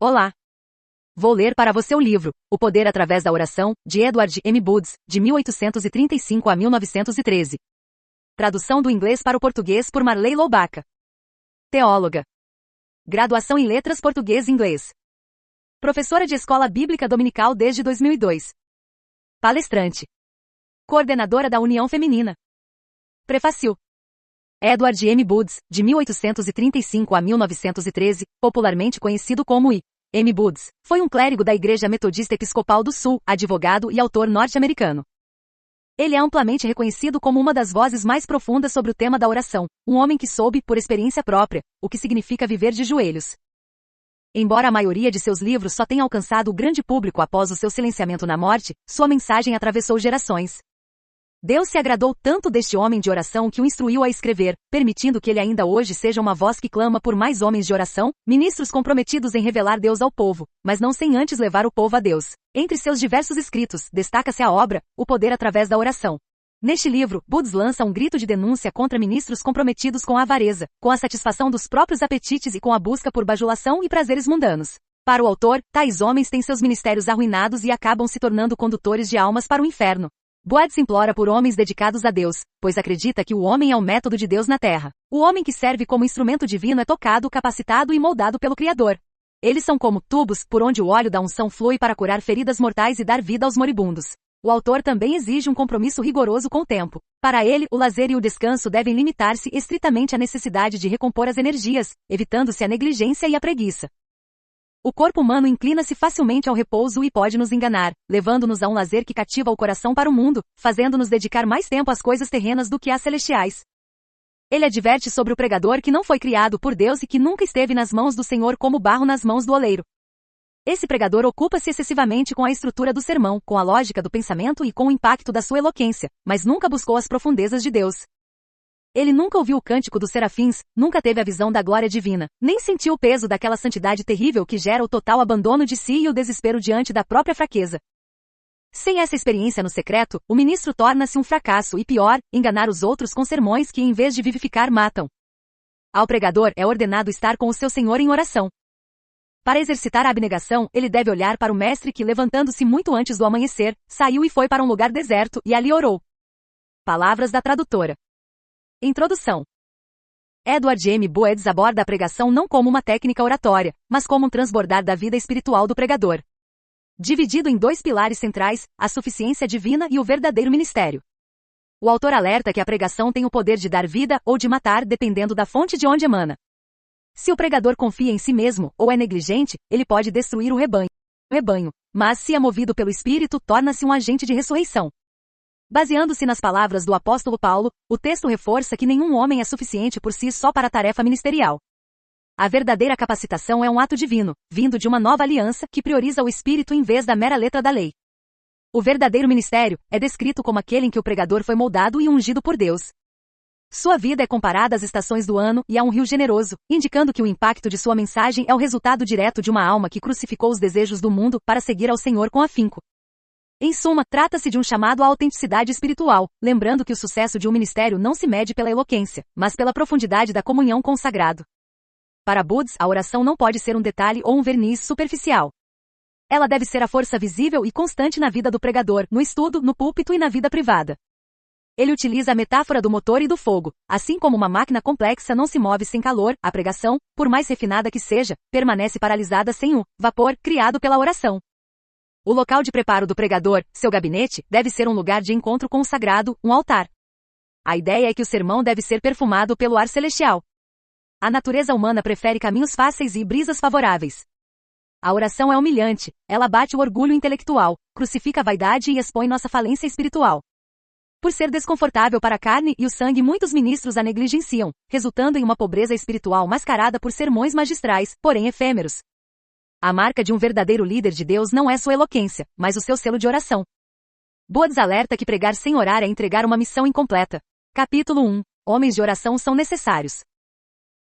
Olá! Vou ler para você o livro, O Poder através da Oração, de Edward M. Boods, de 1835 a 1913. Tradução do inglês para o português por Marley Loubaca. Teóloga. Graduação em Letras Português-Inglês. Professora de Escola Bíblica Dominical desde 2002. Palestrante. Coordenadora da União Feminina. Prefácio. Edward M. Boods, de 1835 a 1913, popularmente conhecido como I. M. Boods, foi um clérigo da Igreja Metodista Episcopal do Sul, advogado e autor norte-americano. Ele é amplamente reconhecido como uma das vozes mais profundas sobre o tema da oração, um homem que soube, por experiência própria, o que significa viver de joelhos. Embora a maioria de seus livros só tenha alcançado o grande público após o seu silenciamento na morte, sua mensagem atravessou gerações. Deus se agradou tanto deste homem de oração que o instruiu a escrever, permitindo que ele ainda hoje seja uma voz que clama por mais homens de oração, ministros comprometidos em revelar Deus ao povo, mas não sem antes levar o povo a Deus. Entre seus diversos escritos, destaca-se a obra, O Poder através da Oração. Neste livro, Boods lança um grito de denúncia contra ministros comprometidos com a avareza, com a satisfação dos próprios apetites e com a busca por bajulação e prazeres mundanos. Para o autor, tais homens têm seus ministérios arruinados e acabam se tornando condutores de almas para o inferno. Boods implora por homens dedicados a Deus, pois acredita que o homem é o método de Deus na Terra. O homem que serve como instrumento divino é tocado, capacitado e moldado pelo Criador. Eles são como tubos, por onde o óleo da unção flui para curar feridas mortais e dar vida aos moribundos. O autor também exige um compromisso rigoroso com o tempo. Para ele, o lazer e o descanso devem limitar-se estritamente à necessidade de recompor as energias, evitando-se a negligência e a preguiça. O corpo humano inclina-se facilmente ao repouso e pode nos enganar, levando-nos a um lazer que cativa o coração para o mundo, fazendo-nos dedicar mais tempo às coisas terrenas do que às celestiais. Ele adverte sobre o pregador que não foi criado por Deus e que nunca esteve nas mãos do Senhor como barro nas mãos do oleiro. Esse pregador ocupa-se excessivamente com a estrutura do sermão, com a lógica do pensamento e com o impacto da sua eloquência, mas nunca buscou as profundezas de Deus. Ele nunca ouviu o cântico dos serafins, nunca teve a visão da glória divina, nem sentiu o peso daquela santidade terrível que gera o total abandono de si e o desespero diante da própria fraqueza. Sem essa experiência no secreto, o ministro torna-se um fracasso e pior, enganar os outros com sermões que em vez de vivificar matam. Ao pregador é ordenado estar com o seu Senhor em oração. Para exercitar a abnegação, ele deve olhar para o mestre que, levantando-se muito antes do amanhecer, saiu e foi para um lugar deserto e ali orou. Palavras da tradutora. Introdução. Edward M. Boods aborda a pregação não como uma técnica oratória, mas como um transbordar da vida espiritual do pregador. Dividido em dois pilares centrais, a suficiência divina e o verdadeiro ministério. O autor alerta que a pregação tem o poder de dar vida ou de matar dependendo da fonte de onde emana. Se o pregador confia em si mesmo ou é negligente, ele pode destruir o rebanho, mas se é movido pelo Espírito, torna-se um agente de ressurreição. Baseando-se nas palavras do apóstolo Paulo, o texto reforça que nenhum homem é suficiente por si só para a tarefa ministerial. A verdadeira capacitação é um ato divino, vindo de uma nova aliança que prioriza o espírito em vez da mera letra da lei. O verdadeiro ministério é descrito como aquele em que o pregador foi moldado e ungido por Deus. Sua vida é comparada às estações do ano e a um rio generoso, indicando que o impacto de sua mensagem é o resultado direto de uma alma que crucificou os desejos do mundo para seguir ao Senhor com afinco. Em suma, trata-se de um chamado à autenticidade espiritual, lembrando que o sucesso de um ministério não se mede pela eloquência, mas pela profundidade da comunhão com o sagrado. Para Boods, a oração não pode ser um detalhe ou um verniz superficial. Ela deve ser a força visível e constante na vida do pregador, no estudo, no púlpito e na vida privada. Ele utiliza a metáfora do motor e do fogo. Assim como uma máquina complexa não se move sem calor, a pregação, por mais refinada que seja, permanece paralisada sem o vapor criado pela oração. O local de preparo do pregador, seu gabinete, deve ser um lugar de encontro com o sagrado, um altar. A ideia é que o sermão deve ser perfumado pelo ar celestial. A natureza humana prefere caminhos fáceis e brisas favoráveis. A oração é humilhante, ela bate o orgulho intelectual, crucifica a vaidade e expõe nossa falência espiritual. Por ser desconfortável para a carne e o sangue, muitos ministros a negligenciam, resultando em uma pobreza espiritual mascarada por sermões magistrais, porém efêmeros. A marca de um verdadeiro líder de Deus não é sua eloquência, mas o seu selo de oração. Boods alerta que pregar sem orar é entregar uma missão incompleta. Capítulo 1. Homens de oração são necessários.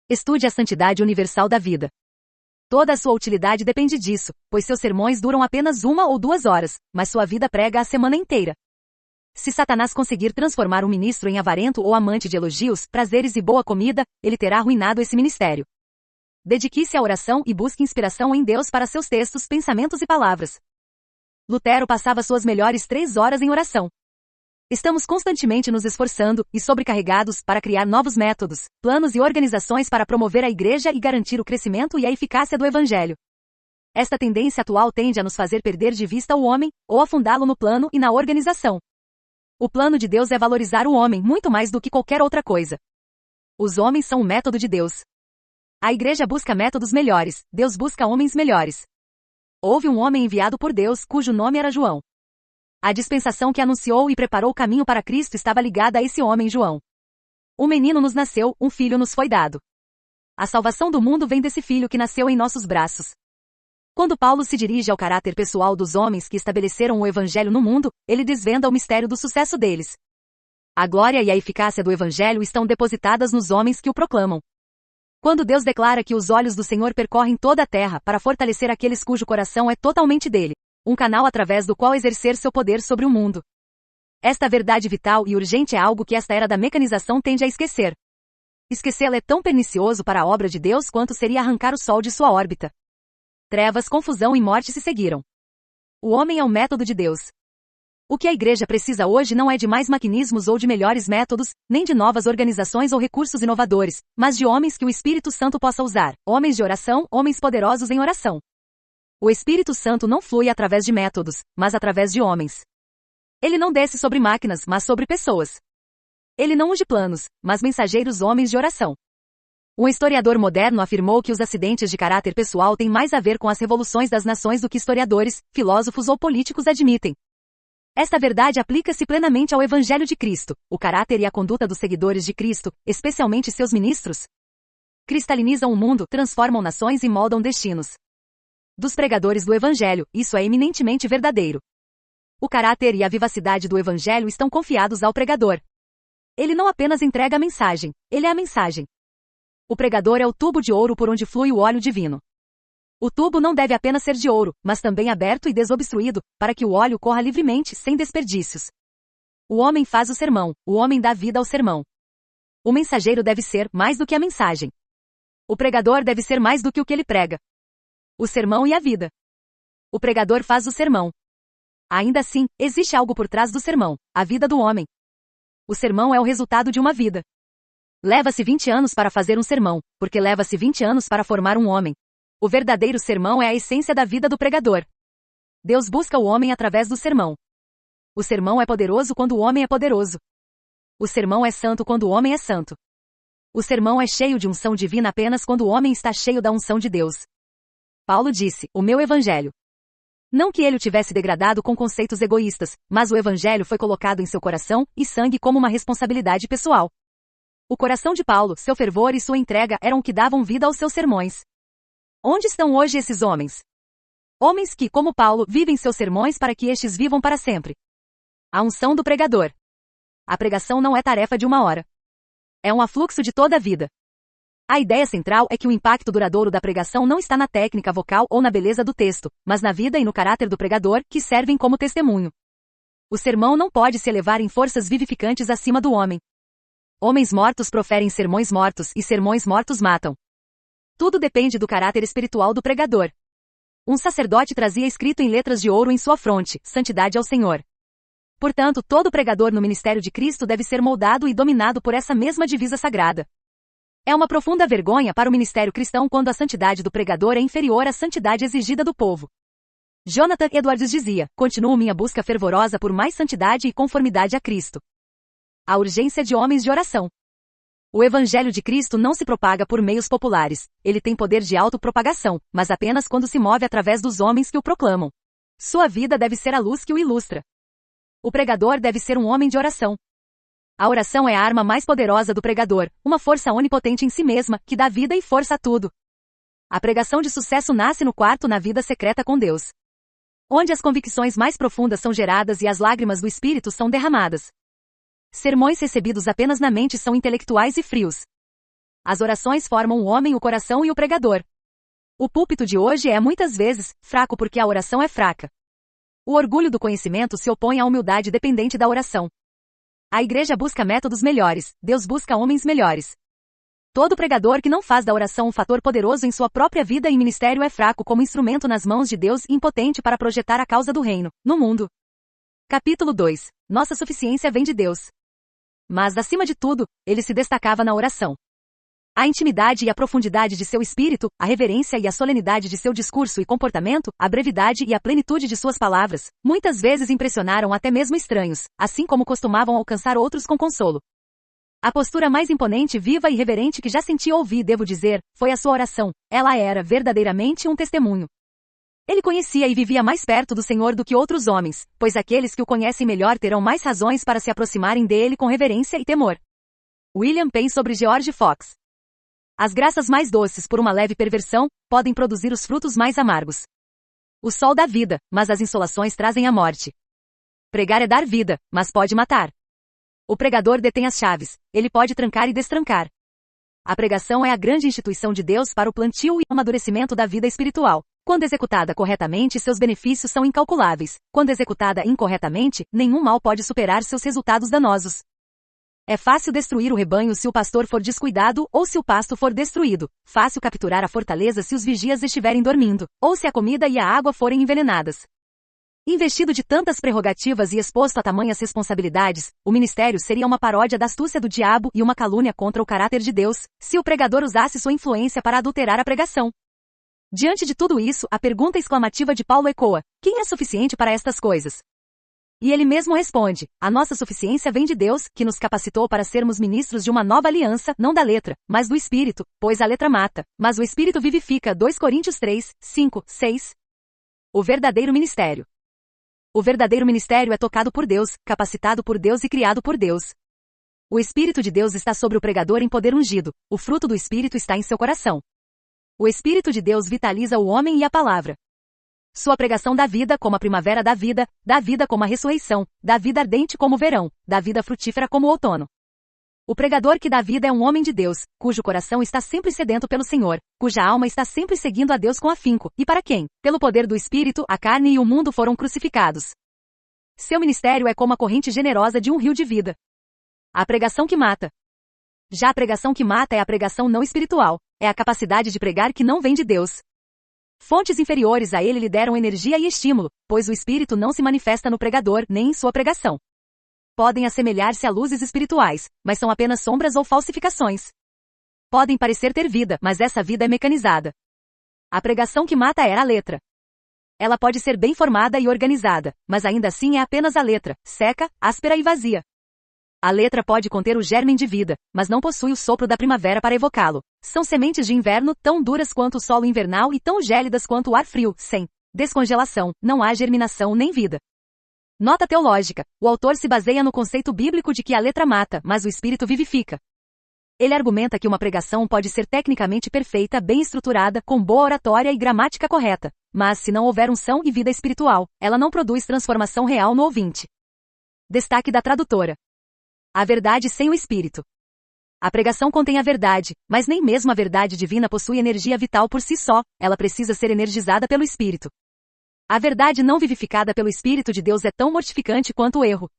Estude a santidade universal da vida. Toda a sua utilidade depende disso, pois seus sermões duram apenas 1 ou 2 horas, mas sua vida prega a semana inteira. Se Satanás conseguir transformar um ministro em avarento ou amante de elogios, prazeres e boa comida, ele terá arruinado esse ministério. Dedique-se à oração e busque inspiração em Deus para seus textos, pensamentos e palavras. Lutero passava suas melhores 3 horas em oração. Estamos constantemente nos esforçando e sobrecarregados para criar novos métodos, planos e organizações para promover a igreja e garantir o crescimento e a eficácia do evangelho. Esta tendência atual tende a nos fazer perder de vista o homem, ou afundá-lo no plano e na organização. O plano de Deus é valorizar o homem muito mais do que qualquer outra coisa. Os homens são o método de Deus. A igreja busca métodos melhores, Deus busca homens melhores. Houve um homem enviado por Deus, cujo nome era João. A dispensação que anunciou e preparou o caminho para Cristo estava ligada a esse homem João. Um menino nos nasceu, um filho nos foi dado. A salvação do mundo vem desse filho que nasceu em nossos braços. Quando Paulo se dirige ao caráter pessoal dos homens que estabeleceram o evangelho no mundo, ele desvenda o mistério do sucesso deles. A glória e a eficácia do evangelho estão depositadas nos homens que o proclamam. Quando Deus declara que os olhos do Senhor percorrem toda a terra para fortalecer aqueles cujo coração é totalmente dele, um canal através do qual exercer seu poder sobre o mundo. Esta verdade vital e urgente é algo que esta era da mecanização tende a esquecer. Esquecê-la é tão pernicioso para a obra de Deus quanto seria arrancar o sol de sua órbita. Trevas, confusão e morte se seguiram. O homem é o método de Deus. O que a igreja precisa hoje não é de mais maquinismos ou de melhores métodos, nem de novas organizações ou recursos inovadores, mas de homens que o Espírito Santo possa usar, homens de oração, homens poderosos em oração. O Espírito Santo não flui através de métodos, mas através de homens. Ele não desce sobre máquinas, mas sobre pessoas. Ele não unge planos, mas mensageiros homens de oração. Um historiador moderno afirmou que os acidentes de caráter pessoal têm mais a ver com as revoluções das nações do que historiadores, filósofos ou políticos admitem. Esta verdade aplica-se plenamente ao Evangelho de Cristo, o caráter e a conduta dos seguidores de Cristo, especialmente seus ministros. Cristalinizam o mundo, transformam nações e moldam destinos. Dos pregadores do Evangelho, isso é eminentemente verdadeiro. O caráter e a vivacidade do Evangelho estão confiados ao pregador. Ele não apenas entrega a mensagem, ele é a mensagem. O pregador é o tubo de ouro por onde flui o óleo divino. O tubo não deve apenas ser de ouro, mas também aberto e desobstruído, para que o óleo corra livremente, sem desperdícios. O homem faz o sermão, o homem dá vida ao sermão. O mensageiro deve ser mais do que a mensagem. O pregador deve ser mais do que o que ele prega. O sermão e a vida. O pregador faz o sermão. Ainda assim, existe algo por trás do sermão, a vida do homem. O sermão é o resultado de uma vida. Leva-se 20 anos para fazer um sermão, porque leva-se 20 anos para formar um homem. O verdadeiro sermão é a essência da vida do pregador. Deus busca o homem através do sermão. O sermão é poderoso quando o homem é poderoso. O sermão é santo quando o homem é santo. O sermão é cheio de unção divina apenas quando o homem está cheio da unção de Deus. Paulo disse, o meu evangelho. Não que ele o tivesse degradado com conceitos egoístas, mas o evangelho foi colocado em seu coração e sangue como uma responsabilidade pessoal. O coração de Paulo, seu fervor e sua entrega eram o que davam vida aos seus sermões. Onde estão hoje esses homens? Homens que, como Paulo, vivem seus sermões para que estes vivam para sempre. A unção do pregador. A pregação não é tarefa de uma hora. É um afluxo de toda a vida. A ideia central é que o impacto duradouro da pregação não está na técnica vocal ou na beleza do texto, mas na vida e no caráter do pregador, que servem como testemunho. O sermão não pode se elevar em forças vivificantes acima do homem. Homens mortos proferem sermões mortos e sermões mortos matam. Tudo depende do caráter espiritual do pregador. Um sacerdote trazia escrito em letras de ouro em sua fronte, santidade ao Senhor. Portanto, todo pregador no ministério de Cristo deve ser moldado e dominado por essa mesma divisa sagrada. É uma profunda vergonha para o ministério cristão quando a santidade do pregador é inferior à santidade exigida do povo. Jonathan Edwards dizia, continuo minha busca fervorosa por mais santidade e conformidade a Cristo. A urgência de homens de oração. O Evangelho de Cristo não se propaga por meios populares, ele tem poder de autopropagação, mas apenas quando se move através dos homens que o proclamam. Sua vida deve ser a luz que o ilustra. O pregador deve ser um homem de oração. A oração é a arma mais poderosa do pregador, uma força onipotente em si mesma, que dá vida e força a tudo. A pregação de sucesso nasce no quarto na vida secreta com Deus. Onde as convicções mais profundas são geradas e as lágrimas do Espírito são derramadas. Sermões recebidos apenas na mente são intelectuais e frios. As orações formam o homem, o coração e o pregador. O púlpito de hoje é muitas vezes fraco porque a oração é fraca. O orgulho do conhecimento se opõe à humildade dependente da oração. A igreja busca métodos melhores, Deus busca homens melhores. Todo pregador que não faz da oração um fator poderoso em sua própria vida e ministério é fraco como instrumento nas mãos de Deus e impotente para projetar a causa do reino, no mundo. Capítulo 2. Nossa suficiência vem de Deus. Mas, acima de tudo, ele se destacava na oração. A intimidade e a profundidade de seu espírito, a reverência e a solenidade de seu discurso e comportamento, a brevidade e a plenitude de suas palavras, muitas vezes impressionaram até mesmo estranhos, assim como costumavam alcançar outros com consolo. A postura mais imponente, viva e reverente que já senti ou ouvi, devo dizer, foi a sua oração. Ela era verdadeiramente um testemunho. Ele conhecia e vivia mais perto do Senhor do que outros homens, pois aqueles que o conhecem melhor terão mais razões para se aproximarem dele com reverência e temor. William Penn sobre George Fox. As graças mais doces por uma leve perversão, podem produzir os frutos mais amargos. O sol dá vida, mas as insolações trazem a morte. Pregar é dar vida, mas pode matar. O pregador detém as chaves, ele pode trancar e destrancar. A pregação é a grande instituição de Deus para o plantio e o amadurecimento da vida espiritual. Quando executada corretamente, seus benefícios são incalculáveis. Quando executada incorretamente, nenhum mal pode superar seus resultados danosos. É fácil destruir o rebanho se o pastor for descuidado ou se o pasto for destruído. Fácil capturar a fortaleza se os vigias estiverem dormindo, ou se a comida e a água forem envenenadas. Investido de tantas prerrogativas e exposto a tamanhas responsabilidades, o ministério seria uma paródia da astúcia do diabo e uma calúnia contra o caráter de Deus, se o pregador usasse sua influência para adulterar a pregação. Diante de tudo isso, a pergunta exclamativa de Paulo ecoa: quem é suficiente para estas coisas? E ele mesmo responde: a nossa suficiência vem de Deus, que nos capacitou para sermos ministros de uma nova aliança, não da letra, mas do Espírito, pois a letra mata, mas o Espírito vivifica. 2 Coríntios 3, 5, 6. O verdadeiro ministério. O verdadeiro ministério é tocado por Deus, capacitado por Deus e criado por Deus. O Espírito de Deus está sobre o pregador em poder ungido, o fruto do Espírito está em seu coração. O Espírito de Deus vitaliza o homem e a palavra. Sua pregação dá vida como a primavera dá vida como a ressurreição, dá vida ardente como o verão, dá vida frutífera como o outono. O pregador que dá vida é um homem de Deus, cujo coração está sempre sedento pelo Senhor, cuja alma está sempre seguindo a Deus com afinco, e para quem, pelo poder do Espírito, a carne e o mundo foram crucificados. Seu ministério é como a corrente generosa de um rio de vida. A pregação que mata. Já a pregação que mata é a pregação não espiritual, é a capacidade de pregar que não vem de Deus. Fontes inferiores a ele lhe deram energia e estímulo, pois o Espírito não se manifesta no pregador, nem em sua pregação. Podem assemelhar-se a luzes espirituais, mas são apenas sombras ou falsificações. Podem parecer ter vida, mas essa vida é mecanizada. A pregação que mata era a letra. Ela pode ser bem formada e organizada, mas ainda assim é apenas a letra, seca, áspera e vazia. A letra pode conter o germen de vida, mas não possui o sopro da primavera para evocá-lo. São sementes de inverno, tão duras quanto o solo invernal e tão gélidas quanto o ar frio, sem descongelação, não há germinação nem vida. Nota teológica: o autor se baseia no conceito bíblico de que a letra mata, mas o espírito vivifica. Ele argumenta que uma pregação pode ser tecnicamente perfeita, bem estruturada, com boa oratória e gramática correta, mas se não houver unção e vida espiritual, ela não produz transformação real no ouvinte. Destaque da tradutora: a verdade sem o Espírito. A pregação contém a verdade, mas nem mesmo a verdade divina possui energia vital por si só, ela precisa ser energizada pelo Espírito. A verdade não vivificada pelo Espírito de Deus é tão mortificante quanto o erro.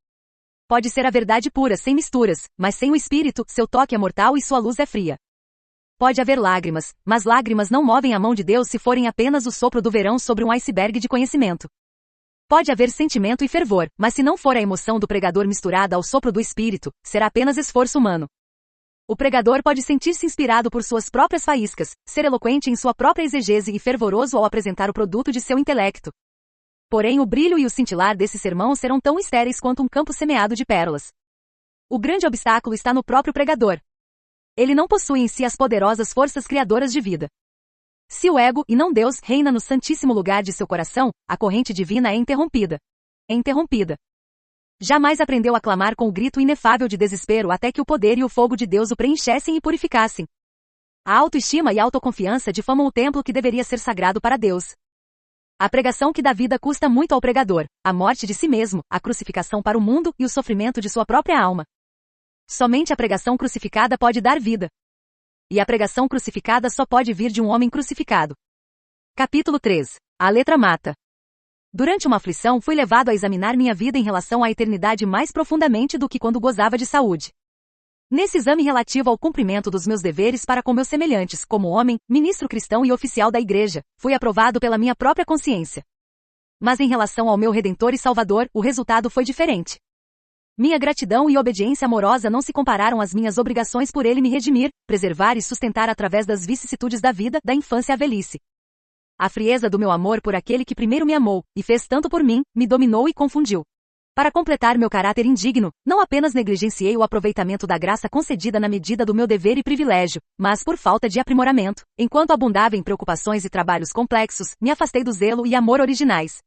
Pode ser a verdade pura, sem misturas, mas sem o Espírito, seu toque é mortal e sua luz é fria. Pode haver lágrimas, mas lágrimas não movem a mão de Deus se forem apenas o sopro do verão sobre um iceberg de conhecimento. Pode haver sentimento e fervor, mas se não for a emoção do pregador misturada ao sopro do Espírito, será apenas esforço humano. O pregador pode sentir-se inspirado por suas próprias faíscas, ser eloquente em sua própria exegese e fervoroso ao apresentar o produto de seu intelecto. Porém, o brilho e o cintilar desse sermão serão tão estéreis quanto um campo semeado de pérolas. O grande obstáculo está no próprio pregador. Ele não possui em si as poderosas forças criadoras de vida. Se o ego, e não Deus, reina no santíssimo lugar de seu coração, a corrente divina é interrompida. É interrompida. Jamais aprendeu a clamar com o grito inefável de desespero até que o poder e o fogo de Deus o preenchessem e purificassem. A autoestima e a autoconfiança difamam o templo que deveria ser sagrado para Deus. A pregação que dá vida custa muito ao pregador, a morte de si mesmo, a crucificação para o mundo e o sofrimento de sua própria alma. Somente a pregação crucificada pode dar vida. E a pregação crucificada só pode vir de um homem crucificado. Capítulo 3. A letra mata. Durante uma aflição fui levado a examinar minha vida em relação à eternidade mais profundamente do que quando gozava de saúde. Nesse exame relativo ao cumprimento dos meus deveres para com meus semelhantes, como homem, ministro cristão e oficial da igreja, fui aprovado pela minha própria consciência. Mas em relação ao meu Redentor e Salvador, o resultado foi diferente. Minha gratidão e obediência amorosa não se compararam às minhas obrigações por ele me redimir, preservar e sustentar através das vicissitudes da vida, da infância à velhice. A frieza do meu amor por aquele que primeiro me amou, e fez tanto por mim, me dominou e confundiu. Para completar meu caráter indigno, não apenas negligenciei o aproveitamento da graça concedida na medida do meu dever e privilégio, mas por falta de aprimoramento, enquanto abundava em preocupações e trabalhos complexos, me afastei do zelo e amor originais.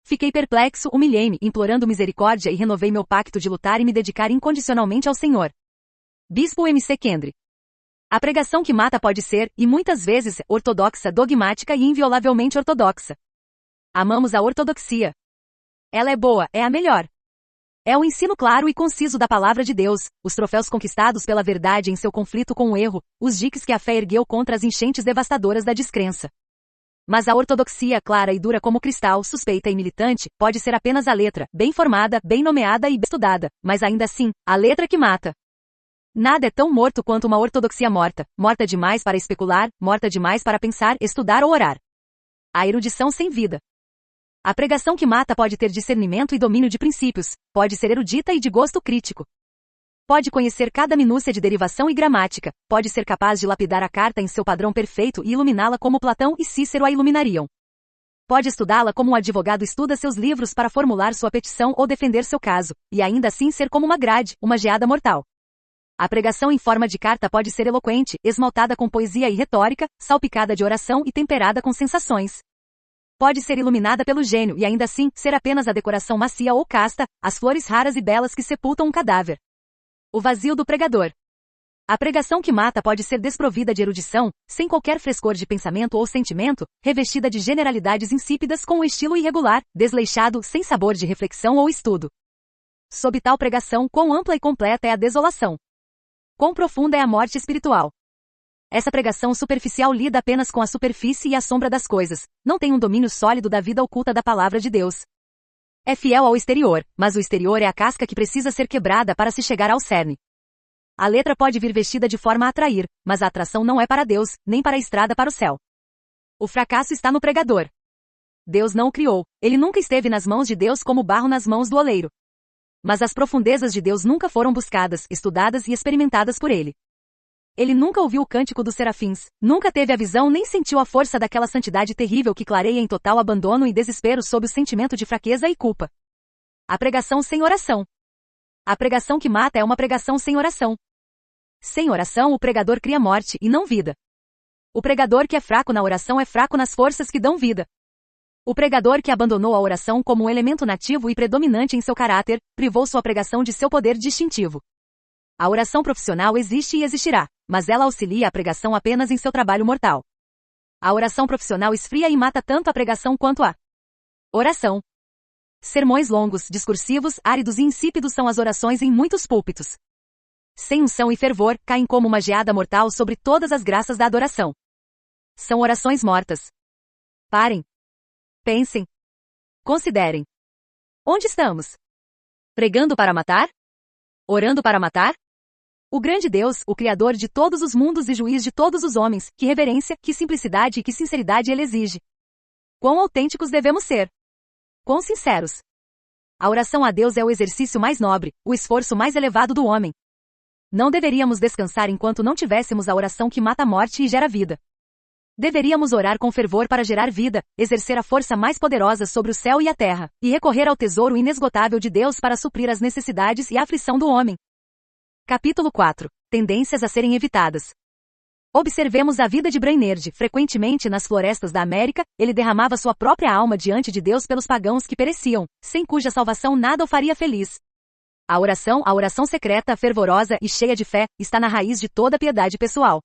Fiquei perplexo, humilhei-me, implorando misericórdia e renovei meu pacto de lutar e me dedicar incondicionalmente ao Senhor. Bispo M.C. Kendi. A pregação que mata pode ser, e muitas vezes, ortodoxa, dogmática e inviolavelmente ortodoxa. Amamos a ortodoxia. Ela é boa, é a melhor. É o ensino claro e conciso da palavra de Deus, os troféus conquistados pela verdade em seu conflito com o erro, os diques que a fé ergueu contra as enchentes devastadoras da descrença. Mas a ortodoxia clara e dura como cristal, suspeita e militante, pode ser apenas a letra, bem formada, bem nomeada e bem estudada, mas ainda assim, a letra que mata. Nada é tão morto quanto uma ortodoxia morta, morta demais para especular, morta demais para pensar, estudar ou orar. A erudição sem vida. A pregação que mata pode ter discernimento e domínio de princípios, pode ser erudita e de gosto crítico. Pode conhecer cada minúcia de derivação e gramática, pode ser capaz de lapidar a carta em seu padrão perfeito e iluminá-la como Platão e Cícero a iluminariam. Pode estudá-la como um advogado estuda seus livros para formular sua petição ou defender seu caso, e ainda assim ser como uma grade, uma geada mortal. A pregação em forma de carta pode ser eloquente, esmaltada com poesia e retórica, salpicada de oração e temperada com sensações. Pode ser iluminada pelo gênio e ainda assim ser apenas a decoração macia ou casta, as flores raras e belas que sepultam um cadáver. O vazio do pregador. A pregação que mata pode ser desprovida de erudição, sem qualquer frescor de pensamento ou sentimento, revestida de generalidades insípidas com um estilo irregular, desleixado, sem sabor de reflexão ou estudo. Sob tal pregação, quão ampla e completa é a desolação. Quão profunda é a morte espiritual. Essa pregação superficial lida apenas com a superfície e a sombra das coisas, não tem um domínio sólido da vida oculta da palavra de Deus. É fiel ao exterior, mas o exterior é a casca que precisa ser quebrada para se chegar ao cerne. A letra pode vir vestida de forma a atrair, mas a atração não é para Deus, nem para a estrada para o céu. O fracasso está no pregador. Deus não o criou, ele nunca esteve nas mãos de Deus como barro nas mãos do oleiro. Mas as profundezas de Deus nunca foram buscadas, estudadas e experimentadas por ele. Ele nunca ouviu o cântico dos serafins, nunca teve a visão nem sentiu a força daquela santidade terrível que clareia em total abandono e desespero sob o sentimento de fraqueza e culpa. A pregação sem oração. A pregação que mata é uma pregação sem oração. Sem oração o pregador cria morte e não vida. O pregador que é fraco na oração é fraco nas forças que dão vida. O pregador que abandonou a oração como um elemento nativo e predominante em seu caráter, privou sua pregação de seu poder distintivo. A oração profissional existe e existirá, mas ela auxilia a pregação apenas em seu trabalho mortal. A oração profissional esfria e mata tanto a pregação quanto a oração. Sermões longos, discursivos, áridos e insípidos são as orações em muitos púlpitos. Sem unção e fervor, caem como uma geada mortal sobre todas as graças da adoração. São orações mortas. Parem. Pensem. Considerem. Onde estamos? Pregando para matar? Orando para matar? O grande Deus, o Criador de todos os mundos e juiz de todos os homens, que reverência, que simplicidade e que sinceridade ele exige. Quão autênticos devemos ser? Quão sinceros? A oração a Deus é o exercício mais nobre, o esforço mais elevado do homem. Não deveríamos descansar enquanto não tivéssemos a oração que mata a morte e gera vida. Deveríamos orar com fervor para gerar vida, exercer a força mais poderosa sobre o céu e a terra, e recorrer ao tesouro inesgotável de Deus para suprir as necessidades e a aflição do homem. Capítulo 4. Tendências a serem evitadas. Observemos a vida de Brainerd. Frequentemente nas florestas da América, ele derramava sua própria alma diante de Deus pelos pagãos que pereciam, sem cuja salvação nada o faria feliz. A oração secreta, fervorosa e cheia de fé, está na raiz de toda piedade pessoal.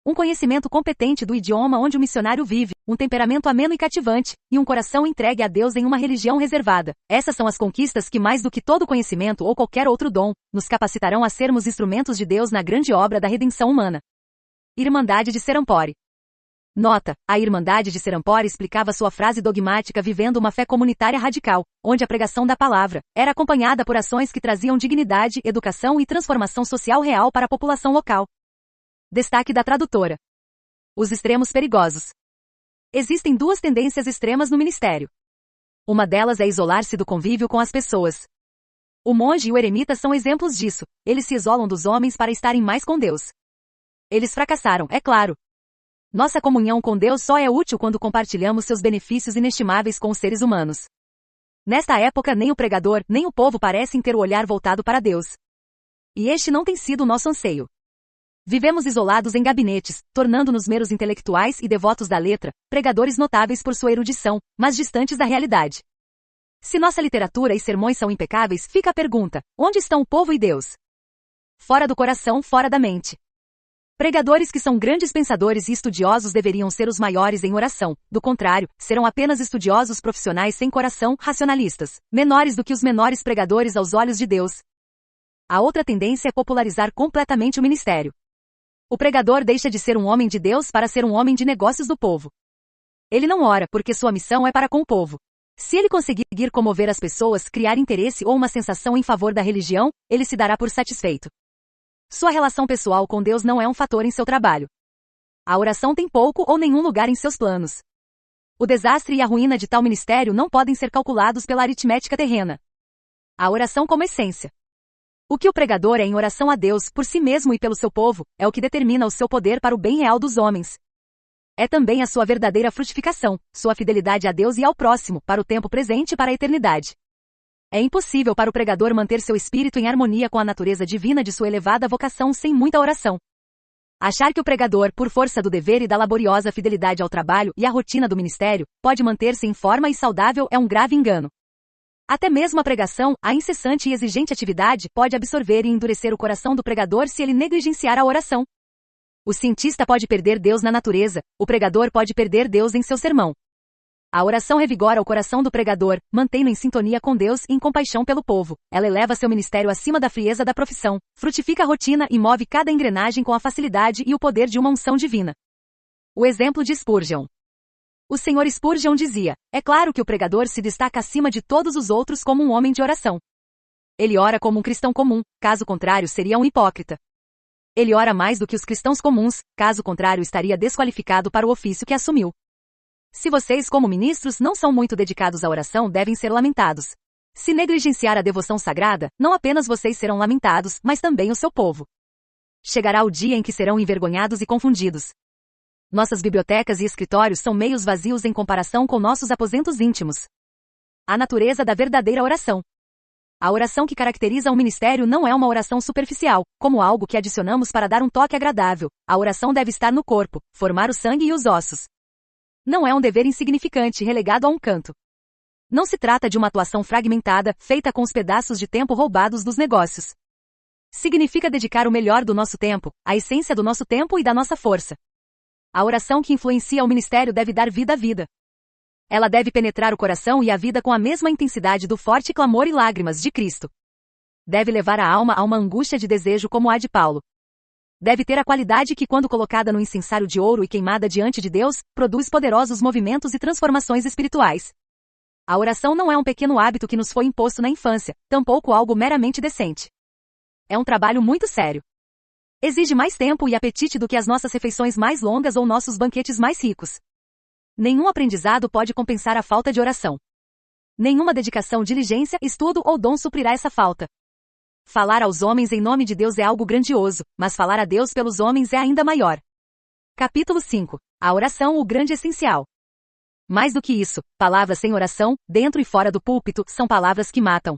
Um conhecimento competente do idioma onde o missionário vive, um temperamento ameno e cativante, e um coração entregue a Deus em uma religião reservada. Essas são as conquistas que, mais do que todo conhecimento ou qualquer outro dom, nos capacitarão a sermos instrumentos de Deus na grande obra da redenção humana. Irmandade de Serampore. Nota: a Irmandade de Serampore explicava sua frase dogmática vivendo uma fé comunitária radical, onde a pregação da palavra era acompanhada por ações que traziam dignidade, educação e transformação social real para a população local. Destaque da tradutora: os extremos perigosos. Existem duas tendências extremas no ministério. Uma delas é isolar-se do convívio com as pessoas. O monge e o eremita são exemplos disso. Eles se isolam dos homens para estarem mais com Deus. Eles fracassaram, é claro. Nossa comunhão com Deus só é útil quando compartilhamos seus benefícios inestimáveis com os seres humanos. Nesta época, nem o pregador, nem o povo parecem ter o olhar voltado para Deus. E este não tem sido o nosso anseio. Vivemos isolados em gabinetes, tornando-nos meros intelectuais e devotos da letra, pregadores notáveis por sua erudição, mas distantes da realidade. Se nossa literatura e sermões são impecáveis, fica a pergunta: onde estão o povo e Deus? Fora do coração, fora da mente. Pregadores que são grandes pensadores e estudiosos deveriam ser os maiores em oração, do contrário, serão apenas estudiosos profissionais sem coração, racionalistas, menores do que os menores pregadores aos olhos de Deus. A outra tendência é popularizar completamente o ministério. O pregador deixa de ser um homem de Deus para ser um homem de negócios do povo. Ele não ora, porque sua missão é para com o povo. Se ele conseguir comover as pessoas, criar interesse ou uma sensação em favor da religião, ele se dará por satisfeito. Sua relação pessoal com Deus não é um fator em seu trabalho. A oração tem pouco ou nenhum lugar em seus planos. O desastre e a ruína de tal ministério não podem ser calculados pela aritmética terrena. A oração como essência. O que o pregador é em oração a Deus, por si mesmo e pelo seu povo, é o que determina o seu poder para o bem real dos homens. É também a sua verdadeira frutificação, sua fidelidade a Deus e ao próximo, para o tempo presente e para a eternidade. É impossível para o pregador manter seu espírito em harmonia com a natureza divina de sua elevada vocação sem muita oração. Achar que o pregador, por força do dever e da laboriosa fidelidade ao trabalho e à rotina do ministério, pode manter-se em forma e saudável é um grave engano. Até mesmo a pregação, a incessante e exigente atividade, pode absorver e endurecer o coração do pregador se ele negligenciar a oração. O cientista pode perder Deus na natureza, o pregador pode perder Deus em seu sermão. A oração revigora o coração do pregador, mantém-no em sintonia com Deus e em compaixão pelo povo. Ela eleva seu ministério acima da frieza da profissão, frutifica a rotina e move cada engrenagem com a facilidade e o poder de uma unção divina. O exemplo de Spurgeon. O Sr. Spurgeon dizia: é claro que o pregador se destaca acima de todos os outros como um homem de oração. Ele ora como um cristão comum, caso contrário seria um hipócrita. Ele ora mais do que os cristãos comuns, caso contrário estaria desqualificado para o ofício que assumiu. Se vocês, como ministros, não são muito dedicados à oração, devem ser lamentados. Se negligenciar a devoção sagrada, não apenas vocês serão lamentados, mas também o seu povo. Chegará o dia em que serão envergonhados e confundidos. Nossas bibliotecas e escritórios são meios vazios em comparação com nossos aposentos íntimos. A natureza da verdadeira oração. A oração que caracteriza um ministério não é uma oração superficial, como algo que adicionamos para dar um toque agradável. A oração deve estar no corpo, formar o sangue e os ossos. Não é um dever insignificante relegado a um canto. Não se trata de uma atuação fragmentada, feita com os pedaços de tempo roubados dos negócios. Significa dedicar o melhor do nosso tempo, a essência do nosso tempo e da nossa força. A oração que influencia o ministério deve dar vida à vida. Ela deve penetrar o coração e a vida com a mesma intensidade do forte clamor e lágrimas de Cristo. Deve levar a alma a uma angústia de desejo como a de Paulo. Deve ter a qualidade que, quando colocada no incensário de ouro e queimada diante de Deus, produz poderosos movimentos e transformações espirituais. A oração não é um pequeno hábito que nos foi imposto na infância, tampouco algo meramente decente. É um trabalho muito sério. Exige mais tempo e apetite do que as nossas refeições mais longas ou nossos banquetes mais ricos. Nenhum aprendizado pode compensar a falta de oração. Nenhuma dedicação, diligência, estudo ou dom suprirá essa falta. Falar aos homens em nome de Deus é algo grandioso, mas falar a Deus pelos homens é ainda maior. Capítulo 5. A oração, o grande essencial. Mais do que isso, palavras sem oração, dentro e fora do púlpito, são palavras que matam.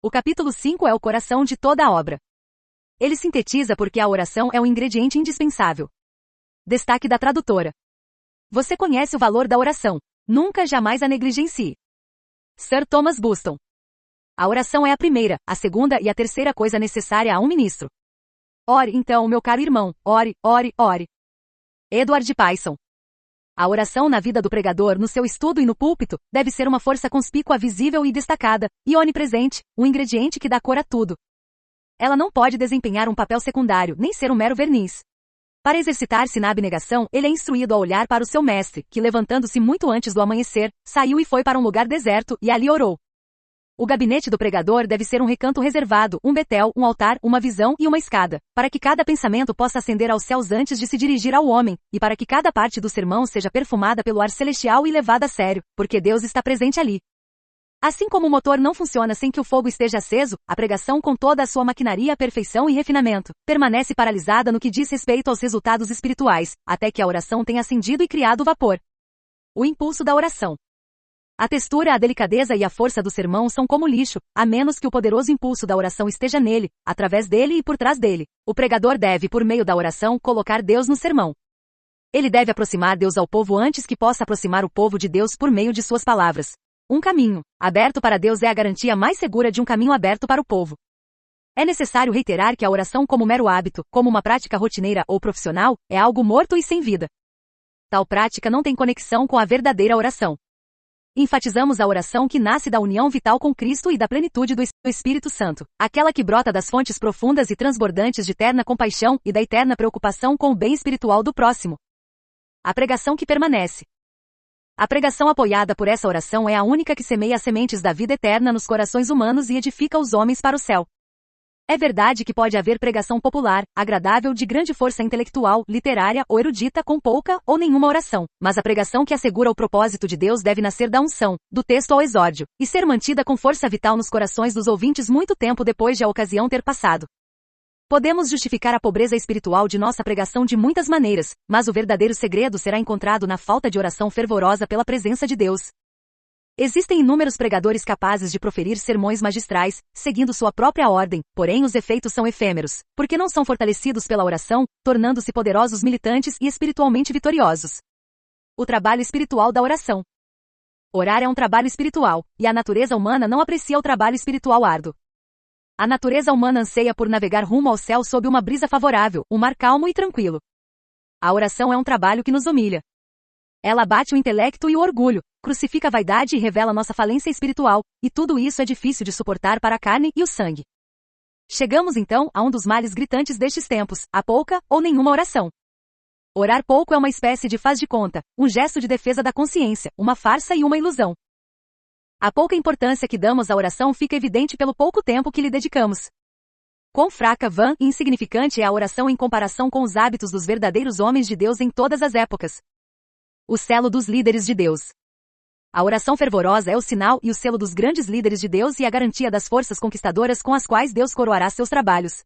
O capítulo 5 é o coração de toda a obra. Ele sintetiza porque a oração é um ingrediente indispensável. Destaque da tradutora. Você conhece o valor da oração. Nunca jamais a negligencie. Sir Thomas Buston. A oração é a primeira, a segunda e a terceira coisa necessária a um ministro. Ore, então, meu caro irmão, ore, ore, ore. Edward Payson. A oração na vida do pregador, no seu estudo e no púlpito, deve ser uma força conspícua, visível e destacada, e onipresente, um ingrediente que dá cor a tudo. Ela não pode desempenhar um papel secundário, nem ser um mero verniz. Para exercitar-se na abnegação, ele é instruído a olhar para o seu mestre, que levantando-se muito antes do amanhecer, saiu e foi para um lugar deserto, e ali orou. O gabinete do pregador deve ser um recanto reservado, um betel, um altar, uma visão e uma escada, para que cada pensamento possa ascender aos céus antes de se dirigir ao homem, e para que cada parte do sermão seja perfumada pelo ar celestial e levada a sério, porque Deus está presente ali. Assim como o motor não funciona sem que o fogo esteja aceso, a pregação com toda a sua maquinaria, perfeição e refinamento, permanece paralisada no que diz respeito aos resultados espirituais, até que a oração tenha acendido e criado vapor. O impulso da oração. A textura, a delicadeza e a força do sermão são como lixo, a menos que o poderoso impulso da oração esteja nele, através dele e por trás dele. O pregador deve, por meio da oração, colocar Deus no sermão. Ele deve aproximar Deus ao povo antes que possa aproximar o povo de Deus por meio de suas palavras. Um caminho aberto para Deus é a garantia mais segura de um caminho aberto para o povo. É necessário reiterar que a oração como mero hábito, como uma prática rotineira ou profissional, é algo morto e sem vida. Tal prática não tem conexão com a verdadeira oração. Enfatizamos a oração que nasce da união vital com Cristo e da plenitude do Espírito Santo, aquela que brota das fontes profundas e transbordantes de terna compaixão e da eterna preocupação com o bem espiritual do próximo. A pregação que permanece. A pregação apoiada por essa oração é a única que semeia as sementes da vida eterna nos corações humanos e edifica os homens para o céu. É verdade que pode haver pregação popular, agradável, de grande força intelectual, literária ou erudita com pouca ou nenhuma oração, mas a pregação que assegura o propósito de Deus deve nascer da unção, do texto ao exórdio, e ser mantida com força vital nos corações dos ouvintes muito tempo depois de a ocasião ter passado. Podemos justificar a pobreza espiritual de nossa pregação de muitas maneiras, mas o verdadeiro segredo será encontrado na falta de oração fervorosa pela presença de Deus. Existem inúmeros pregadores capazes de proferir sermões magistrais, seguindo sua própria ordem, porém os efeitos são efêmeros, porque não são fortalecidos pela oração, tornando-se poderosos militantes e espiritualmente vitoriosos. O trabalho espiritual da oração. Orar é um trabalho espiritual, e a natureza humana não aprecia o trabalho espiritual árduo. A natureza humana anseia por navegar rumo ao céu sob uma brisa favorável, um mar calmo e tranquilo. A oração é um trabalho que nos humilha. Ela abate o intelecto e o orgulho, crucifica a vaidade e revela nossa falência espiritual, e tudo isso é difícil de suportar para a carne e o sangue. Chegamos então a um dos males gritantes destes tempos, a pouca ou nenhuma oração. Orar pouco é uma espécie de faz de conta, um gesto de defesa da consciência, uma farsa e uma ilusão. A pouca importância que damos à oração fica evidente pelo pouco tempo que lhe dedicamos. Quão fraca, vã e insignificante é a oração em comparação com os hábitos dos verdadeiros homens de Deus em todas as épocas. O selo dos líderes de Deus. A oração fervorosa é o sinal e o selo dos grandes líderes de Deus e a garantia das forças conquistadoras com as quais Deus coroará seus trabalhos.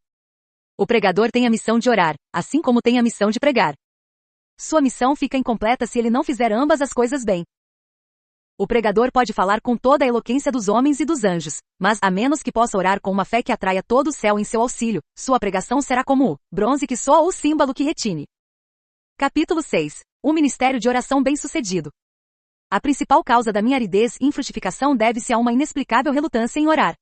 O pregador tem a missão de orar, assim como tem a missão de pregar. Sua missão fica incompleta se ele não fizer ambas as coisas bem. O pregador pode falar com toda a eloquência dos homens e dos anjos, mas, a menos que possa orar com uma fé que atraia todo o céu em seu auxílio, sua pregação será como o bronze que soa ou símbolo que retine. Capítulo 6. Um ministério de oração bem-sucedido. A principal causa da minha aridez e infrutificação deve-se a uma inexplicável relutância em orar.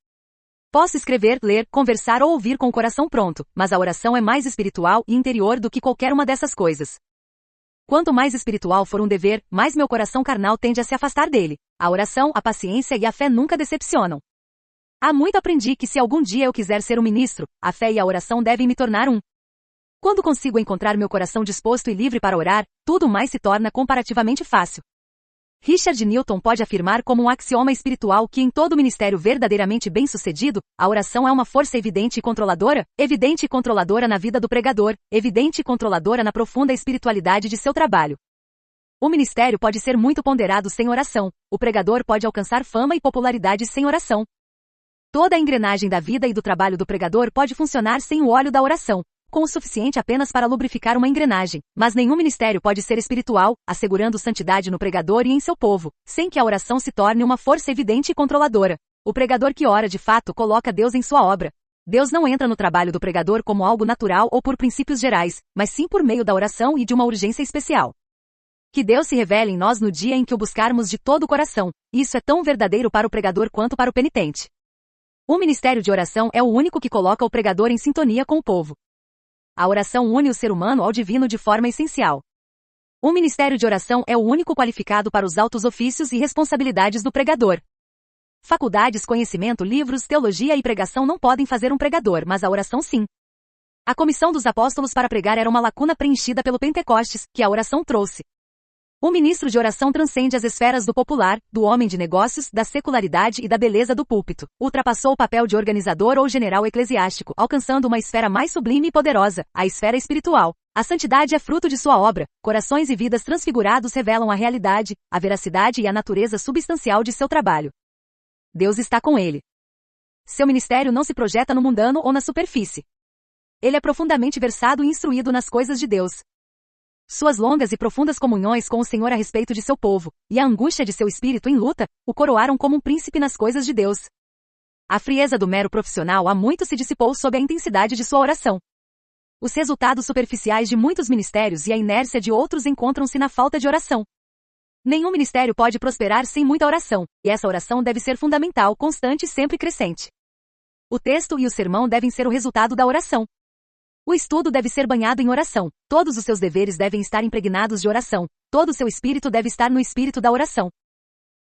Posso escrever, ler, conversar ou ouvir com o coração pronto, mas a oração é mais espiritual e interior do que qualquer uma dessas coisas. Quanto mais espiritual for um dever, mais meu coração carnal tende a se afastar dele. A oração, a paciência e a fé nunca decepcionam. Há muito aprendi que se algum dia eu quiser ser um ministro, a fé e a oração devem me tornar um. Quando consigo encontrar meu coração disposto e livre para orar, tudo mais se torna comparativamente fácil. Richard Newton pode afirmar como um axioma espiritual que em todo ministério verdadeiramente bem-sucedido, a oração é uma força evidente e controladora na vida do pregador, evidente e controladora na profunda espiritualidade de seu trabalho. O ministério pode ser muito ponderado sem oração, o pregador pode alcançar fama e popularidade sem oração. Toda a engrenagem da vida e do trabalho do pregador pode funcionar sem o óleo da oração, com o suficiente apenas para lubrificar uma engrenagem, mas nenhum ministério pode ser espiritual, assegurando santidade no pregador e em seu povo, sem que a oração se torne uma força evidente e controladora. O pregador que ora de fato coloca Deus em sua obra. Deus não entra no trabalho do pregador como algo natural ou por princípios gerais, mas sim por meio da oração e de uma urgência especial. Que Deus se revele em nós no dia em que o buscarmos de todo o coração. Isso é tão verdadeiro para o pregador quanto para o penitente. O ministério de oração é o único que coloca o pregador em sintonia com o povo. A oração une o ser humano ao divino de forma essencial. O ministério de oração é o único qualificado para os altos ofícios e responsabilidades do pregador. Faculdades, conhecimento, livros, teologia e pregação não podem fazer um pregador, mas a oração sim. A comissão dos apóstolos para pregar era uma lacuna preenchida pelo Pentecostes, que a oração trouxe. O ministro de oração transcende as esferas do popular, do homem de negócios, da secularidade e da beleza do púlpito. Ultrapassou o papel de organizador ou general eclesiástico, alcançando uma esfera mais sublime e poderosa, a esfera espiritual. A santidade é fruto de sua obra. Corações e vidas transfigurados revelam a realidade, a veracidade e a natureza substancial de seu trabalho. Deus está com ele. Seu ministério não se projeta no mundano ou na superfície. Ele é profundamente versado e instruído nas coisas de Deus. Suas longas e profundas comunhões com o Senhor a respeito de seu povo, e a angústia de seu espírito em luta, o coroaram como um príncipe nas coisas de Deus. A frieza do mero profissional há muito se dissipou sob a intensidade de sua oração. Os resultados superficiais de muitos ministérios e a inércia de outros encontram-se na falta de oração. Nenhum ministério pode prosperar sem muita oração, e essa oração deve ser fundamental, constante e sempre crescente. O texto e o sermão devem ser o resultado da oração. O estudo deve ser banhado em oração, todos os seus deveres devem estar impregnados de oração, todo o seu espírito deve estar no espírito da oração.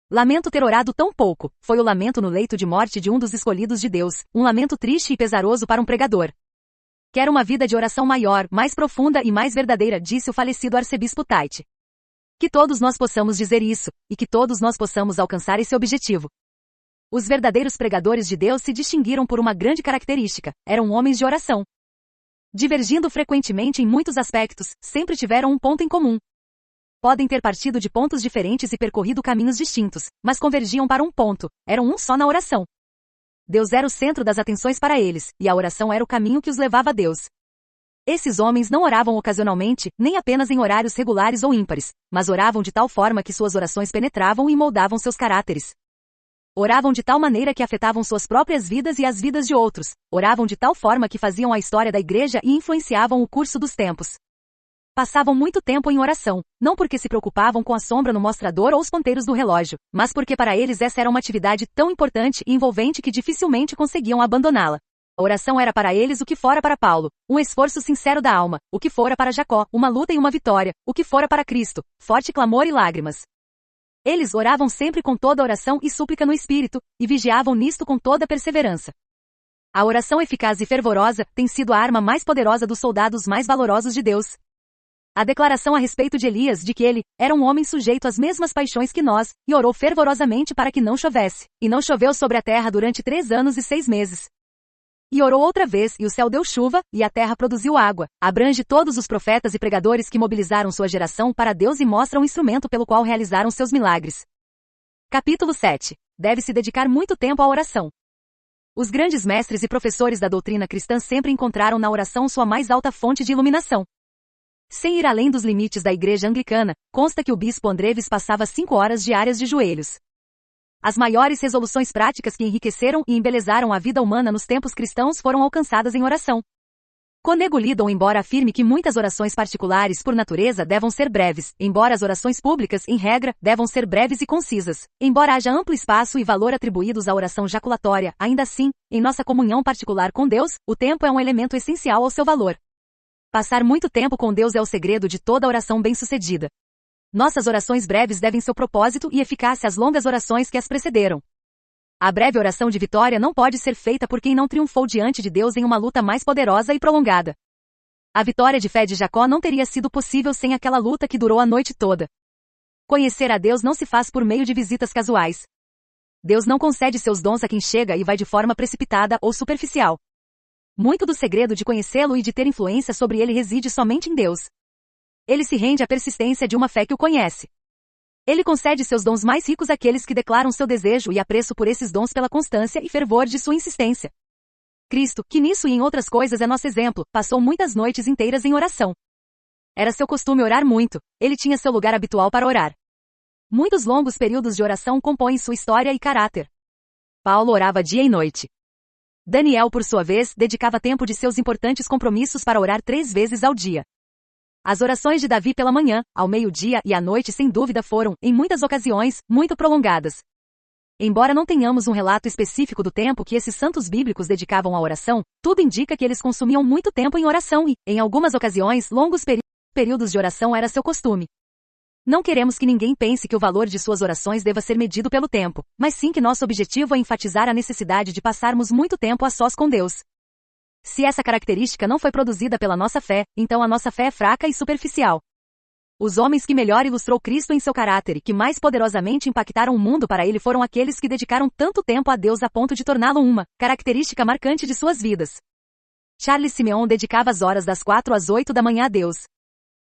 Lamento ter orado tão pouco, foi o lamento no leito de morte de um dos escolhidos de Deus, um lamento triste e pesaroso para um pregador. Quero uma vida de oração maior, mais profunda e mais verdadeira, disse o falecido arcebispo Tait. Que todos nós possamos dizer isso, e que todos nós possamos alcançar esse objetivo. Os verdadeiros pregadores de Deus se distinguiram por uma grande característica, eram homens de oração. Divergindo frequentemente em muitos aspectos, sempre tiveram um ponto em comum. Podem ter partido de pontos diferentes e percorrido caminhos distintos, mas convergiam para um ponto, eram um só na oração. Deus era o centro das atenções para eles, e a oração era o caminho que os levava a Deus. Esses homens não oravam ocasionalmente, nem apenas em horários regulares ou ímpares, mas oravam de tal forma que suas orações penetravam e moldavam seus caráteres. Oravam de tal maneira que afetavam suas próprias vidas e as vidas de outros. Oravam de tal forma que faziam a história da igreja e influenciavam o curso dos tempos. Passavam muito tempo em oração, não porque se preocupavam com a sombra no mostrador ou os ponteiros do relógio, mas porque para eles essa era uma atividade tão importante e envolvente que dificilmente conseguiam abandoná-la. A oração era para eles o que fora para Paulo, um esforço sincero da alma, o que fora para Jacó, uma luta e uma vitória, o que fora para Cristo, forte clamor e lágrimas. Eles oravam sempre com toda oração e súplica no Espírito, e vigiavam nisto com toda perseverança. A oração eficaz e fervorosa tem sido a arma mais poderosa dos soldados mais valorosos de Deus. A declaração a respeito de Elias de que ele era um homem sujeito às mesmas paixões que nós, e orou fervorosamente para que não chovesse. E não choveu sobre a terra durante 3 anos e 6 meses. E orou outra vez, e o céu deu chuva, e a terra produziu água. Abrange todos os profetas e pregadores que mobilizaram sua geração para Deus e mostra o instrumento pelo qual realizaram seus milagres. Capítulo 7. Deve-se dedicar muito tempo à oração. Os grandes mestres e professores da doutrina cristã sempre encontraram na oração sua mais alta fonte de iluminação. Sem ir além dos limites da igreja anglicana, consta que o bispo Andreves passava 5 horas diárias de joelhos. As maiores resoluções práticas que enriqueceram e embelezaram a vida humana nos tempos cristãos foram alcançadas em oração. Conego Lidon, embora afirme que muitas orações particulares por natureza devam ser breves, embora as orações públicas, em regra, devam ser breves e concisas, embora haja amplo espaço e valor atribuídos à oração jaculatória, ainda assim, em nossa comunhão particular com Deus, o tempo é um elemento essencial ao seu valor. Passar muito tempo com Deus é o segredo de toda oração bem-sucedida. Nossas orações breves devem seu propósito e eficácia às longas orações que as precederam. A breve oração de vitória não pode ser feita por quem não triunfou diante de Deus em uma luta mais poderosa e prolongada. A vitória de fé de Jacó não teria sido possível sem aquela luta que durou a noite toda. Conhecer a Deus não se faz por meio de visitas casuais. Deus não concede seus dons a quem chega e vai de forma precipitada ou superficial. Muito do segredo de conhecê-lo e de ter influência sobre ele reside somente em Deus. Ele se rende à persistência de uma fé que o conhece. Ele concede seus dons mais ricos àqueles que declaram seu desejo e apreço por esses dons pela constância e fervor de sua insistência. Cristo, que nisso e em outras coisas é nosso exemplo, passou muitas noites inteiras em oração. Era seu costume orar muito, ele tinha seu lugar habitual para orar. Muitos longos períodos de oração compõem sua história e caráter. Paulo orava dia e noite. Daniel, por sua vez, dedicava tempo de seus importantes compromissos para orar 3 vezes ao dia. As orações de Davi pela manhã, ao meio-dia e à noite sem dúvida foram, em muitas ocasiões, muito prolongadas. Embora não tenhamos um relato específico do tempo que esses santos bíblicos dedicavam à oração, tudo indica que eles consumiam muito tempo em oração e, em algumas ocasiões, longos períodos de oração era seu costume. Não queremos que ninguém pense que o valor de suas orações deva ser medido pelo tempo, mas sim que nosso objetivo é enfatizar a necessidade de passarmos muito tempo a sós com Deus. Se essa característica não foi produzida pela nossa fé, então a nossa fé é fraca e superficial. Os homens que melhor ilustrou Cristo em seu caráter e que mais poderosamente impactaram o mundo para ele foram aqueles que dedicaram tanto tempo a Deus a ponto de torná-lo uma característica marcante de suas vidas. Charles Simeon dedicava as horas das 4 às 8 da manhã a Deus.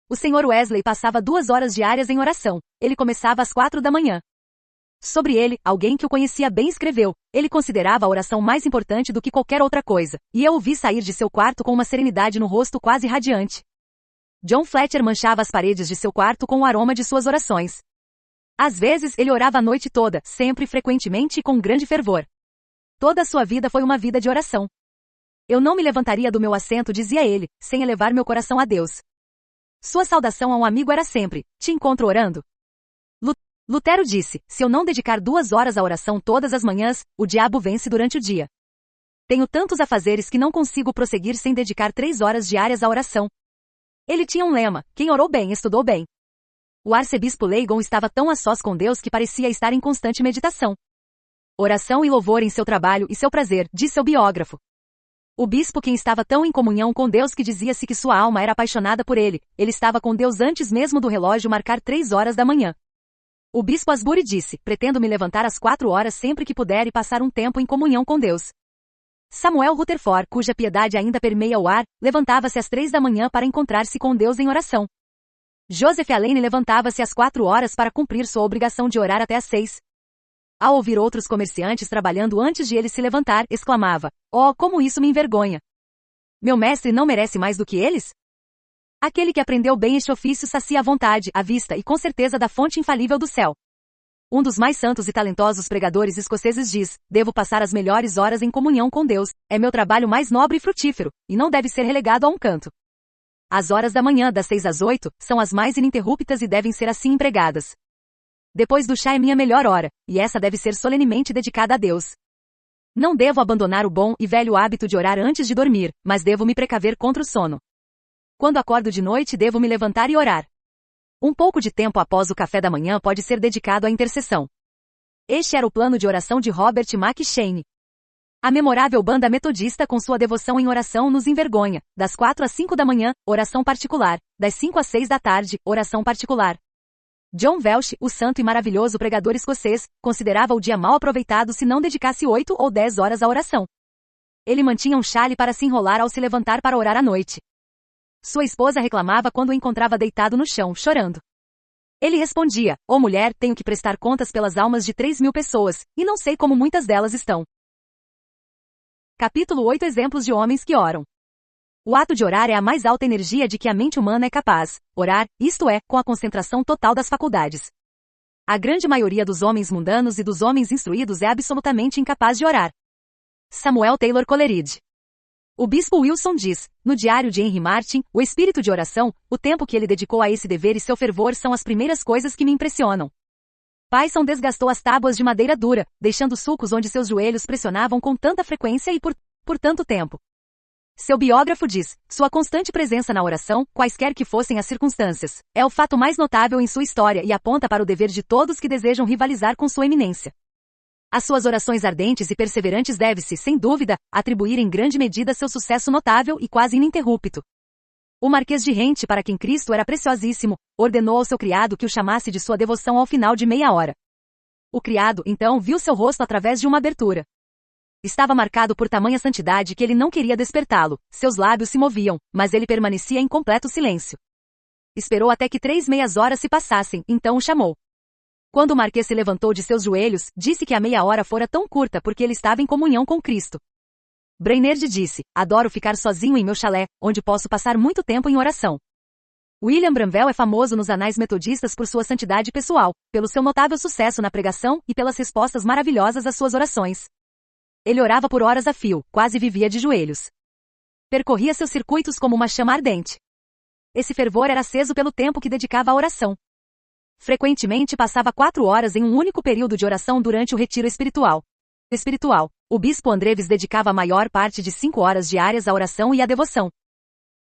O Sr. Wesley passava 2 horas diárias em oração. Ele começava às 4 da manhã. Sobre ele, alguém que o conhecia bem escreveu: ele considerava a oração mais importante do que qualquer outra coisa, e eu o vi sair de seu quarto com uma serenidade no rosto quase radiante. John Fletcher manchava as paredes de seu quarto com o aroma de suas orações. Às vezes ele orava a noite toda, sempre, frequentemente e com grande fervor. Toda a sua vida foi uma vida de oração. Eu não me levantaria do meu assento, dizia ele, sem elevar meu coração a Deus. Sua saudação a um amigo era sempre: te encontro orando? Lutero disse: se eu não dedicar 2 horas à oração todas as manhãs, o diabo vence durante o dia. Tenho tantos afazeres que não consigo prosseguir sem dedicar 3 horas diárias à oração. Ele tinha um lema: quem orou bem, estudou bem. O arcebispo Leighton estava tão a sós com Deus que parecia estar em constante meditação. Oração e louvor em seu trabalho e seu prazer, diz seu biógrafo. O bispo, quem estava tão em comunhão com Deus que dizia-se que sua alma era apaixonada por ele estava com Deus antes mesmo do relógio marcar 3 horas da manhã. O bispo Asbury disse: pretendo me levantar às 4 horas sempre que puder e passar um tempo em comunhão com Deus. Samuel Rutherford, cuja piedade ainda permeia o ar, levantava-se às 3 da manhã para encontrar-se com Deus em oração. Joseph Alleine levantava-se às 4 horas para cumprir sua obrigação de orar até às 6. Ao ouvir outros comerciantes trabalhando antes de ele se levantar, exclamava: oh, como isso me envergonha! Meu mestre não merece mais do que eles? Aquele que aprendeu bem este ofício sacia à vontade, à vista e com certeza da fonte infalível do céu. Um dos mais santos e talentosos pregadores escoceses diz: devo passar as melhores horas em comunhão com Deus, é meu trabalho mais nobre e frutífero, e não deve ser relegado a um canto. As horas da manhã, das 6 às 8, são as mais ininterruptas e devem ser assim empregadas. Depois do chá é minha melhor hora, e essa deve ser solenemente dedicada a Deus. Não devo abandonar o bom e velho hábito de orar antes de dormir, mas devo me precaver contra o sono. Quando acordo de noite, devo me levantar e orar. Um pouco de tempo após o café da manhã pode ser dedicado à intercessão. Este era o plano de oração de Robert McCheyne. A memorável banda metodista com sua devoção em oração nos envergonha. Das 4 às 5 da manhã, oração particular. Das 5 às 6 da tarde, oração particular. John Welsh, o santo e maravilhoso pregador escocês, considerava o dia mal aproveitado se não dedicasse 8 ou 10 horas à oração. Ele mantinha um chale para se enrolar ao se levantar para orar à noite. Sua esposa reclamava quando o encontrava deitado no chão, chorando. Ele respondia: "Ó mulher, tenho que prestar contas pelas almas de 3.000 pessoas, e não sei como muitas delas estão." Capítulo 8 Exemplos de homens que oram. O ato de orar é a mais alta energia de que a mente humana é capaz. Orar, isto é, com a concentração total das faculdades. A grande maioria dos homens mundanos e dos homens instruídos é absolutamente incapaz de orar. Samuel Taylor Coleridge. O bispo Wilson diz, no diário de Henry Martin, o espírito de oração, o tempo que ele dedicou a esse dever e seu fervor são as primeiras coisas que me impressionam. Payson desgastou as tábuas de madeira dura, deixando sulcos onde seus joelhos pressionavam com tanta frequência e por tanto tempo. Seu biógrafo diz, sua constante presença na oração, quaisquer que fossem as circunstâncias, é o fato mais notável em sua história e aponta para o dever de todos que desejam rivalizar com sua eminência. As suas orações ardentes e perseverantes deve-se, sem dúvida, atribuir em grande medida seu sucesso notável e quase ininterrupto. O Marquês de Rente, para quem Cristo era preciosíssimo, ordenou ao seu criado que o chamasse de sua devoção ao final de meia hora. O criado, então, viu seu rosto através de uma abertura. Estava marcado por tamanha santidade que ele não queria despertá-lo, seus lábios se moviam, mas ele permanecia em completo silêncio. Esperou até que 3 meias horas se passassem, então o chamou. Quando o Marquês se levantou de seus joelhos, disse que a meia hora fora tão curta porque ele estava em comunhão com Cristo. Brainerd disse, adoro ficar sozinho em meu chalé, onde posso passar muito tempo em oração. William Branwell é famoso nos anais metodistas por sua santidade pessoal, pelo seu notável sucesso na pregação e pelas respostas maravilhosas às suas orações. Ele orava por horas a fio, quase vivia de joelhos. Percorria seus circuitos como uma chama ardente. Esse fervor era aceso pelo tempo que dedicava à oração. Frequentemente passava 4 horas em um único período de oração durante o retiro espiritual. O bispo Andreves dedicava a maior parte de 5 horas diárias à oração e à devoção.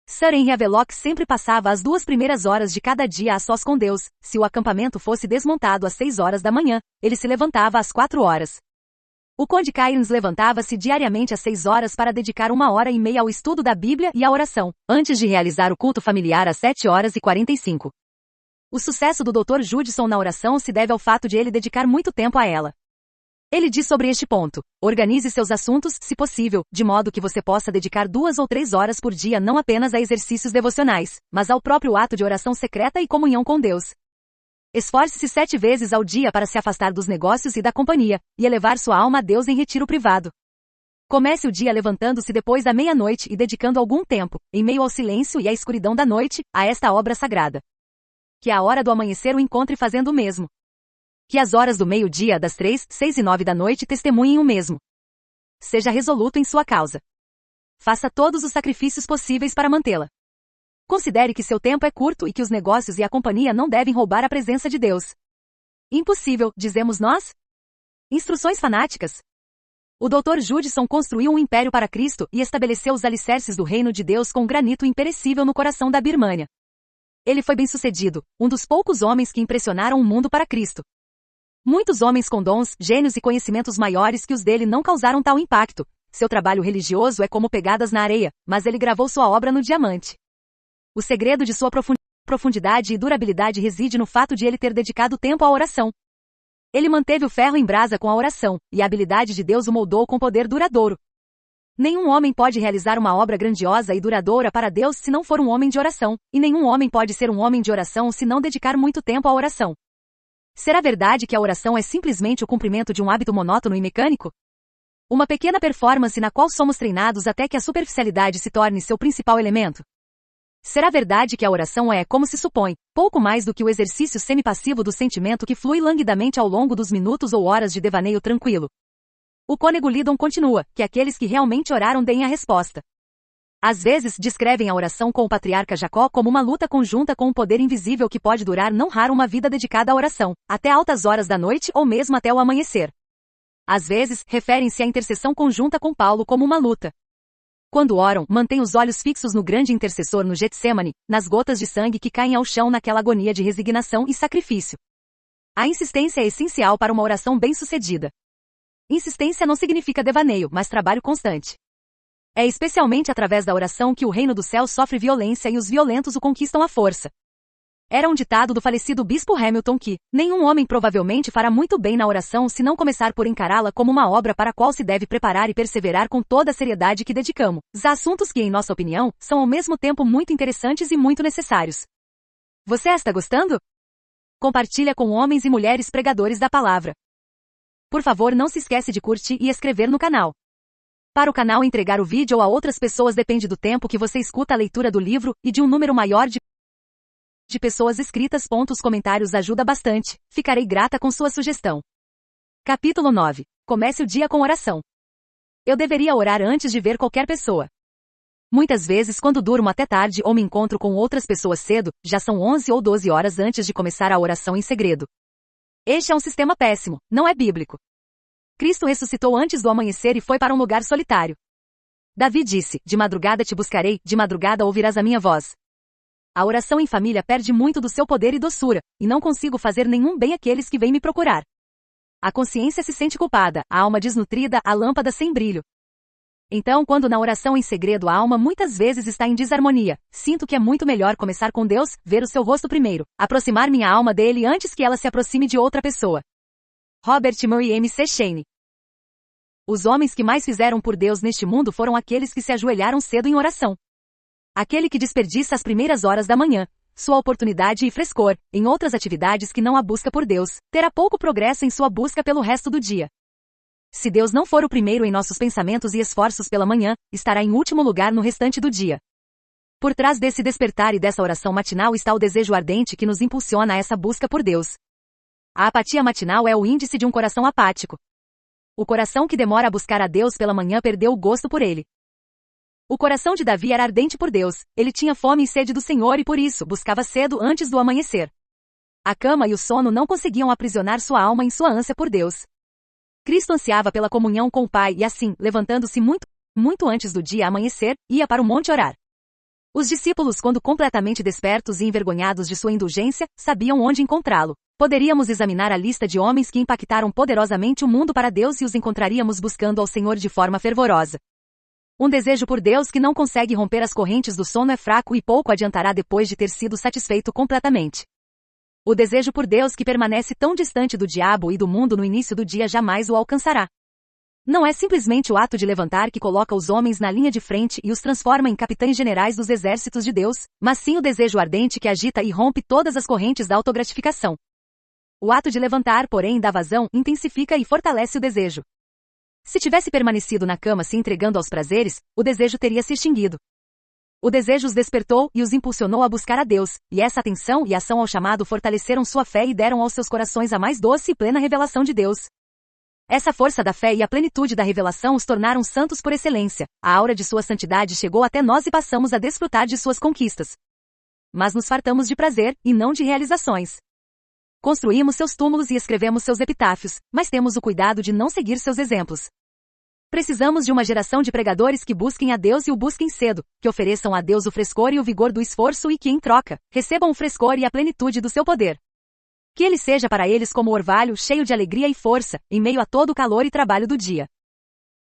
Sir Henry Havelock sempre passava as 2 primeiras horas de cada dia a sós com Deus. Se o acampamento fosse desmontado às 6 horas da manhã, ele se levantava às 4 horas. O Conde Cairns levantava-se diariamente às 6 horas para dedicar 1 hora e meia ao estudo da Bíblia e à oração, antes de realizar o culto familiar às 7h45. O sucesso do Dr. Judson na oração se deve ao fato de ele dedicar muito tempo a ela. Ele diz sobre este ponto: organize seus assuntos, se possível, de modo que você possa dedicar 2 ou 3 horas por dia não apenas a exercícios devocionais, mas ao próprio ato de oração secreta e comunhão com Deus. Esforce-se 7 vezes ao dia para se afastar dos negócios e da companhia, e elevar sua alma a Deus em retiro privado. Comece o dia levantando-se depois da meia-noite e dedicando algum tempo, em meio ao silêncio e à escuridão da noite, a esta obra sagrada. Que a hora do amanhecer o encontre fazendo o mesmo. Que as horas do meio-dia, das 3, 6 e 9 da noite testemunhem o mesmo. Seja resoluto em sua causa. Faça todos os sacrifícios possíveis para mantê-la. Considere que seu tempo é curto e que os negócios e a companhia não devem roubar a presença de Deus. Impossível, dizemos nós? Instruções fanáticas. O Dr. Judson construiu um império para Cristo e estabeleceu os alicerces do reino de Deus com granito imperecível no coração da Birmânia. Ele foi bem-sucedido, um dos poucos homens que impressionaram o mundo para Cristo. Muitos homens com dons, gênios e conhecimentos maiores que os dele não causaram tal impacto. Seu trabalho religioso é como pegadas na areia, mas ele gravou sua obra no diamante. O segredo de sua profundidade e durabilidade reside no fato de ele ter dedicado tempo à oração. Ele manteve o ferro em brasa com a oração, e a habilidade de Deus o moldou com poder duradouro. Nenhum homem pode realizar uma obra grandiosa e duradoura para Deus se não for um homem de oração, e nenhum homem pode ser um homem de oração se não dedicar muito tempo à oração. Será verdade que a oração é simplesmente o cumprimento de um hábito monótono e mecânico? Uma pequena performance na qual somos treinados até que a superficialidade se torne seu principal elemento? Será verdade que a oração é, como se supõe, pouco mais do que o exercício semi-passivo do sentimento que flui languidamente ao longo dos minutos ou horas de devaneio tranquilo? O cônego Lidon continua, que aqueles que realmente oraram deem a resposta. Às vezes descrevem a oração com o patriarca Jacó como uma luta conjunta com um poder invisível que pode durar não raro uma vida dedicada à oração, até altas horas da noite ou mesmo até o amanhecer. Às vezes, referem-se à intercessão conjunta com Paulo como uma luta. Quando oram, mantêm os olhos fixos no grande intercessor no Getsemane, nas gotas de sangue que caem ao chão naquela agonia de resignação e sacrifício. A insistência é essencial para uma oração bem-sucedida. Insistência não significa devaneio, mas trabalho constante. É especialmente através da oração que o reino do céu sofre violência e os violentos o conquistam à força. Era um ditado do falecido bispo Hamilton que, nenhum homem provavelmente fará muito bem na oração se não começar por encará-la como uma obra para a qual se deve preparar e perseverar com toda a seriedade que dedicamos, a assuntos que, em nossa opinião, são ao mesmo tempo muito interessantes e muito necessários. Você está gostando? Compartilha com homens e mulheres pregadores da palavra. Por favor, não se esquece de curtir e inscrever no canal. Para o canal entregar o vídeo a outras pessoas depende do tempo que você escuta a leitura do livro e de um número maior de pessoas inscritas. Os comentários ajuda bastante. Ficarei grata com sua sugestão. Capítulo 9. Comece o dia com oração. Eu deveria orar antes de ver qualquer pessoa. Muitas vezes quando durmo até tarde ou me encontro com outras pessoas cedo, já são 11 ou 12 horas antes de começar a oração em segredo. Este é um sistema péssimo, não é bíblico. Cristo ressuscitou antes do amanhecer e foi para um lugar solitário. Davi disse, de madrugada te buscarei, de madrugada ouvirás a minha voz. A oração em família perde muito do seu poder e doçura, e não consigo fazer nenhum bem àqueles que vêm me procurar. A consciência se sente culpada, a alma desnutrida, a lâmpada sem brilho. Então, quando na oração em segredo a alma muitas vezes está em desarmonia, sinto que é muito melhor começar com Deus, ver o seu rosto primeiro, aproximar minha alma dele antes que ela se aproxime de outra pessoa. Robert Murray M.C. Shane. Os homens que mais fizeram por Deus neste mundo foram aqueles que se ajoelharam cedo em oração. Aquele que desperdiça as primeiras horas da manhã, sua oportunidade e frescor, em outras atividades que não a busca por Deus, terá pouco progresso em sua busca pelo resto do dia. Se Deus não for o primeiro em nossos pensamentos e esforços pela manhã, estará em último lugar no restante do dia. Por trás desse despertar e dessa oração matinal está o desejo ardente que nos impulsiona a essa busca por Deus. A apatia matinal é o índice de um coração apático. O coração que demora a buscar a Deus pela manhã perdeu o gosto por ele. O coração de Davi era ardente por Deus, ele tinha fome e sede do Senhor e por isso buscava cedo antes do amanhecer. A cama e o sono não conseguiam aprisionar sua alma em sua ânsia por Deus. Cristo ansiava pela comunhão com o Pai e assim, levantando-se muito antes do dia amanhecer, ia para o monte orar. Os discípulos, quando completamente despertos e envergonhados de sua indulgência, sabiam onde encontrá-lo. Poderíamos examinar a lista de homens que impactaram poderosamente o mundo para Deus e os encontraríamos buscando ao Senhor de forma fervorosa. Um desejo por Deus que não consegue romper as correntes do sono é fraco e pouco adiantará depois de ter sido satisfeito completamente. O desejo por Deus que permanece tão distante do diabo e do mundo no início do dia jamais o alcançará. Não é simplesmente o ato de levantar que coloca os homens na linha de frente e os transforma em capitães generais dos exércitos de Deus, mas sim o desejo ardente que agita e rompe todas as correntes da autogratificação. O ato de levantar, porém, dá vazão, intensifica e fortalece o desejo. Se tivesse permanecido na cama se entregando aos prazeres, o desejo teria se extinguido. O desejo os despertou e os impulsionou a buscar a Deus, e essa atenção e ação ao chamado fortaleceram sua fé e deram aos seus corações a mais doce e plena revelação de Deus. Essa força da fé e a plenitude da revelação os tornaram santos por excelência. A aura de sua santidade chegou até nós e passamos a desfrutar de suas conquistas. Mas nos fartamos de prazer, e não de realizações. Construímos seus túmulos e escrevemos seus epitáfios, mas temos o cuidado de não seguir seus exemplos. Precisamos de uma geração de pregadores que busquem a Deus e o busquem cedo, que ofereçam a Deus o frescor e o vigor do esforço e que, em troca, recebam o frescor e a plenitude do seu poder. Que ele seja para eles como orvalho cheio de alegria e força, em meio a todo o calor e trabalho do dia.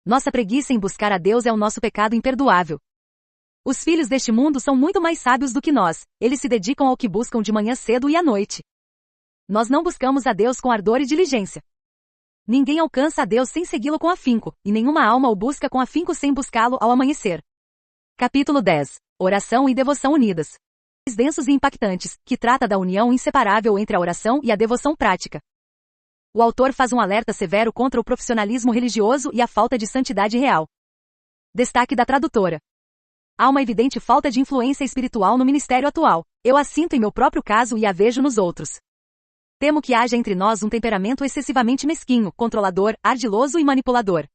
Nossa preguiça em buscar a Deus é o nosso pecado imperdoável. Os filhos deste mundo são muito mais sábios do que nós, eles se dedicam ao que buscam de manhã cedo e à noite. Nós não buscamos a Deus com ardor e diligência. Ninguém alcança a Deus sem segui-lo com afinco, e nenhuma alma o busca com afinco sem buscá-lo ao amanhecer. Capítulo 10. Oração e devoção unidas. Densos e impactantes, que trata da união inseparável entre a oração e a devoção prática. O autor faz um alerta severo contra o profissionalismo religioso e a falta de santidade real. Destaque da tradutora. Há uma evidente falta de influência espiritual no ministério atual. Eu a sinto em meu próprio caso e a vejo nos outros. Temo que haja entre nós um temperamento excessivamente mesquinho, controlador, ardiloso e manipulador.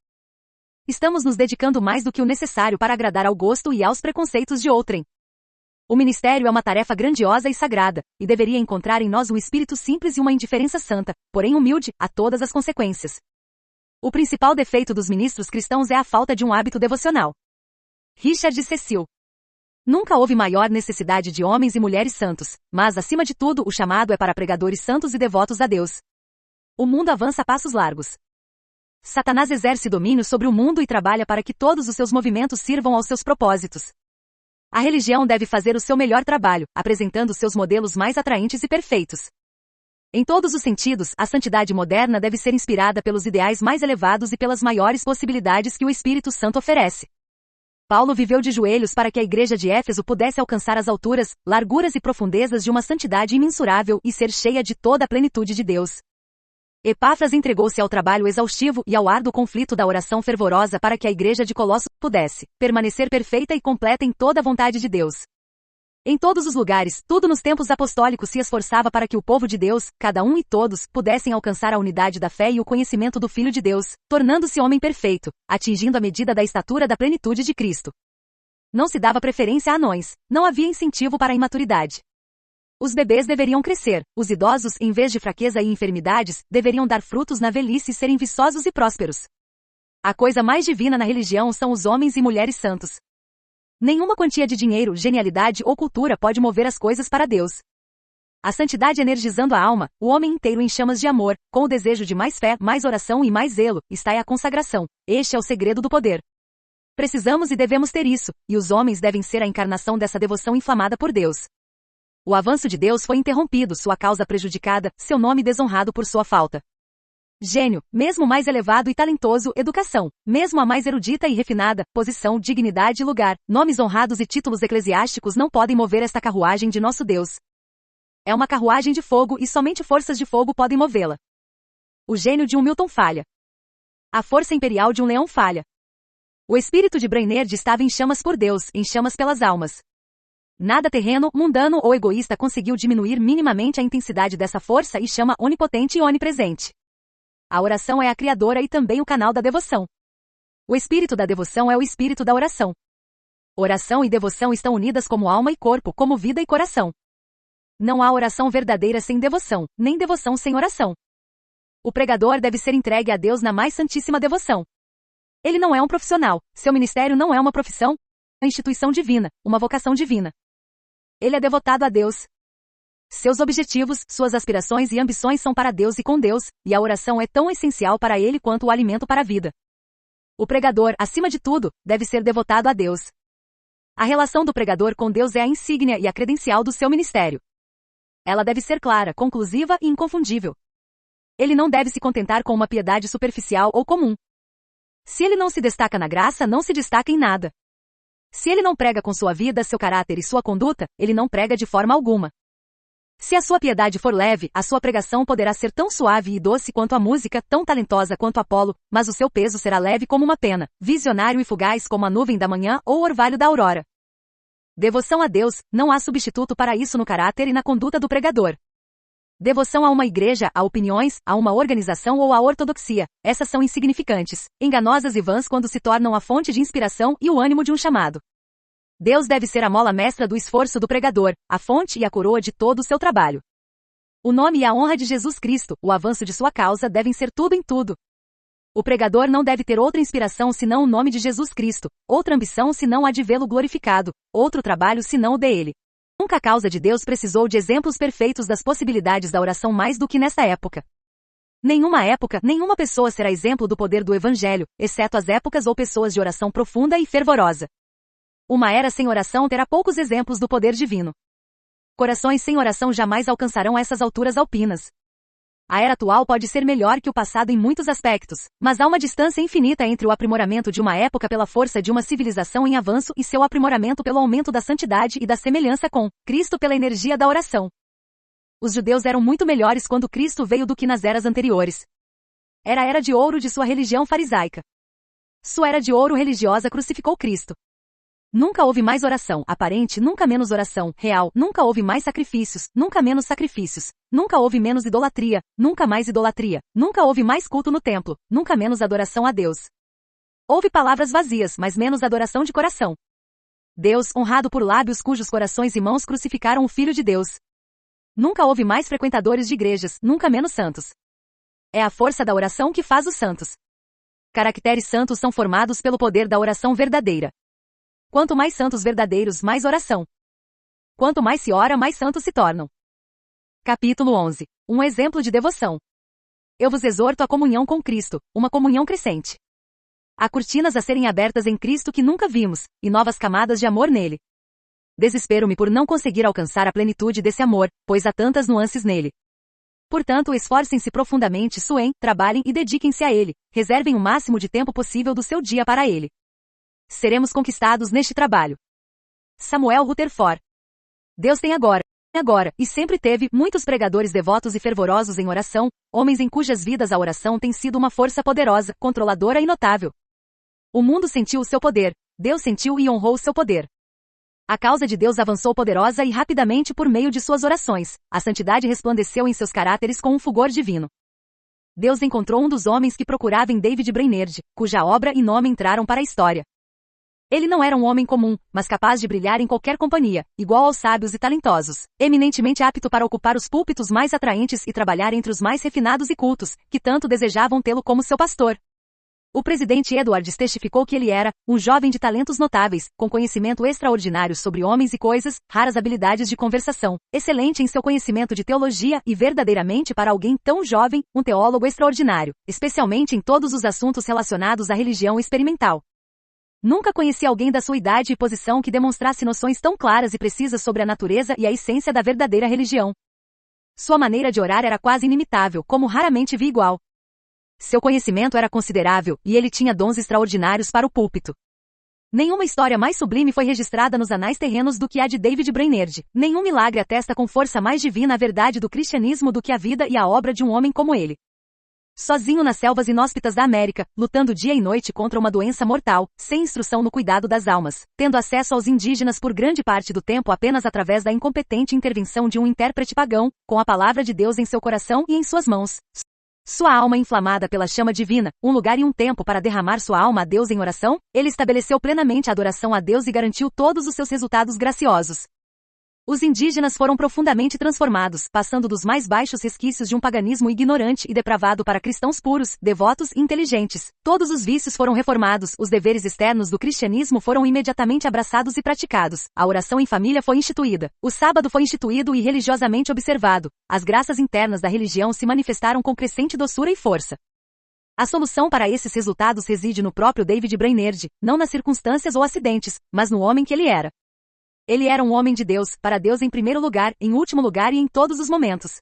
Estamos nos dedicando mais do que o necessário para agradar ao gosto e aos preconceitos de outrem. O ministério é uma tarefa grandiosa e sagrada, e deveria encontrar em nós um espírito simples e uma indiferença santa, porém humilde, a todas as consequências. O principal defeito dos ministros cristãos é a falta de um hábito devocional. Richard Cecil. Nunca houve maior necessidade de homens e mulheres santos, mas, acima de tudo, o chamado é para pregadores santos e devotos a Deus. O mundo avança a passos largos. Satanás exerce domínio sobre o mundo e trabalha para que todos os seus movimentos sirvam aos seus propósitos. A religião deve fazer o seu melhor trabalho, apresentando seus modelos mais atraentes e perfeitos. Em todos os sentidos, a santidade moderna deve ser inspirada pelos ideais mais elevados e pelas maiores possibilidades que o Espírito Santo oferece. Paulo viveu de joelhos para que a igreja de Éfeso pudesse alcançar as alturas, larguras e profundezas de uma santidade imensurável e ser cheia de toda a plenitude de Deus. Epáfras entregou-se ao trabalho exaustivo e ao árduo conflito da oração fervorosa para que a igreja de Colosso pudesse permanecer perfeita e completa em toda a vontade de Deus. Em todos os lugares, tudo nos tempos apostólicos se esforçava para que o povo de Deus, cada um e todos, pudessem alcançar a unidade da fé e o conhecimento do Filho de Deus, tornando-se homem perfeito, atingindo a medida da estatura da plenitude de Cristo. Não se dava preferência a anões, não havia incentivo para a imaturidade. Os bebês deveriam crescer, os idosos, em vez de fraqueza e enfermidades, deveriam dar frutos na velhice e serem viçosos e prósperos. A coisa mais divina na religião são os homens e mulheres santos. Nenhuma quantia de dinheiro, genialidade ou cultura pode mover as coisas para Deus. A santidade energizando a alma, o homem inteiro em chamas de amor, com o desejo de mais fé, mais oração e mais zelo, está a consagração. Este é o segredo do poder. Precisamos e devemos ter isso, e os homens devem ser a encarnação dessa devoção inflamada por Deus. O avanço de Deus foi interrompido, sua causa prejudicada, seu nome desonrado por sua falta. Gênio, mesmo mais elevado e talentoso, educação, mesmo a mais erudita e refinada, posição, dignidade e lugar, nomes honrados e títulos eclesiásticos não podem mover esta carruagem de nosso Deus. É uma carruagem de fogo e somente forças de fogo podem movê-la. O gênio de um Milton falha. A força imperial de um leão falha. O espírito de Brainerd estava em chamas por Deus, em chamas pelas almas. Nada terreno, mundano ou egoísta conseguiu diminuir minimamente a intensidade dessa força e chama onipotente e onipresente. A oração é a criadora e também o canal da devoção. O espírito da devoção é o espírito da oração. Oração e devoção estão unidas como alma e corpo, como vida e coração. Não há oração verdadeira sem devoção, nem devoção sem oração. O pregador deve ser entregue a Deus na mais santíssima devoção. Ele não é um profissional, seu ministério não é uma profissão. instituição divina, uma vocação divina. Ele é devotado a Deus. Seus objetivos, suas aspirações e ambições são para Deus e com Deus, e a oração é tão essencial para ele quanto o alimento para a vida. O pregador, acima de tudo, deve ser devotado a Deus. A relação do pregador com Deus é a insígnia e a credencial do seu ministério. Ela deve ser clara, conclusiva e inconfundível. Ele não deve se contentar com uma piedade superficial ou comum. Se ele não se destaca na graça, não se destaca em nada. Se ele não prega com sua vida, seu caráter e sua conduta, ele não prega de forma alguma. Se a sua piedade for leve, a sua pregação poderá ser tão suave e doce quanto a música, tão talentosa quanto Apolo, mas o seu peso será leve como uma pena, visionário e fugaz como a nuvem da manhã ou o orvalho da aurora. Devoção a Deus, não há substituto para isso no caráter e na conduta do pregador. Devoção a uma igreja, a opiniões, a uma organização ou à ortodoxia, essas são insignificantes, enganosas e vãs quando se tornam a fonte de inspiração e o ânimo de um chamado. Deus deve ser a mola mestra do esforço do pregador, a fonte e a coroa de todo o seu trabalho. O nome e a honra de Jesus Cristo, o avanço de sua causa devem ser tudo em tudo. O pregador não deve ter outra inspiração senão o nome de Jesus Cristo, outra ambição senão a de vê-lo glorificado, outro trabalho senão o dele. Nunca a causa de Deus precisou de exemplos perfeitos das possibilidades da oração mais do que nesta época. Nenhuma época, nenhuma pessoa será exemplo do poder do Evangelho, exceto as épocas ou pessoas de oração profunda e fervorosa. Uma era sem oração terá poucos exemplos do poder divino. Corações sem oração jamais alcançarão essas alturas alpinas. A era atual pode ser melhor que o passado em muitos aspectos, mas há uma distância infinita entre o aprimoramento de uma época pela força de uma civilização em avanço e seu aprimoramento pelo aumento da santidade e da semelhança com Cristo pela energia da oração. Os judeus eram muito melhores quando Cristo veio do que nas eras anteriores. Era a era de ouro de sua religião farisaica. Sua era de ouro religiosa crucificou Cristo. Nunca houve mais oração, aparente, nunca menos oração, real, nunca houve mais sacrifícios, nunca menos sacrifícios, nunca houve menos idolatria, nunca mais idolatria, nunca houve mais culto no templo, nunca menos adoração a Deus. Houve palavras vazias, mas menos adoração de coração. Deus, honrado por lábios cujos corações e mãos crucificaram o Filho de Deus. Nunca houve mais frequentadores de igrejas, nunca menos santos. É a força da oração que faz os santos. Caracteres santos são formados pelo poder da oração verdadeira. Quanto mais santos verdadeiros, mais oração. Quanto mais se ora, mais santos se tornam. Capítulo 11. Um exemplo de devoção. Eu vos exorto à comunhão com Cristo, uma comunhão crescente. Há cortinas a serem abertas em Cristo que nunca vimos, e novas camadas de amor nele. Desespero-me por não conseguir alcançar a plenitude desse amor, pois há tantas nuances nele. Portanto, esforcem-se profundamente, suem, trabalhem e dediquem-se a ele, reservem o máximo de tempo possível do seu dia para ele. Seremos conquistados neste trabalho. Samuel Rutherford. Deus tem agora, e sempre teve, muitos pregadores devotos e fervorosos em oração, homens em cujas vidas a oração tem sido uma força poderosa, controladora e notável. O mundo sentiu o seu poder, Deus sentiu e honrou o seu poder. A causa de Deus avançou poderosa e rapidamente por meio de suas orações, a santidade resplandeceu em seus caráteres com um fulgor divino. Deus encontrou um dos homens que procurava em David Brainerd, cuja obra e nome entraram para a história. Ele não era um homem comum, mas capaz de brilhar em qualquer companhia, igual aos sábios e talentosos, eminentemente apto para ocupar os púlpitos mais atraentes e trabalhar entre os mais refinados e cultos, que tanto desejavam tê-lo como seu pastor. O presidente Edwards testificou que ele era um jovem de talentos notáveis, com conhecimento extraordinário sobre homens e coisas, raras habilidades de conversação, excelente em seu conhecimento de teologia e verdadeiramente para alguém tão jovem, um teólogo extraordinário, especialmente em todos os assuntos relacionados à religião experimental. Nunca conheci alguém da sua idade e posição que demonstrasse noções tão claras e precisas sobre a natureza e a essência da verdadeira religião. Sua maneira de orar era quase inimitável, como raramente vi igual. Seu conhecimento era considerável, e ele tinha dons extraordinários para o púlpito. Nenhuma história mais sublime foi registrada nos anais terrenos do que a de David Brainerd. Nenhum milagre atesta com força mais divina a verdade do cristianismo do que a vida e a obra de um homem como ele. Sozinho nas selvas inóspitas da América, lutando dia e noite contra uma doença mortal, sem instrução no cuidado das almas, tendo acesso aos indígenas por grande parte do tempo apenas através da incompetente intervenção de um intérprete pagão, com a palavra de Deus em seu coração e em suas mãos. Sua alma inflamada pela chama divina, um lugar e um tempo para derramar sua alma a Deus em oração, ele estabeleceu plenamente a adoração a Deus e garantiu todos os seus resultados graciosos. Os indígenas foram profundamente transformados, passando dos mais baixos resquícios de um paganismo ignorante e depravado para cristãos puros, devotos e inteligentes. Todos os vícios foram reformados, os deveres externos do cristianismo foram imediatamente abraçados e praticados. A oração em família foi instituída. O sábado foi instituído e religiosamente observado. As graças internas da religião se manifestaram com crescente doçura e força. A solução para esses resultados reside no próprio David Brainerd, não nas circunstâncias ou acidentes, mas no homem que ele era. Ele era um homem de Deus, para Deus em primeiro lugar, em último lugar e em todos os momentos.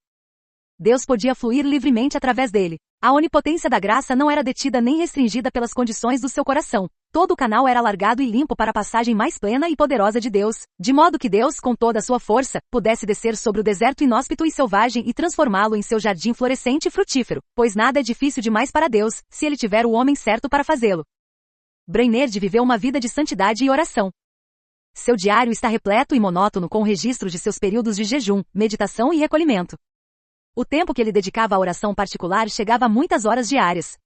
Deus podia fluir livremente através dele. A onipotência da graça não era detida nem restringida pelas condições do seu coração. Todo o canal era alargado e limpo para a passagem mais plena e poderosa de Deus, de modo que Deus, com toda a sua força, pudesse descer sobre o deserto inóspito e selvagem e transformá-lo em seu jardim florescente e frutífero, pois nada é difícil demais para Deus, se ele tiver o homem certo para fazê-lo. Brainerd viveu uma vida de santidade e oração. Seu diário está repleto e monótono com o registro de seus períodos de jejum, meditação e recolhimento. O tempo que ele dedicava à oração particular chegava a muitas horas diárias.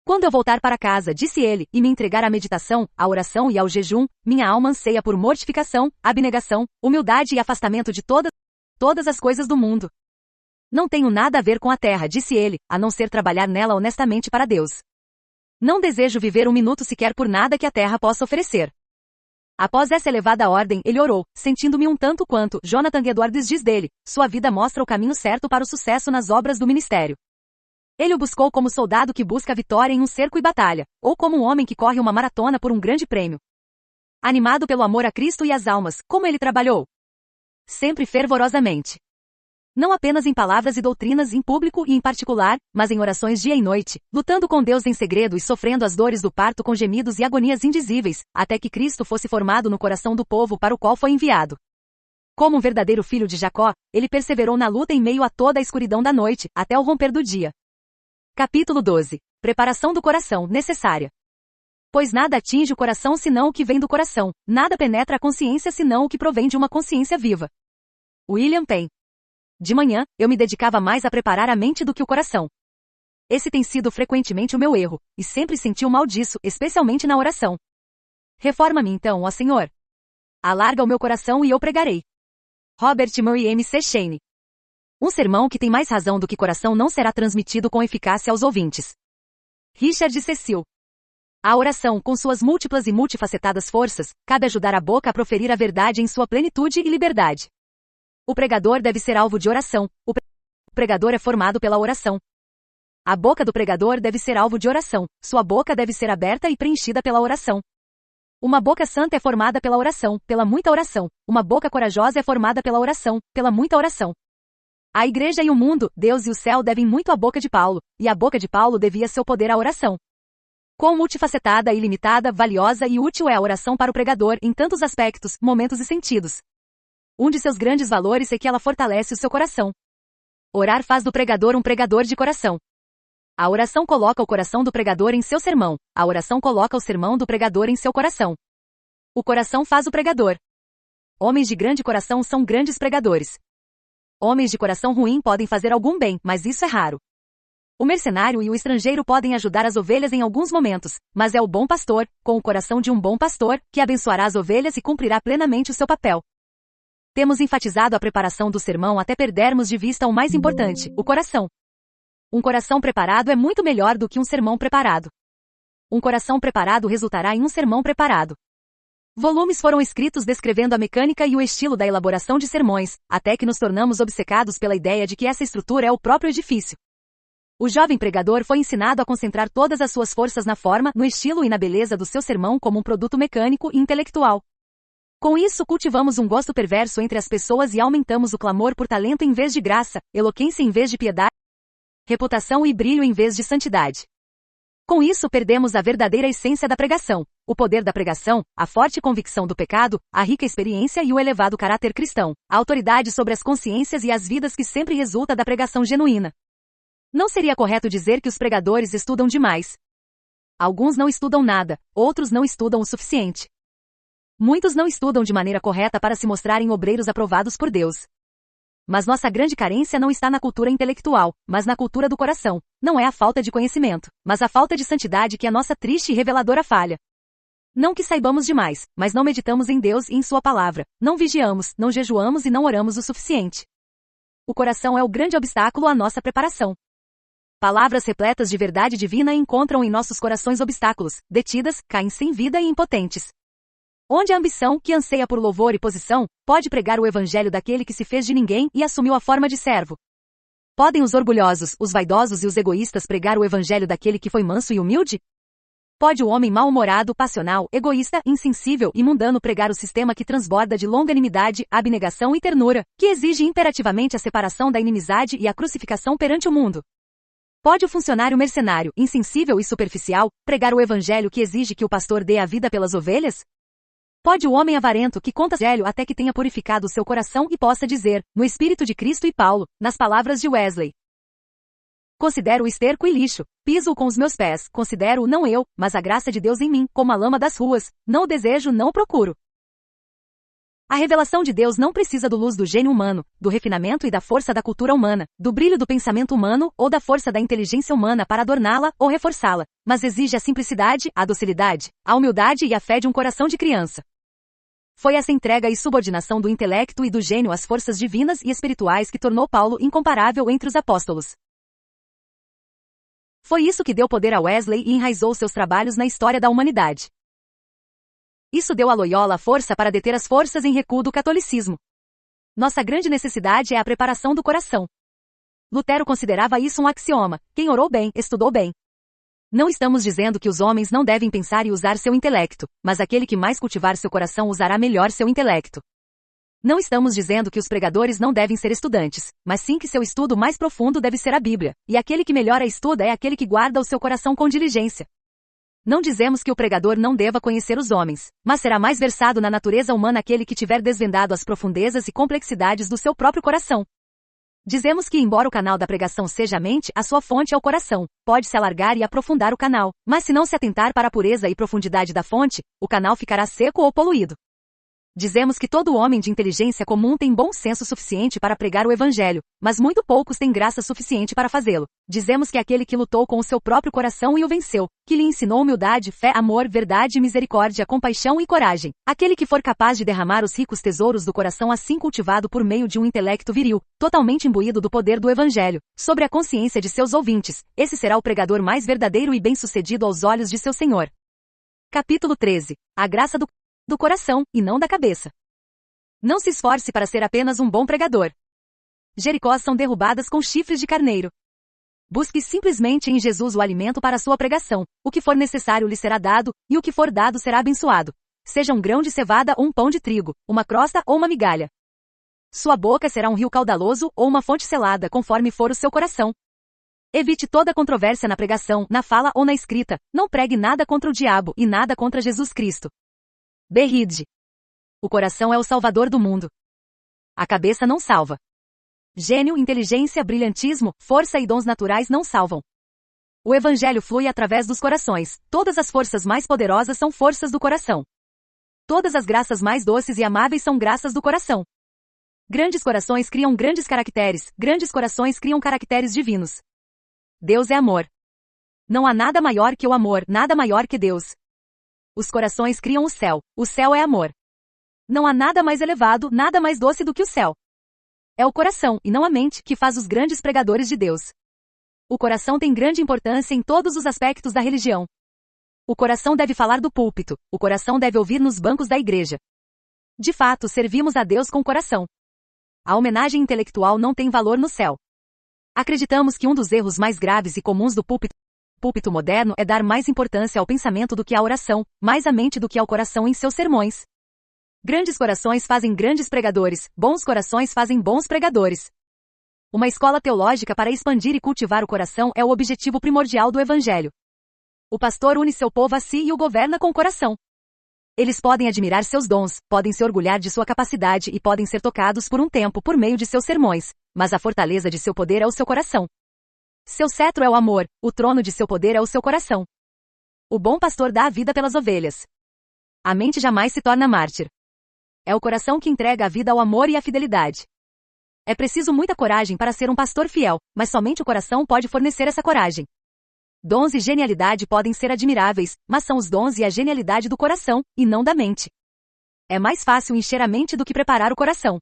Quando eu voltar para casa, disse ele, e me entregar à meditação, à oração e ao jejum, minha alma anseia por mortificação, abnegação, humildade e afastamento de todas as coisas do mundo. Não tenho nada a ver com a terra, disse ele, a não ser trabalhar nela honestamente para Deus. Não desejo viver um minuto sequer por nada que a terra possa oferecer. Após essa elevada ordem, ele orou, sentindo-me um tanto quanto Jonathan Edwards diz dele, sua vida mostra o caminho certo para o sucesso nas obras do ministério. Ele o buscou como soldado que busca a vitória em um cerco e batalha, ou como um homem que corre uma maratona por um grande prêmio. Animado pelo amor a Cristo e às almas, como ele trabalhou? Sempre fervorosamente. Não apenas em palavras e doutrinas em público e em particular, mas em orações dia e noite, lutando com Deus em segredo e sofrendo as dores do parto com gemidos e agonias indizíveis, até que Cristo fosse formado no coração do povo para o qual foi enviado. Como um verdadeiro filho de Jacó, ele perseverou na luta em meio a toda a escuridão da noite, até o romper do dia. Capítulo 12. Preparação do coração, necessária. Pois nada atinge o coração senão o que vem do coração, nada penetra a consciência senão o que provém de uma consciência viva. William Penn. De manhã, eu me dedicava mais a preparar a mente do que o coração. Esse tem sido frequentemente o meu erro, e sempre senti o mal disso, especialmente na oração. Reforma-me então, ó Senhor. Alarga o meu coração e eu pregarei. Robert Murray M.C. Shane. Um sermão que tem mais razão do que coração não será transmitido com eficácia aos ouvintes. Richard Cecil. A oração, com suas múltiplas e multifacetadas forças, cabe ajudar a boca a proferir a verdade em sua plenitude e liberdade. O pregador deve ser alvo de oração. O pregador é formado pela oração. A boca do pregador deve ser alvo de oração. Sua boca deve ser aberta e preenchida pela oração. Uma boca santa é formada pela oração, pela muita oração. Uma boca corajosa é formada pela oração, pela muita oração. A igreja e o mundo, Deus e o céu devem muito à boca de Paulo, e a boca de Paulo devia seu poder à oração. Quão multifacetada, ilimitada, valiosa e útil é a oração para o pregador em tantos aspectos, momentos e sentidos. Um de seus grandes valores é que ela fortalece o seu coração. Orar faz do pregador um pregador de coração. A oração coloca o coração do pregador em seu sermão. A oração coloca o sermão do pregador em seu coração. O coração faz o pregador. Homens de grande coração são grandes pregadores. Homens de coração ruim podem fazer algum bem, mas isso é raro. O mercenário e o estrangeiro podem ajudar as ovelhas em alguns momentos, mas é o bom pastor, com o coração de um bom pastor, que abençoará as ovelhas e cumprirá plenamente o seu papel. Temos enfatizado a preparação do sermão até perdermos de vista o mais importante, o coração. Um coração preparado é muito melhor do que um sermão preparado. Um coração preparado resultará em um sermão preparado. Volumes foram escritos descrevendo a mecânica e o estilo da elaboração de sermões, até que nos tornamos obcecados pela ideia de que essa estrutura é o próprio edifício. O jovem pregador foi ensinado a concentrar todas as suas forças na forma, no estilo e na beleza do seu sermão como um produto mecânico e intelectual. Com isso cultivamos um gosto perverso entre as pessoas e aumentamos o clamor por talento em vez de graça, eloquência em vez de piedade, reputação e brilho em vez de santidade. Com isso perdemos a verdadeira essência da pregação, o poder da pregação, a forte convicção do pecado, a rica experiência e o elevado caráter cristão, a autoridade sobre as consciências e as vidas que sempre resulta da pregação genuína. Não seria correto dizer que os pregadores estudam demais. Alguns não estudam nada, outros não estudam o suficiente. Muitos não estudam de maneira correta para se mostrarem obreiros aprovados por Deus. Mas nossa grande carência não está na cultura intelectual, mas na cultura do coração. Não é a falta de conhecimento, mas a falta de santidade que é nossa triste e reveladora falha. Não que saibamos demais, mas não meditamos em Deus e em sua palavra, não vigiamos, não jejuamos e não oramos o suficiente. O coração é o grande obstáculo à nossa preparação. Palavras repletas de verdade divina encontram em nossos corações obstáculos, detidas, caem sem vida e impotentes. Onde a ambição, que anseia por louvor e posição, pode pregar o evangelho daquele que se fez de ninguém e assumiu a forma de servo? Podem os orgulhosos, os vaidosos e os egoístas pregar o evangelho daquele que foi manso e humilde? Pode o homem mal-humorado, passional, egoísta, insensível e mundano pregar o sistema que transborda de longanimidade, abnegação e ternura, que exige imperativamente a separação da inimizade e a crucificação perante o mundo? Pode o funcionário mercenário, insensível e superficial, pregar o evangelho que exige que o pastor dê a vida pelas ovelhas? Pode o homem avarento que conta evangelho até que tenha purificado o seu coração e possa dizer, no Espírito de Cristo e Paulo, nas palavras de Wesley: considero-o esterco e lixo, piso-o com os meus pés, considero-o não eu, mas a graça de Deus em mim, como a lama das ruas, não o desejo, não o procuro. A revelação de Deus não precisa do luz do gênio humano, do refinamento e da força da cultura humana, do brilho do pensamento humano ou da força da inteligência humana para adorná-la ou reforçá-la, mas exige a simplicidade, a docilidade, a humildade e a fé de um coração de criança. Foi essa entrega e subordinação do intelecto e do gênio às forças divinas e espirituais que tornou Paulo incomparável entre os apóstolos. Foi isso que deu poder a Wesley e enraizou seus trabalhos na história da humanidade. Isso deu a Loyola força para deter as forças em recuo do catolicismo. Nossa grande necessidade é a preparação do coração. Lutero considerava isso um axioma: quem orou bem, estudou bem. Não estamos dizendo que os homens não devem pensar e usar seu intelecto, mas aquele que mais cultivar seu coração usará melhor seu intelecto. Não estamos dizendo que os pregadores não devem ser estudantes, mas sim que seu estudo mais profundo deve ser a Bíblia, e aquele que melhor a estuda é aquele que guarda o seu coração com diligência. Não dizemos que o pregador não deva conhecer os homens, mas será mais versado na natureza humana aquele que tiver desvendado as profundezas e complexidades do seu próprio coração. Dizemos que embora o canal da pregação seja a mente, a sua fonte é o coração, pode-se alargar e aprofundar o canal, mas se não se atentar para a pureza e profundidade da fonte, o canal ficará seco ou poluído. Dizemos que todo homem de inteligência comum tem bom senso suficiente para pregar o evangelho, mas muito poucos têm graça suficiente para fazê-lo. Dizemos que aquele que lutou com o seu próprio coração e o venceu, que lhe ensinou humildade, fé, amor, verdade, misericórdia, compaixão e coragem. Aquele que for capaz de derramar os ricos tesouros do coração assim cultivado por meio de um intelecto viril, totalmente imbuído do poder do evangelho, sobre a consciência de seus ouvintes, esse será o pregador mais verdadeiro e bem-sucedido aos olhos de seu Senhor. Capítulo 13. A graça do coração, e não da cabeça. Não se esforce para ser apenas um bom pregador. Jericós são derrubadas com chifres de carneiro. Busque simplesmente em Jesus o alimento para a sua pregação. O que for necessário lhe será dado, e o que for dado será abençoado. Seja um grão de cevada ou um pão de trigo, uma crosta ou uma migalha. Sua boca será um rio caudaloso ou uma fonte selada, conforme for o seu coração. Evite toda controvérsia na pregação, na fala ou na escrita. Não pregue nada contra o diabo e nada contra Jesus Cristo. Berride. O coração é o salvador do mundo. A cabeça não salva. Gênio, inteligência, brilhantismo, força e dons naturais não salvam. O evangelho flui através dos corações. Todas as forças mais poderosas são forças do coração. Todas as graças mais doces e amáveis são graças do coração. Grandes corações criam grandes caracteres, grandes corações criam caracteres divinos. Deus é amor. Não há nada maior que o amor, nada maior que Deus. Os corações criam o céu é amor. Não há nada mais elevado, nada mais doce do que o céu. É o coração, e não a mente, que faz os grandes pregadores de Deus. O coração tem grande importância em todos os aspectos da religião. O coração deve falar do púlpito, o coração deve ouvir nos bancos da igreja. De fato, servimos a Deus com o coração. A homenagem intelectual não tem valor no céu. Acreditamos que um dos erros mais graves e comuns do púlpito moderno é dar mais importância ao pensamento do que à oração, mais à mente do que ao coração em seus sermões. Grandes corações fazem grandes pregadores, bons corações fazem bons pregadores. Uma escola teológica para expandir e cultivar o coração é o objetivo primordial do Evangelho. O pastor une seu povo a si e o governa com o coração. Eles podem admirar seus dons, podem se orgulhar de sua capacidade e podem ser tocados por um tempo por meio de seus sermões, mas a fortaleza de seu poder é o seu coração. Seu cetro é o amor, o trono de seu poder é o seu coração. O bom pastor dá a vida pelas ovelhas. A mente jamais se torna mártir. É o coração que entrega a vida ao amor e à fidelidade. É preciso muita coragem para ser um pastor fiel, mas somente o coração pode fornecer essa coragem. Dons e genialidade podem ser admiráveis, mas são os dons e a genialidade do coração, e não da mente. É mais fácil encher a mente do que preparar o coração.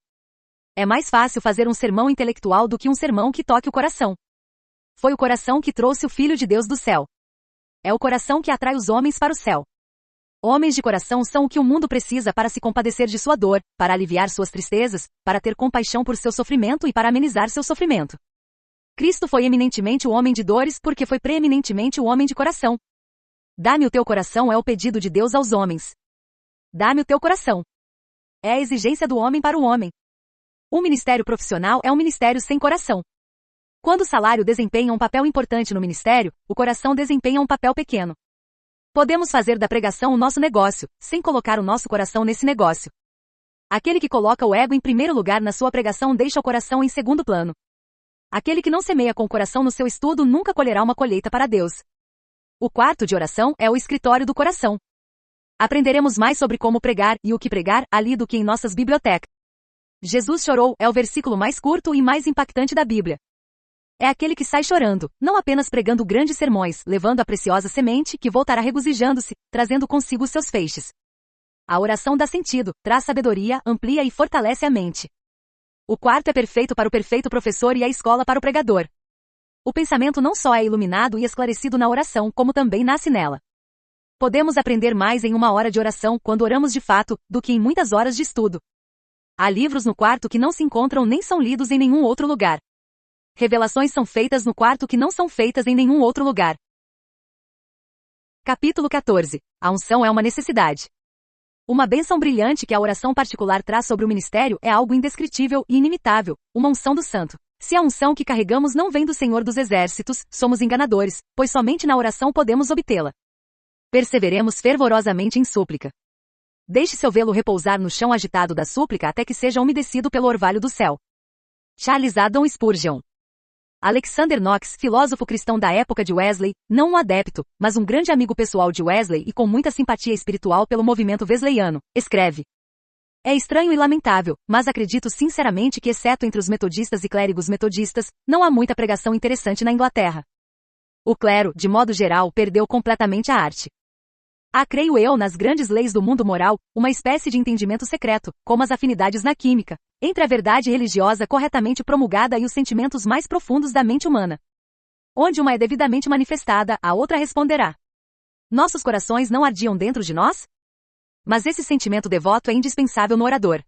É mais fácil fazer um sermão intelectual do que um sermão que toque o coração. Foi o coração que trouxe o Filho de Deus do céu. É o coração que atrai os homens para o céu. Homens de coração são o que o mundo precisa para se compadecer de sua dor, para aliviar suas tristezas, para ter compaixão por seu sofrimento e para amenizar seu sofrimento. Cristo foi eminentemente o homem de dores porque foi preeminentemente o homem de coração. Dá-me o teu coração é o pedido de Deus aos homens. Dá-me o teu coração. É a exigência do homem para o homem. Um ministério profissional é um ministério sem coração. Quando o salário desempenha um papel importante no ministério, o coração desempenha um papel pequeno. Podemos fazer da pregação o nosso negócio, sem colocar o nosso coração nesse negócio. Aquele que coloca o ego em primeiro lugar na sua pregação deixa o coração em segundo plano. Aquele que não semeia com o coração no seu estudo nunca colherá uma colheita para Deus. O quarto de oração é o escritório do coração. Aprenderemos mais sobre como pregar e o que pregar ali do que em nossas bibliotecas. Jesus chorou é o versículo mais curto e mais impactante da Bíblia. É aquele que sai chorando, não apenas pregando grandes sermões, levando a preciosa semente que voltará regozijando-se, trazendo consigo os seus feixes. A oração dá sentido, traz sabedoria, amplia e fortalece a mente. O quarto é perfeito para o perfeito professor e a escola para o pregador. O pensamento não só é iluminado e esclarecido na oração, como também nasce nela. Podemos aprender mais em uma hora de oração, quando oramos de fato, do que em muitas horas de estudo. Há livros no quarto que não se encontram nem são lidos em nenhum outro lugar. Revelações são feitas no quarto que não são feitas em nenhum outro lugar. Capítulo 14. A unção é uma necessidade. Uma bênção brilhante que a oração particular traz sobre o ministério é algo indescritível e inimitável, uma unção do santo. Se a unção que carregamos não vem do Senhor dos Exércitos, somos enganadores, pois somente na oração podemos obtê-la. Perseveremos fervorosamente em súplica. Deixe seu velo repousar no chão agitado da súplica até que seja umedecido pelo orvalho do céu. Charles Haddon Spurgeon. Alexander Knox, filósofo cristão da época de Wesley, não um adepto, mas um grande amigo pessoal de Wesley e com muita simpatia espiritual pelo movimento wesleyano, escreve: é estranho e lamentável, mas acredito sinceramente que, exceto entre os metodistas e clérigos metodistas, não há muita pregação interessante na Inglaterra. O clero, de modo geral, perdeu completamente a arte. Há, creio eu, nas grandes leis do mundo moral, uma espécie de entendimento secreto, como as afinidades na química, entre a verdade religiosa corretamente promulgada e os sentimentos mais profundos da mente humana. Onde uma é devidamente manifestada, a outra responderá. Nossos corações não ardiam dentro de nós? Mas esse sentimento devoto é indispensável no orador.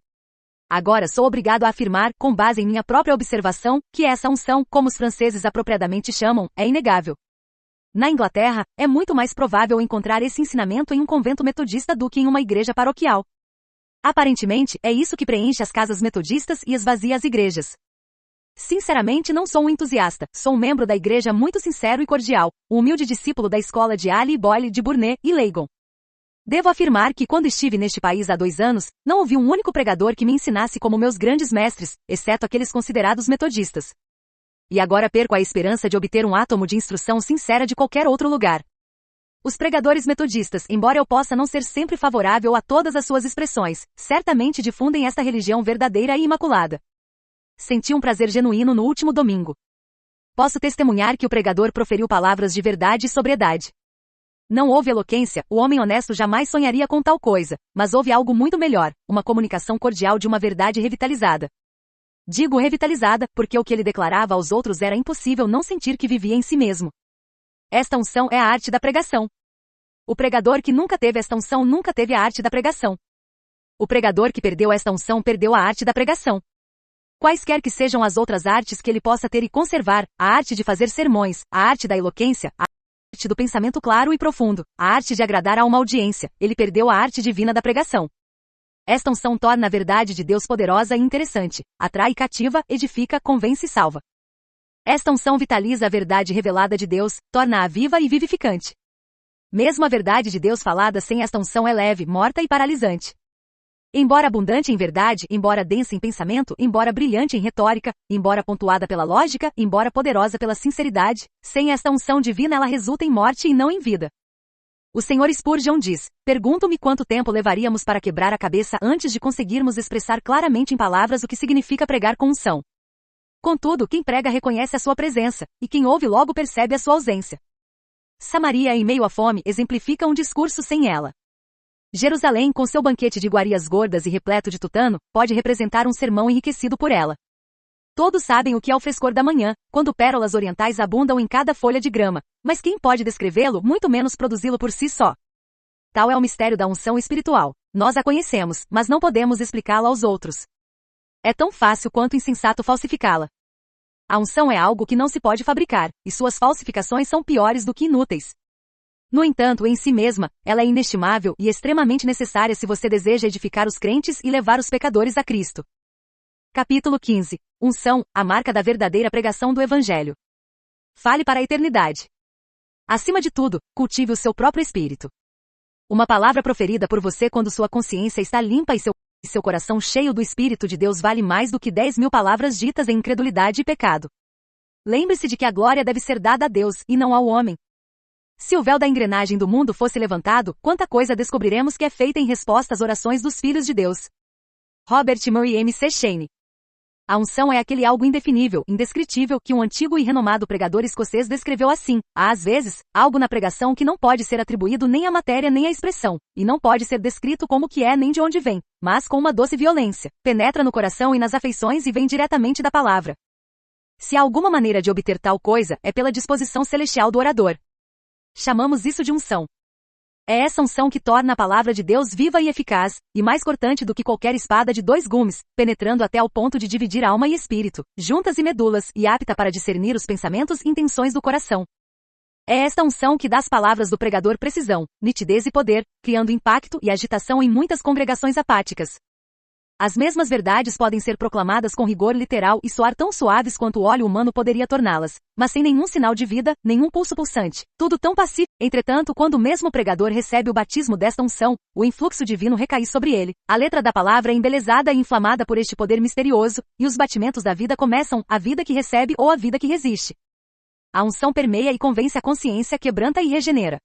Agora sou obrigado a afirmar, com base em minha própria observação, que essa unção, como os franceses apropriadamente chamam, é inegável. Na Inglaterra, é muito mais provável encontrar esse ensinamento em um convento metodista do que em uma igreja paroquial. Aparentemente, é isso que preenche as casas metodistas e esvazia as igrejas. Sinceramente, não sou um entusiasta, sou um membro da igreja muito sincero e cordial, um humilde discípulo da escola de Ali Boyle de Burnet e Legon. Devo afirmar que quando estive neste país há 2 anos, não ouvi um único pregador que me ensinasse como meus grandes mestres, exceto aqueles considerados metodistas. E agora perco a esperança de obter um átomo de instrução sincera de qualquer outro lugar. Os pregadores metodistas, embora eu possa não ser sempre favorável a todas as suas expressões, certamente difundem esta religião verdadeira e imaculada. Senti um prazer genuíno no último domingo. Posso testemunhar que o pregador proferiu palavras de verdade e sobriedade. Não houve eloquência, o homem honesto jamais sonharia com tal coisa, mas houve algo muito melhor, uma comunicação cordial de uma verdade revitalizada. Digo revitalizada, porque o que ele declarava aos outros era impossível não sentir que vivia em si mesmo. Esta unção é a arte da pregação. O pregador que nunca teve esta unção nunca teve a arte da pregação. O pregador que perdeu esta unção perdeu a arte da pregação. Quaisquer que sejam as outras artes que ele possa ter e conservar, a arte de fazer sermões, a arte da eloquência, a arte do pensamento claro e profundo, a arte de agradar a uma audiência, ele perdeu a arte divina da pregação. Esta unção torna a verdade de Deus poderosa e interessante, atrai e cativa, edifica, convence e salva. Esta unção vitaliza a verdade revelada de Deus, torna-a viva e vivificante. Mesmo a verdade de Deus falada sem esta unção é leve, morta e paralisante. Embora abundante em verdade, embora densa em pensamento, embora brilhante em retórica, embora pontuada pela lógica, embora poderosa pela sinceridade, sem esta unção divina ela resulta em morte e não em vida. O Sr. Spurgeon diz: pergunto-me quanto tempo levaríamos para quebrar a cabeça antes de conseguirmos expressar claramente em palavras o que significa pregar com unção. Contudo, quem prega reconhece a sua presença, e quem ouve logo percebe a sua ausência. Samaria em meio à fome exemplifica um discurso sem ela. Jerusalém com seu banquete de iguarias gordas e repleto de tutano, pode representar um sermão enriquecido por ela. Todos sabem o que é o frescor da manhã, quando pérolas orientais abundam em cada folha de grama, mas quem pode descrevê-lo, muito menos produzi-lo por si só? Tal é o mistério da unção espiritual. Nós a conhecemos, mas não podemos explicá-la aos outros. É tão fácil quanto insensato falsificá-la. A unção é algo que não se pode fabricar, e suas falsificações são piores do que inúteis. No entanto, em si mesma, ela é inestimável e extremamente necessária se você deseja edificar os crentes e levar os pecadores a Cristo. Capítulo 15. Unção, a marca da verdadeira pregação do Evangelho. Fale para a eternidade. Acima de tudo, cultive o seu próprio espírito. Uma palavra proferida por você quando sua consciência está limpa e seu coração cheio do Espírito de Deus vale mais do que 10.000 palavras ditas em incredulidade e pecado. Lembre-se de que a glória deve ser dada a Deus e não ao homem. Se o véu da engrenagem do mundo fosse levantado, quanta coisa descobriremos que é feita em resposta às orações dos filhos de Deus. Robert Murray M.C. Shane. A unção é aquele algo indefinível, indescritível, que um antigo e renomado pregador escocês descreveu assim: há às vezes, algo na pregação que não pode ser atribuído nem à matéria nem à expressão, e não pode ser descrito como que é nem de onde vem, mas com uma doce violência, penetra no coração e nas afeições e vem diretamente da palavra. Se há alguma maneira de obter tal coisa, é pela disposição celestial do orador. Chamamos isso de unção. É essa unção que torna a palavra de Deus viva e eficaz, e mais cortante do que qualquer espada de 2 gumes, penetrando até ao ponto de dividir alma e espírito, juntas e medulas, e apta para discernir os pensamentos e intenções do coração. É esta unção que dá às palavras do pregador precisão, nitidez e poder, criando impacto e agitação em muitas congregações apáticas. As mesmas verdades podem ser proclamadas com rigor literal e soar tão suaves quanto o óleo humano poderia torná-las, mas sem nenhum sinal de vida, nenhum pulso pulsante, tudo tão pacífico. Entretanto, quando o mesmo pregador recebe o batismo desta unção, o influxo divino recai sobre ele, a letra da palavra é embelezada e inflamada por este poder misterioso, e os batimentos da vida começam, a vida que recebe ou a vida que resiste. A unção permeia e convence a consciência, quebranta e regenera.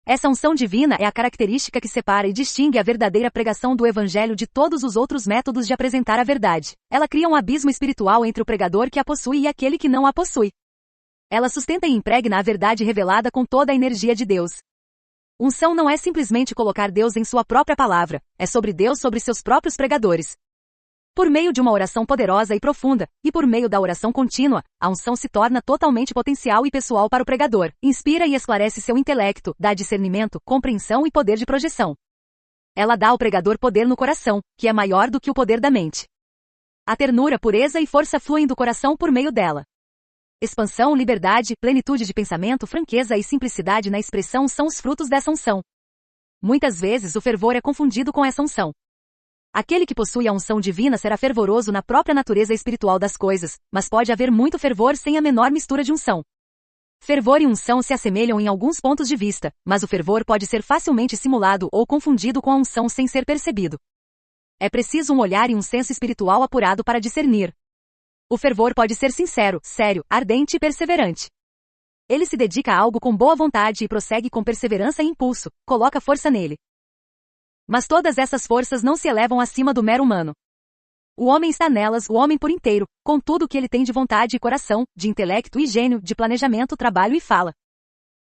Essa unção divina é a característica que separa e distingue a verdadeira pregação do Evangelho de todos os outros métodos de apresentar a verdade. Ela cria um abismo espiritual entre o pregador que a possui e aquele que não a possui. Ela sustenta e impregna a verdade revelada com toda a energia de Deus. Unção não é simplesmente colocar Deus em sua própria palavra, é sobre Deus sobre seus próprios pregadores. Por meio de uma oração poderosa e profunda, e por meio da oração contínua, a unção se torna totalmente potencial e pessoal para o pregador, inspira e esclarece seu intelecto, dá discernimento, compreensão e poder de projeção. Ela dá ao pregador poder no coração, que é maior do que o poder da mente. A ternura, pureza e força fluem do coração por meio dela. Expansão, liberdade, plenitude de pensamento, franqueza e simplicidade na expressão são os frutos dessa unção. Muitas vezes o fervor é confundido com essa unção. Aquele que possui a unção divina será fervoroso na própria natureza espiritual das coisas, mas pode haver muito fervor sem a menor mistura de unção. Fervor e unção se assemelham em alguns pontos de vista, mas o fervor pode ser facilmente simulado ou confundido com a unção sem ser percebido. É preciso um olhar e um senso espiritual apurado para discernir. O fervor pode ser sincero, sério, ardente e perseverante. Ele se dedica a algo com boa vontade e prossegue com perseverança e impulso, coloca força nele. Mas todas essas forças não se elevam acima do mero humano. O homem está nelas, o homem por inteiro, com tudo o que ele tem de vontade e coração, de intelecto e gênio, de planejamento, trabalho e fala.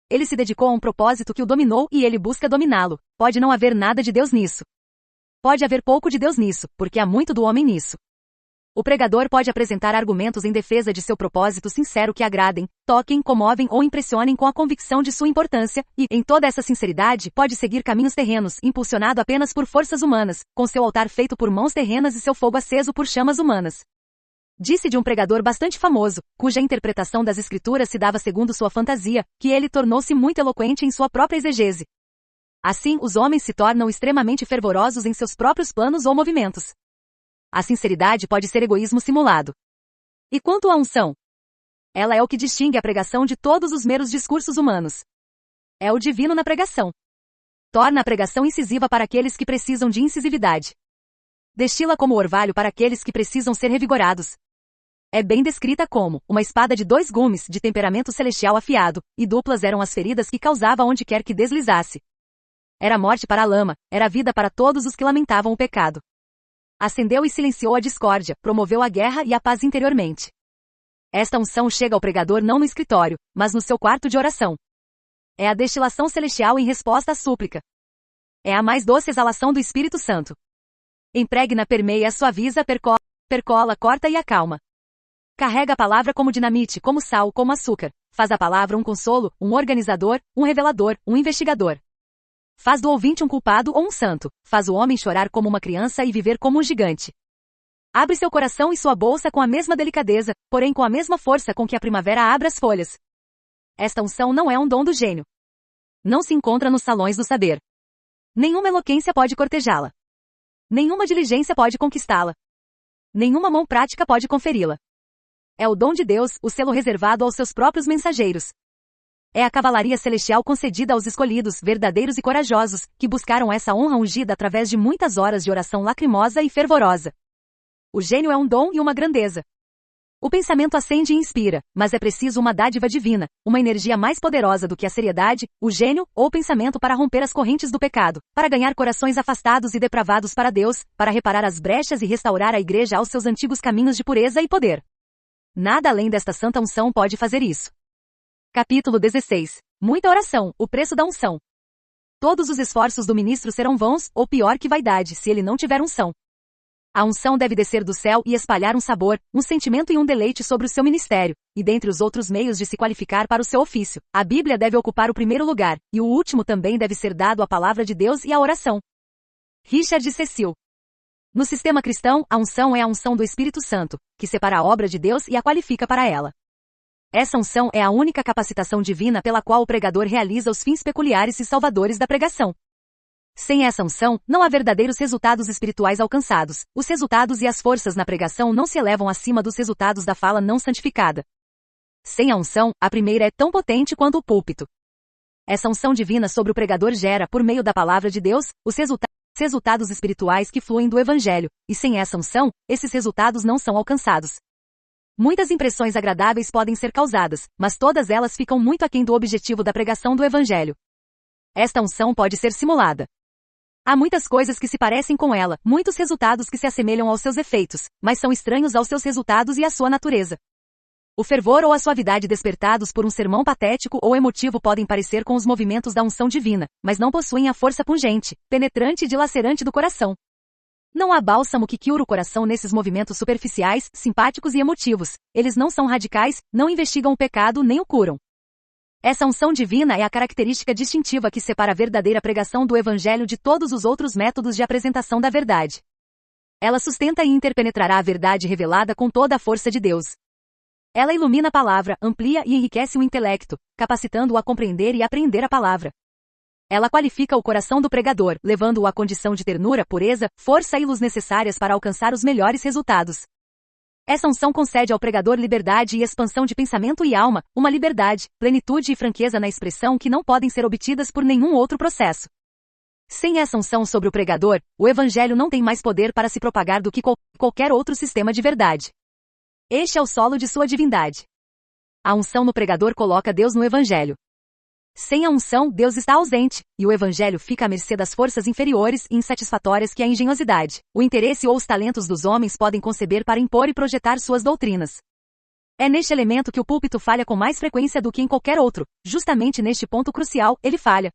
Ele se dedicou a um propósito que o dominou e ele busca dominá-lo. Pode não haver nada de Deus nisso. Pode haver pouco de Deus nisso, porque há muito do homem nisso. O pregador pode apresentar argumentos em defesa de seu propósito sincero que agradem, toquem, comovem ou impressionem com a convicção de sua importância, e, em toda essa sinceridade, pode seguir caminhos terrenos, impulsionado apenas por forças humanas, com seu altar feito por mãos terrenas e seu fogo aceso por chamas humanas. Disse de um pregador bastante famoso, cuja interpretação das escrituras se dava segundo sua fantasia, que ele tornou-se muito eloquente em sua própria exegese. Assim, os homens se tornam extremamente fervorosos em seus próprios planos ou movimentos. A sinceridade pode ser egoísmo simulado. E quanto à unção? Ela é o que distingue a pregação de todos os meros discursos humanos. É o divino na pregação. Torna a pregação incisiva para aqueles que precisam de incisividade. Destila como orvalho para aqueles que precisam ser revigorados. É bem descrita como uma espada de 2 gumes, de temperamento celestial afiado, e duplas eram as feridas que causava onde quer que deslizasse. Era morte para a lama, era vida para todos os que lamentavam o pecado. Acendeu e silenciou a discórdia, promoveu a guerra e a paz interiormente. Esta unção chega ao pregador não no escritório, mas no seu quarto de oração. É a destilação celestial em resposta à súplica. É a mais doce exalação do Espírito Santo. Impregna, permeia, suaviza, percola, corta e acalma. Carrega a palavra como dinamite, como sal, como açúcar. Faz a palavra um consolo, um organizador, um revelador, um investigador. Faz do ouvinte um culpado ou um santo. Faz o homem chorar como uma criança e viver como um gigante. Abre seu coração e sua bolsa com a mesma delicadeza, porém com a mesma força com que a primavera abre as folhas. Esta unção não é um dom do gênio. Não se encontra nos salões do saber. Nenhuma eloquência pode cortejá-la. Nenhuma diligência pode conquistá-la. Nenhuma mão prática pode conferi-la. É o dom de Deus, o selo reservado aos seus próprios mensageiros. É a cavalaria celestial concedida aos escolhidos, verdadeiros e corajosos, que buscaram essa honra ungida através de muitas horas de oração lacrimosa e fervorosa. O gênio é um dom e uma grandeza. O pensamento acende e inspira, mas é preciso uma dádiva divina, uma energia mais poderosa do que a seriedade, o gênio ou o pensamento para romper as correntes do pecado, para ganhar corações afastados e depravados para Deus, para reparar as brechas e restaurar a igreja aos seus antigos caminhos de pureza e poder. Nada além desta santa unção pode fazer isso. Capítulo 16. Muita oração, o preço da unção. Todos os esforços do ministro serão vãos, ou pior que vaidade, se ele não tiver unção. A unção deve descer do céu e espalhar um sabor, um sentimento e um deleite sobre o seu ministério, e dentre os outros meios de se qualificar para o seu ofício, a Bíblia deve ocupar o primeiro lugar, e o último também deve ser dado à palavra de Deus e à oração. Richard Cecil. No sistema cristão, a unção é a unção do Espírito Santo, que separa a obra de Deus e a qualifica para ela. Essa unção é a única capacitação divina pela qual o pregador realiza os fins peculiares e salvadores da pregação. Sem essa unção, não há verdadeiros resultados espirituais alcançados. Os resultados e as forças na pregação não se elevam acima dos resultados da fala não santificada. Sem a unção, a primeira é tão potente quanto o púlpito. Essa unção divina sobre o pregador gera, por meio da palavra de Deus, os resultados espirituais que fluem do Evangelho, e sem essa unção, esses resultados não são alcançados. Muitas impressões agradáveis podem ser causadas, mas todas elas ficam muito aquém do objetivo da pregação do Evangelho. Esta unção pode ser simulada. Há muitas coisas que se parecem com ela, muitos resultados que se assemelham aos seus efeitos, mas são estranhos aos seus resultados e à sua natureza. O fervor ou a suavidade despertados por um sermão patético ou emotivo podem parecer com os movimentos da unção divina, mas não possuem a força pungente, penetrante e dilacerante do coração. Não há bálsamo que cure o coração nesses movimentos superficiais, simpáticos e emotivos. Eles não são radicais, não investigam o pecado nem o curam. Essa unção divina é a característica distintiva que separa a verdadeira pregação do Evangelho de todos os outros métodos de apresentação da verdade. Ela sustenta e interpenetrará a verdade revelada com toda a força de Deus. Ela ilumina a palavra, amplia e enriquece o intelecto, capacitando-o a compreender e apreender a palavra. Ela qualifica o coração do pregador, levando-o à condição de ternura, pureza, força e luz necessárias para alcançar os melhores resultados. Essa unção concede ao pregador liberdade e expansão de pensamento e alma, uma liberdade, plenitude e franqueza na expressão que não podem ser obtidas por nenhum outro processo. Sem essa unção sobre o pregador, o Evangelho não tem mais poder para se propagar do que qualquer outro sistema de verdade. Este é o solo de sua divindade. A unção no pregador coloca Deus no Evangelho. Sem a unção, Deus está ausente, e o Evangelho fica à mercê das forças inferiores e insatisfatórias que a engenhosidade, o interesse ou os talentos dos homens podem conceber para impor e projetar suas doutrinas. É neste elemento que o púlpito falha com mais frequência do que em qualquer outro, justamente neste ponto crucial, ele falha.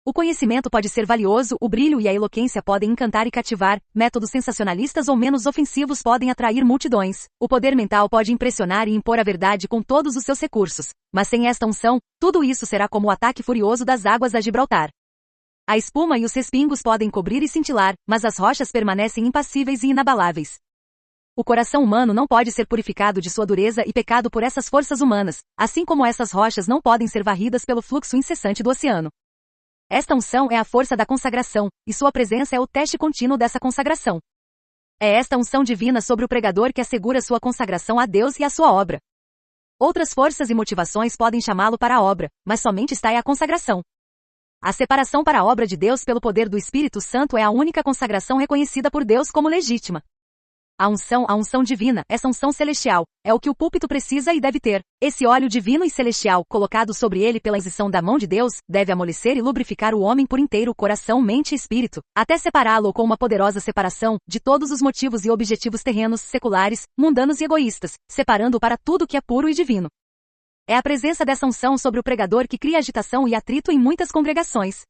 O conhecimento pode ser valioso, o brilho e a eloquência podem encantar e cativar, métodos sensacionalistas ou menos ofensivos podem atrair multidões, o poder mental pode impressionar e impor a verdade com todos os seus recursos, mas sem esta unção, tudo isso será como o ataque furioso das águas a Gibraltar. A espuma e os respingos podem cobrir e cintilar, mas as rochas permanecem impassíveis e inabaláveis. O coração humano não pode ser purificado de sua dureza e pecado por essas forças humanas, assim como essas rochas não podem ser varridas pelo fluxo incessante do oceano. Esta unção é a força da consagração, e sua presença é o teste contínuo dessa consagração. É esta unção divina sobre o pregador que assegura sua consagração a Deus e à sua obra. Outras forças e motivações podem chamá-lo para a obra, mas somente está é a consagração. A separação para a obra de Deus pelo poder do Espírito Santo é a única consagração reconhecida por Deus como legítima. A unção divina, essa unção celestial, é o que o púlpito precisa e deve ter. Esse óleo divino e celestial, colocado sobre ele pela imposição da mão de Deus, deve amolecer e lubrificar o homem por inteiro, coração, mente e espírito, até separá-lo com uma poderosa separação de todos os motivos e objetivos terrenos, seculares, mundanos e egoístas, separando-o para tudo que é puro e divino. É a presença dessa unção sobre o pregador que cria agitação e atrito em muitas congregações.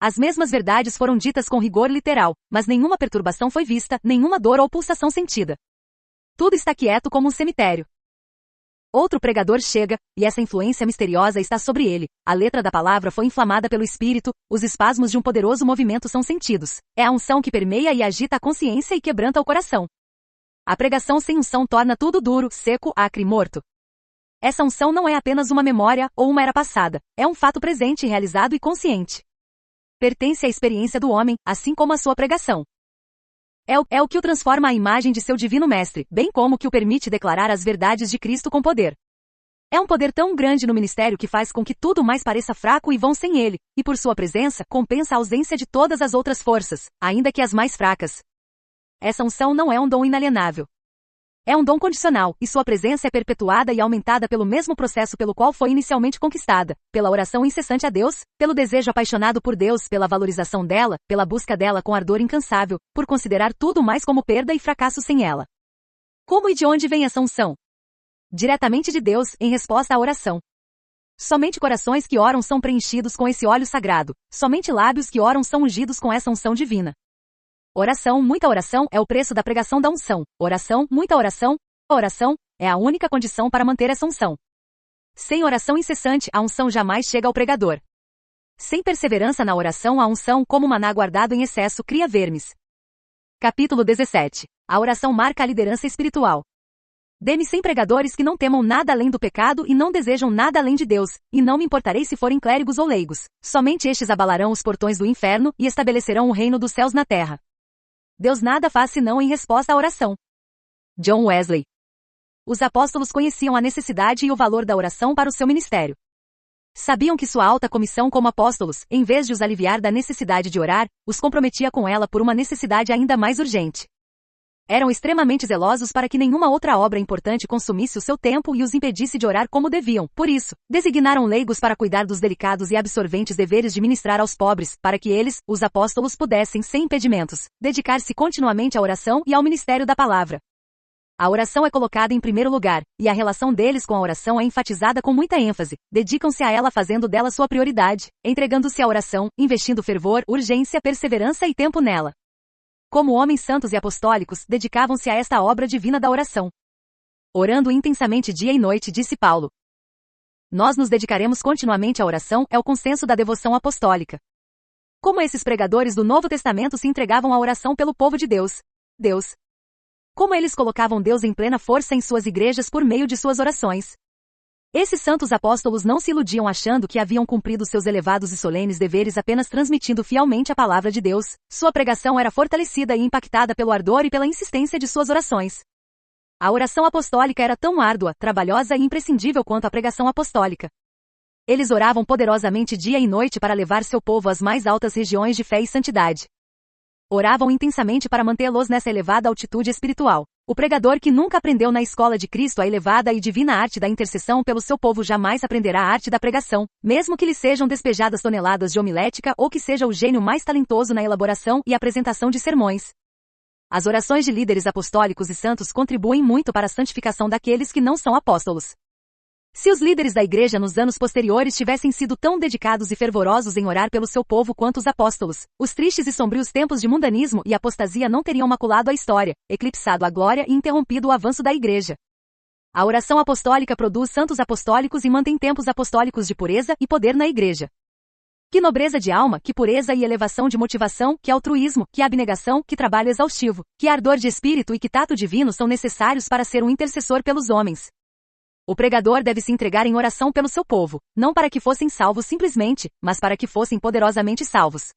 As mesmas verdades foram ditas com rigor literal, mas nenhuma perturbação foi vista, nenhuma dor ou pulsação sentida. Tudo está quieto como um cemitério. Outro pregador chega, e essa influência misteriosa está sobre ele. A letra da palavra foi inflamada pelo Espírito, os espasmos de um poderoso movimento são sentidos. É a unção que permeia e agita a consciência e quebranta o coração. A pregação sem unção torna tudo duro, seco, acre e morto. Essa unção não é apenas uma memória ou uma era passada, é um fato presente, realizado e consciente. Pertence à experiência do homem, assim como a sua pregação. É o que o transforma à imagem de seu divino mestre, bem como que o permite declarar as verdades de Cristo com poder. É um poder tão grande no ministério que faz com que tudo mais pareça fraco e vão sem ele, e por sua presença, compensa a ausência de todas as outras forças, ainda que as mais fracas. Essa unção não é um dom inalienável. É um dom condicional, e sua presença é perpetuada e aumentada pelo mesmo processo pelo qual foi inicialmente conquistada, pela oração incessante a Deus, pelo desejo apaixonado por Deus, pela valorização dela, pela busca dela com ardor incansável, por considerar tudo mais como perda e fracasso sem ela. Como e de onde vem essa unção? Diretamente de Deus, em resposta à oração. Somente corações que oram são preenchidos com esse óleo sagrado, somente lábios que oram são ungidos com essa unção divina. Oração, muita oração, é o preço da pregação da unção. Oração, muita oração, oração, é a única condição para manter essa unção. Sem oração incessante, a unção jamais chega ao pregador. Sem perseverança na oração, a unção, como maná guardado em excesso, cria vermes. Capítulo 17. A oração marca a liderança espiritual. Dê-me 100 pregadores que não temam nada além do pecado e não desejam nada além de Deus, e não me importarei se forem clérigos ou leigos. Somente estes abalarão os portões do inferno e estabelecerão o reino dos céus na terra. Deus nada faz senão em resposta à oração. John Wesley. Os apóstolos conheciam a necessidade e o valor da oração para o seu ministério. Sabiam que sua alta comissão como apóstolos, em vez de os aliviar da necessidade de orar, os comprometia com ela por uma necessidade ainda mais urgente. Eram extremamente zelosos para que nenhuma outra obra importante consumisse o seu tempo e os impedisse de orar como deviam. Por isso, designaram leigos para cuidar dos delicados e absorventes deveres de ministrar aos pobres, para que eles, os apóstolos, pudessem, sem impedimentos, dedicar-se continuamente à oração e ao ministério da palavra. A oração é colocada em primeiro lugar, e a relação deles com a oração é enfatizada com muita ênfase. Dedicam-se a ela fazendo dela sua prioridade, entregando-se à oração, investindo fervor, urgência, perseverança e tempo nela. Como homens santos e apostólicos, dedicavam-se a esta obra divina da oração. Orando intensamente dia e noite, disse Paulo. Nós nos dedicaremos continuamente à oração, é o consenso da devoção apostólica. Como esses pregadores do Novo Testamento se entregavam à oração pelo povo de Deus. Como eles colocavam Deus em plena força em suas igrejas por meio de suas orações. Esses santos apóstolos não se iludiam achando que haviam cumprido seus elevados e solenes deveres apenas transmitindo fielmente a palavra de Deus. Sua pregação era fortalecida e impactada pelo ardor e pela insistência de suas orações. A oração apostólica era tão árdua, trabalhosa e imprescindível quanto a pregação apostólica. Eles oravam poderosamente dia e noite para levar seu povo às mais altas regiões de fé e santidade. Oravam intensamente para mantê-los nessa elevada altitude espiritual. O pregador que nunca aprendeu na escola de Cristo a elevada e divina arte da intercessão pelo seu povo jamais aprenderá a arte da pregação, mesmo que lhe sejam despejadas toneladas de homilética ou que seja o gênio mais talentoso na elaboração e apresentação de sermões. As orações de líderes apostólicos e santos contribuem muito para a santificação daqueles que não são apóstolos. Se os líderes da igreja nos anos posteriores tivessem sido tão dedicados e fervorosos em orar pelo seu povo quanto os apóstolos, os tristes e sombrios tempos de mundanismo e apostasia não teriam maculado a história, eclipsado a glória e interrompido o avanço da igreja. A oração apostólica produz santos apostólicos e mantém tempos apostólicos de pureza e poder na igreja. Que nobreza de alma, que pureza e elevação de motivação, que altruísmo, que abnegação, que trabalho exaustivo, que ardor de espírito e que tato divino são necessários para ser um intercessor pelos homens. O pregador deve se entregar em oração pelo seu povo, não para que fossem salvos simplesmente, mas para que fossem poderosamente salvos.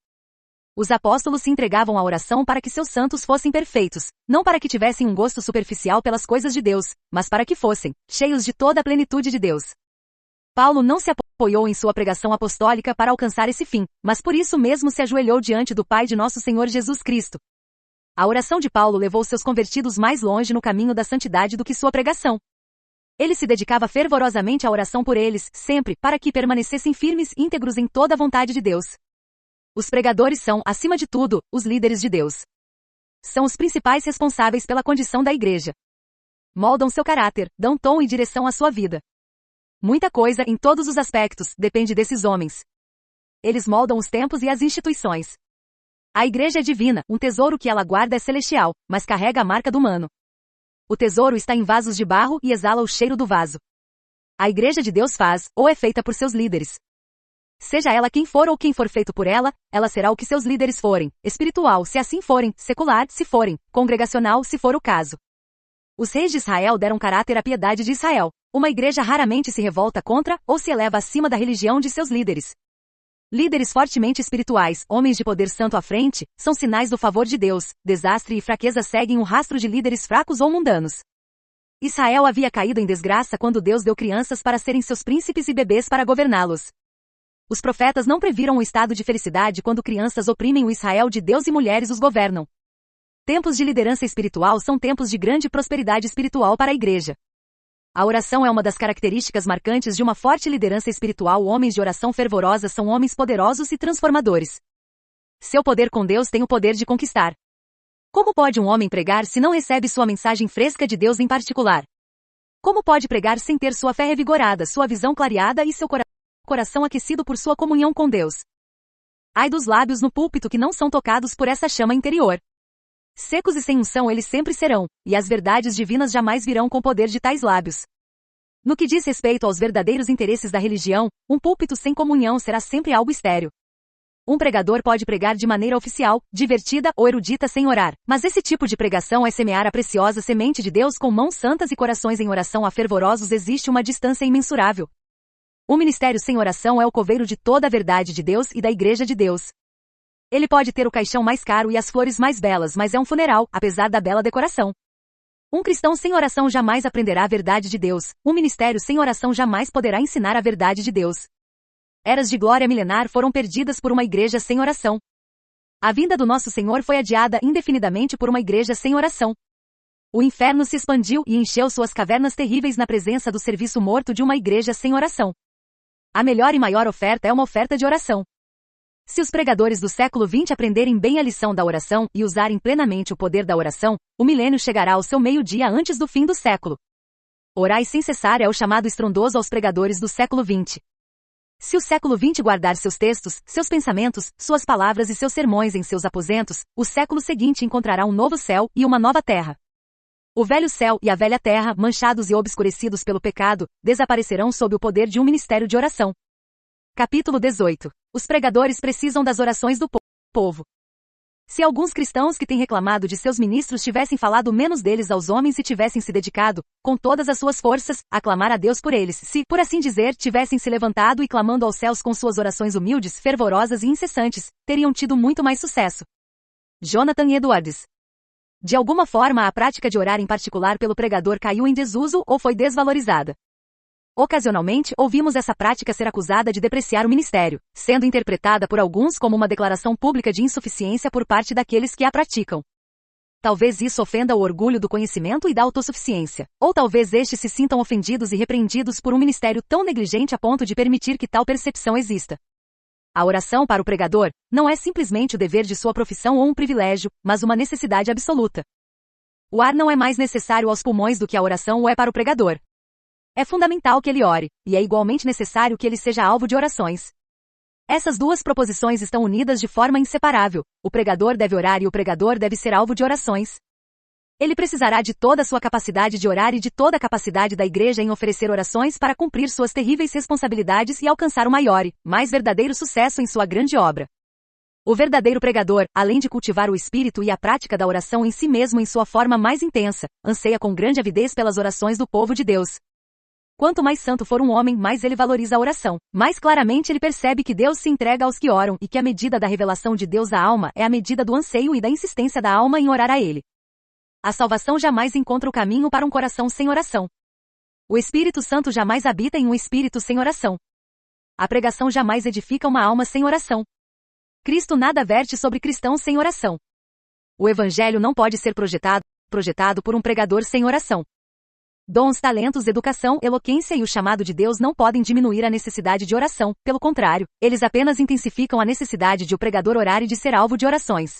Os apóstolos se entregavam à oração para que seus santos fossem perfeitos, não para que tivessem um gosto superficial pelas coisas de Deus, mas para que fossem cheios de toda a plenitude de Deus. Paulo não se apoiou em sua pregação apostólica para alcançar esse fim, mas por isso mesmo se ajoelhou diante do Pai de nosso Senhor Jesus Cristo. A oração de Paulo levou seus convertidos mais longe no caminho da santidade do que sua pregação. Ele se dedicava fervorosamente à oração por eles, sempre, para que permanecessem firmes e íntegros em toda a vontade de Deus. Os pregadores são, acima de tudo, os líderes de Deus. São os principais responsáveis pela condição da igreja. Moldam seu caráter, dão tom e direção à sua vida. Muita coisa, em todos os aspectos, depende desses homens. Eles moldam os tempos e as instituições. A igreja é divina, um tesouro que ela guarda é celestial, mas carrega a marca do humano. O tesouro está em vasos de barro e exala o cheiro do vaso. A igreja de Deus faz, ou é feita por seus líderes. Seja ela quem for ou quem for feito por ela, ela será o que seus líderes forem, espiritual se assim forem, secular se forem, congregacional se for o caso. Os reis de Israel deram caráter à piedade de Israel. Uma igreja raramente se revolta contra, ou se eleva acima da religião de seus líderes. Líderes fortemente espirituais, homens de poder santo à frente, são sinais do favor de Deus. Desastre e fraqueza seguem um rastro de líderes fracos ou mundanos. Israel havia caído em desgraça quando Deus deu crianças para serem seus príncipes e bebês para governá-los. Os profetas não previram um estado de felicidade quando crianças oprimem o Israel de Deus e mulheres os governam. Tempos de liderança espiritual são tempos de grande prosperidade espiritual para a igreja. A oração é uma das características marcantes de uma forte liderança espiritual. Homens de oração fervorosa são homens poderosos e transformadores. Seu poder com Deus tem o poder de conquistar. Como pode um homem pregar se não recebe sua mensagem fresca de Deus em particular? Como pode pregar sem ter sua fé revigorada, sua visão clareada e seu coração aquecido por sua comunhão com Deus? Ai dos lábios no púlpito que não são tocados por essa chama interior. Secos e sem unção eles sempre serão, e as verdades divinas jamais virão com o poder de tais lábios. No que diz respeito aos verdadeiros interesses da religião, um púlpito sem comunhão será sempre algo estéril. Um pregador pode pregar de maneira oficial, divertida ou erudita sem orar, mas esse tipo de pregação é semear a preciosa semente de Deus com mãos santas e corações em oração a fervorosos. Existe uma distância imensurável. O ministério sem oração é o coveiro de toda a verdade de Deus e da igreja de Deus. Ele pode ter o caixão mais caro e as flores mais belas, mas é um funeral, apesar da bela decoração. Um cristão sem oração jamais aprenderá a verdade de Deus. Um ministério sem oração jamais poderá ensinar a verdade de Deus. Eras de glória milenar foram perdidas por uma igreja sem oração. A vinda do nosso Senhor foi adiada indefinidamente por uma igreja sem oração. O inferno se expandiu e encheu suas cavernas terríveis na presença do serviço morto de uma igreja sem oração. A melhor e maior oferta é uma oferta de oração. Se os pregadores do século XX aprenderem bem a lição da oração e usarem plenamente o poder da oração, o milênio chegará ao seu meio-dia antes do fim do século. Orai sem cessar é o chamado estrondoso aos pregadores do século XX. Se o século XX guardar seus textos, seus pensamentos, suas palavras e seus sermões em seus aposentos, o século seguinte encontrará um novo céu e uma nova terra. O velho céu e a velha terra, manchados e obscurecidos pelo pecado, desaparecerão sob o poder de um ministério de oração. Capítulo 18. Os pregadores precisam das orações do povo. Se alguns cristãos que têm reclamado de seus ministros tivessem falado menos deles aos homens e tivessem se dedicado, com todas as suas forças, a clamar a Deus por eles, se, por assim dizer, tivessem se levantado e clamando aos céus com suas orações humildes, fervorosas e incessantes, teriam tido muito mais sucesso. Jonathan Edwards. De alguma forma a prática de orar em particular pelo pregador caiu em desuso ou foi desvalorizada. Ocasionalmente, ouvimos essa prática ser acusada de depreciar o ministério, sendo interpretada por alguns como uma declaração pública de insuficiência por parte daqueles que a praticam. Talvez isso ofenda o orgulho do conhecimento e da autossuficiência, ou talvez estes se sintam ofendidos e repreendidos por um ministério tão negligente a ponto de permitir que tal percepção exista. A oração para o pregador não é simplesmente o dever de sua profissão ou um privilégio, mas uma necessidade absoluta. O ar não é mais necessário aos pulmões do que a oração o é para o pregador. É fundamental que ele ore, e é igualmente necessário que ele seja alvo de orações. Essas duas proposições estão unidas de forma inseparável. O pregador deve orar e o pregador deve ser alvo de orações. Ele precisará de toda a sua capacidade de orar e de toda a capacidade da igreja em oferecer orações para cumprir suas terríveis responsabilidades e alcançar o maior e mais verdadeiro sucesso em sua grande obra. O verdadeiro pregador, além de cultivar o espírito e a prática da oração em si mesmo em sua forma mais intensa, anseia com grande avidez pelas orações do povo de Deus. Quanto mais santo for um homem, mais ele valoriza a oração. Mais claramente ele percebe que Deus se entrega aos que oram e que a medida da revelação de Deus à alma é a medida do anseio e da insistência da alma em orar a Ele. A salvação jamais encontra o caminho para um coração sem oração. O Espírito Santo jamais habita em um espírito sem oração. A pregação jamais edifica uma alma sem oração. Cristo nada verte sobre cristãos sem oração. O Evangelho não pode ser projetado por um pregador sem oração. Dons, talentos, educação, eloquência e o chamado de Deus não podem diminuir a necessidade de oração, pelo contrário, eles apenas intensificam a necessidade de o pregador orar e de ser alvo de orações.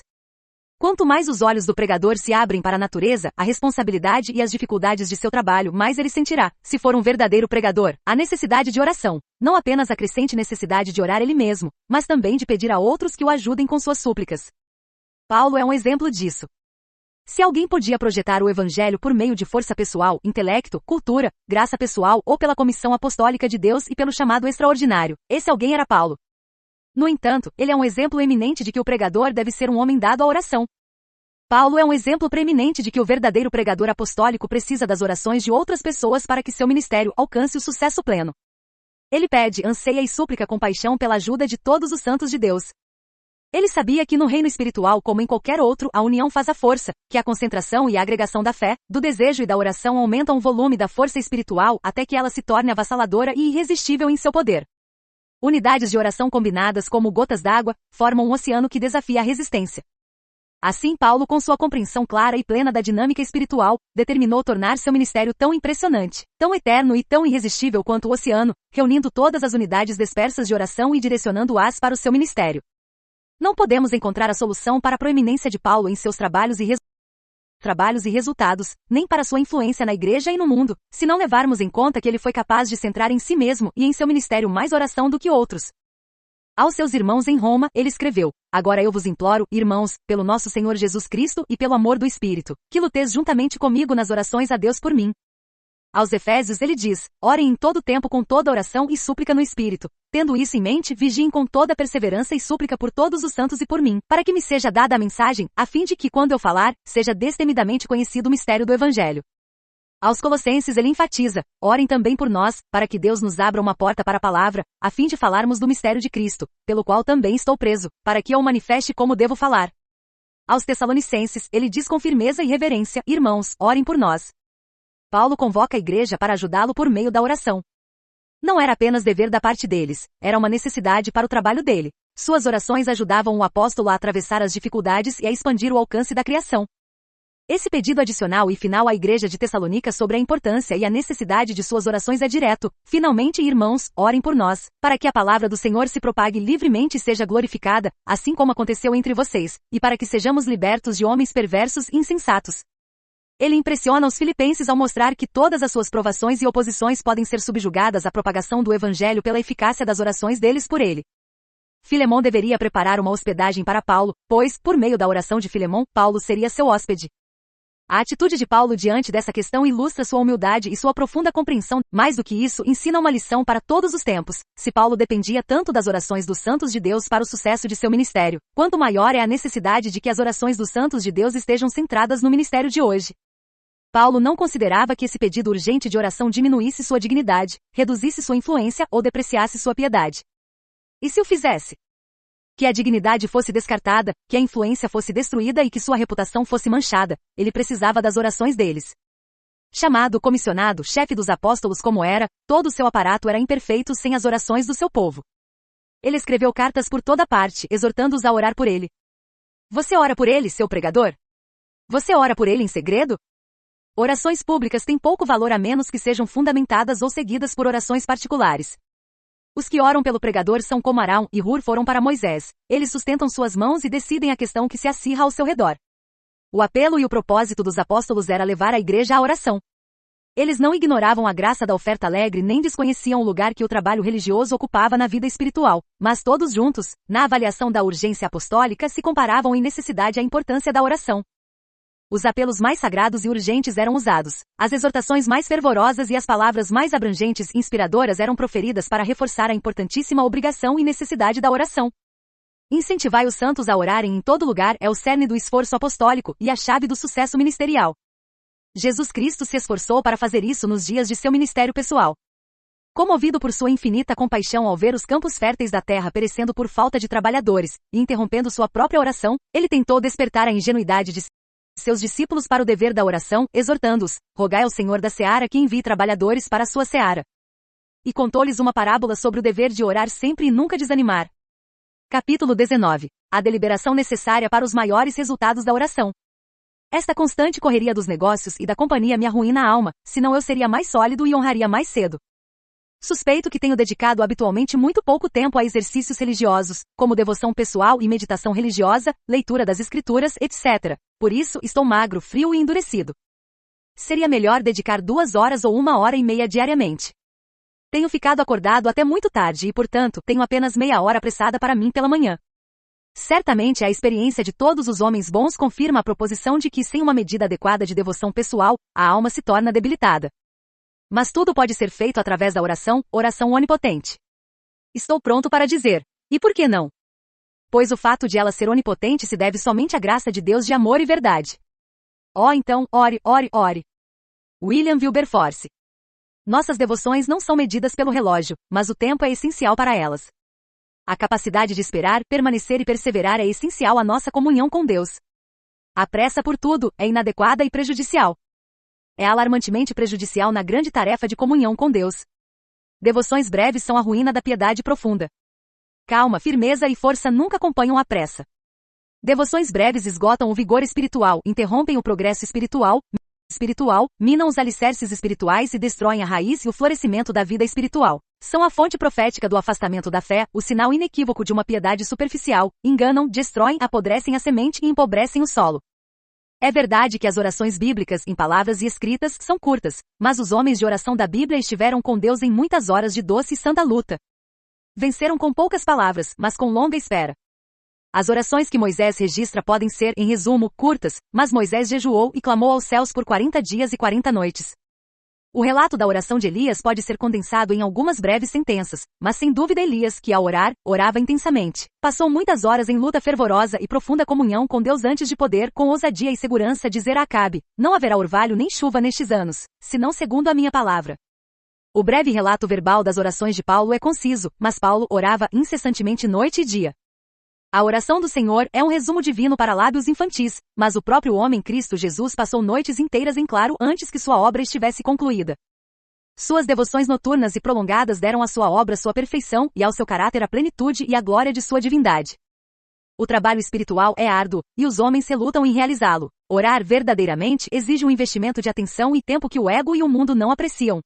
Quanto mais os olhos do pregador se abrem para a natureza, a responsabilidade e as dificuldades de seu trabalho, mais ele sentirá, se for um verdadeiro pregador, a necessidade de oração. Não apenas a crescente necessidade de orar ele mesmo, mas também de pedir a outros que o ajudem com suas súplicas. Paulo é um exemplo disso. Se alguém podia projetar o evangelho por meio de força pessoal, intelecto, cultura, graça pessoal ou pela comissão apostólica de Deus e pelo chamado extraordinário, esse alguém era Paulo. No entanto, ele é um exemplo eminente de que o pregador deve ser um homem dado à oração. Paulo é um exemplo preeminente de que o verdadeiro pregador apostólico precisa das orações de outras pessoas para que seu ministério alcance o sucesso pleno. Ele pede, anseia e súplica com paixão pela ajuda de todos os santos de Deus. Ele sabia que no reino espiritual, como em qualquer outro, a união faz a força, que a concentração e a agregação da fé, do desejo e da oração aumentam o volume da força espiritual até que ela se torne avassaladora e irresistível em seu poder. Unidades de oração combinadas como gotas d'água, formam um oceano que desafia a resistência. Assim Paulo, com sua compreensão clara e plena da dinâmica espiritual, determinou tornar seu ministério tão impressionante, tão eterno e tão irresistível quanto o oceano, reunindo todas as unidades dispersas de oração e direcionando-as para o seu ministério. Não podemos encontrar a solução para a proeminência de Paulo em seus trabalhos e resultados, nem para sua influência na igreja e no mundo, se não levarmos em conta que ele foi capaz de centrar em si mesmo e em seu ministério mais oração do que outros. Aos seus irmãos em Roma, ele escreveu: Agora eu vos imploro, irmãos, pelo nosso Senhor Jesus Cristo e pelo amor do Espírito, que luteis juntamente comigo nas orações a Deus por mim. Aos Efésios ele diz: Orem em todo tempo com toda oração e súplica no Espírito. Tendo isso em mente, vigiem com toda perseverança e súplica por todos os santos e por mim, para que me seja dada a mensagem, a fim de que, quando eu falar, seja destemidamente conhecido o mistério do Evangelho. Aos Colossenses ele enfatiza: Orem também por nós, para que Deus nos abra uma porta para a palavra, a fim de falarmos do mistério de Cristo, pelo qual também estou preso, para que eu o manifeste como devo falar. Aos Tessalonicenses, ele diz com firmeza e reverência: Irmãos, orem por nós. Paulo convoca a igreja para ajudá-lo por meio da oração. Não era apenas dever da parte deles, era uma necessidade para o trabalho dele. Suas orações ajudavam o apóstolo a atravessar as dificuldades e a expandir o alcance da criação. Esse pedido adicional e final à igreja de Tessalônica sobre a importância e a necessidade de suas orações é direto: Finalmente, irmãos, orem por nós, para que a palavra do Senhor se propague livremente e seja glorificada, assim como aconteceu entre vocês, e para que sejamos libertos de homens perversos e insensatos. Ele impressiona os filipenses ao mostrar que todas as suas provações e oposições podem ser subjugadas à propagação do evangelho pela eficácia das orações deles por ele. Filemão deveria preparar uma hospedagem para Paulo, pois, por meio da oração de Filemão, Paulo seria seu hóspede. A atitude de Paulo diante dessa questão ilustra sua humildade e sua profunda compreensão. Mais do que isso, ensina uma lição para todos os tempos. Se Paulo dependia tanto das orações dos santos de Deus para o sucesso de seu ministério, quanto maior é a necessidade de que as orações dos santos de Deus estejam centradas no ministério de hoje. Paulo não considerava que esse pedido urgente de oração diminuísse sua dignidade, reduzisse sua influência ou depreciasse sua piedade. E se o fizesse? Que a dignidade fosse descartada, que a influência fosse destruída e que sua reputação fosse manchada, ele precisava das orações deles. Chamado, comissionado, chefe dos apóstolos como era, todo o seu aparato era imperfeito sem as orações do seu povo. Ele escreveu cartas por toda parte, exortando-os a orar por ele. Você ora por ele, seu pregador? Você ora por ele em segredo? Orações públicas têm pouco valor a menos que sejam fundamentadas ou seguidas por orações particulares. Os que oram pelo pregador são como Arão e Hur foram para Moisés. Eles sustentam suas mãos e decidem a questão que se acirra ao seu redor. O apelo e o propósito dos apóstolos era levar a igreja à oração. Eles não ignoravam a graça da oferta alegre nem desconheciam o lugar que o trabalho religioso ocupava na vida espiritual, mas todos juntos, na avaliação da urgência apostólica, se comparavam em necessidade à importância da oração. Os apelos mais sagrados e urgentes eram usados. As exortações mais fervorosas e as palavras mais abrangentes e inspiradoras eram proferidas para reforçar a importantíssima obrigação e necessidade da oração. Incentivar os santos a orarem em todo lugar é o cerne do esforço apostólico e a chave do sucesso ministerial. Jesus Cristo se esforçou para fazer isso nos dias de seu ministério pessoal. Comovido por sua infinita compaixão ao ver os campos férteis da terra perecendo por falta de trabalhadores, e interrompendo sua própria oração, ele tentou despertar a ingenuidade de seus discípulos para o dever da oração, exortando-os: rogai ao Senhor da seara que envie trabalhadores para a sua seara. E contou-lhes uma parábola sobre o dever de orar sempre e nunca desanimar. Capítulo 19. A deliberação necessária para os maiores resultados da oração. Esta constante correria dos negócios e da companhia me arruína a alma, senão eu seria mais sólido e honraria mais cedo. Suspeito que tenho dedicado habitualmente muito pouco tempo a exercícios religiosos, como devoção pessoal e meditação religiosa, leitura das escrituras, etc. Por isso, estou magro, frio e endurecido. Seria melhor dedicar 2 horas ou 1h30 diariamente. Tenho ficado acordado até muito tarde e, portanto, tenho apenas meia hora apressada para mim pela manhã. Certamente a experiência de todos os homens bons confirma a proposição de que, sem uma medida adequada de devoção pessoal, a alma se torna debilitada. Mas tudo pode ser feito através da oração onipotente. Estou pronto para dizer, e por que não? Pois o fato de ela ser onipotente se deve somente à graça de Deus de amor e verdade. Oh, então, ore, ore, ore. William Wilberforce. Nossas devoções não são medidas pelo relógio, mas o tempo é essencial para elas. A capacidade de esperar, permanecer e perseverar é essencial à nossa comunhão com Deus. A pressa por tudo é inadequada e prejudicial. É alarmantemente prejudicial na grande tarefa de comunhão com Deus. Devoções breves são a ruína da piedade profunda. Calma, firmeza e força nunca acompanham a pressa. Devoções breves esgotam o vigor espiritual, interrompem o progresso espiritual, minam os alicerces espirituais e destroem a raiz e o florescimento da vida espiritual. São a fonte profética do afastamento da fé, o sinal inequívoco de uma piedade superficial, enganam, destroem, apodrecem a semente e empobrecem o solo. É verdade que as orações bíblicas, em palavras e escritas, são curtas, mas os homens de oração da Bíblia estiveram com Deus em muitas horas de doce e santa luta. Venceram com poucas palavras, mas com longa espera. As orações que Moisés registra podem ser, em resumo, curtas, mas Moisés jejuou e clamou aos céus por 40 dias e 40 noites. O relato da oração de Elias pode ser condensado em algumas breves sentenças, mas sem dúvida Elias, que ao orar, orava intensamente. Passou muitas horas em luta fervorosa e profunda comunhão com Deus antes de poder, com ousadia e segurança, dizer a Acabe: não haverá orvalho nem chuva nestes anos, senão segundo a minha palavra. O breve relato verbal das orações de Paulo é conciso, mas Paulo orava incessantemente noite e dia. A oração do Senhor é um resumo divino para lábios infantis, mas o próprio homem Cristo Jesus passou noites inteiras em claro antes que sua obra estivesse concluída. Suas devoções noturnas e prolongadas deram à sua obra sua perfeição e ao seu caráter a plenitude e a glória de sua divindade. O trabalho espiritual é árduo, e os homens relutam em realizá-lo. Orar verdadeiramente exige um investimento de atenção e tempo que o ego e o mundo não apreciam.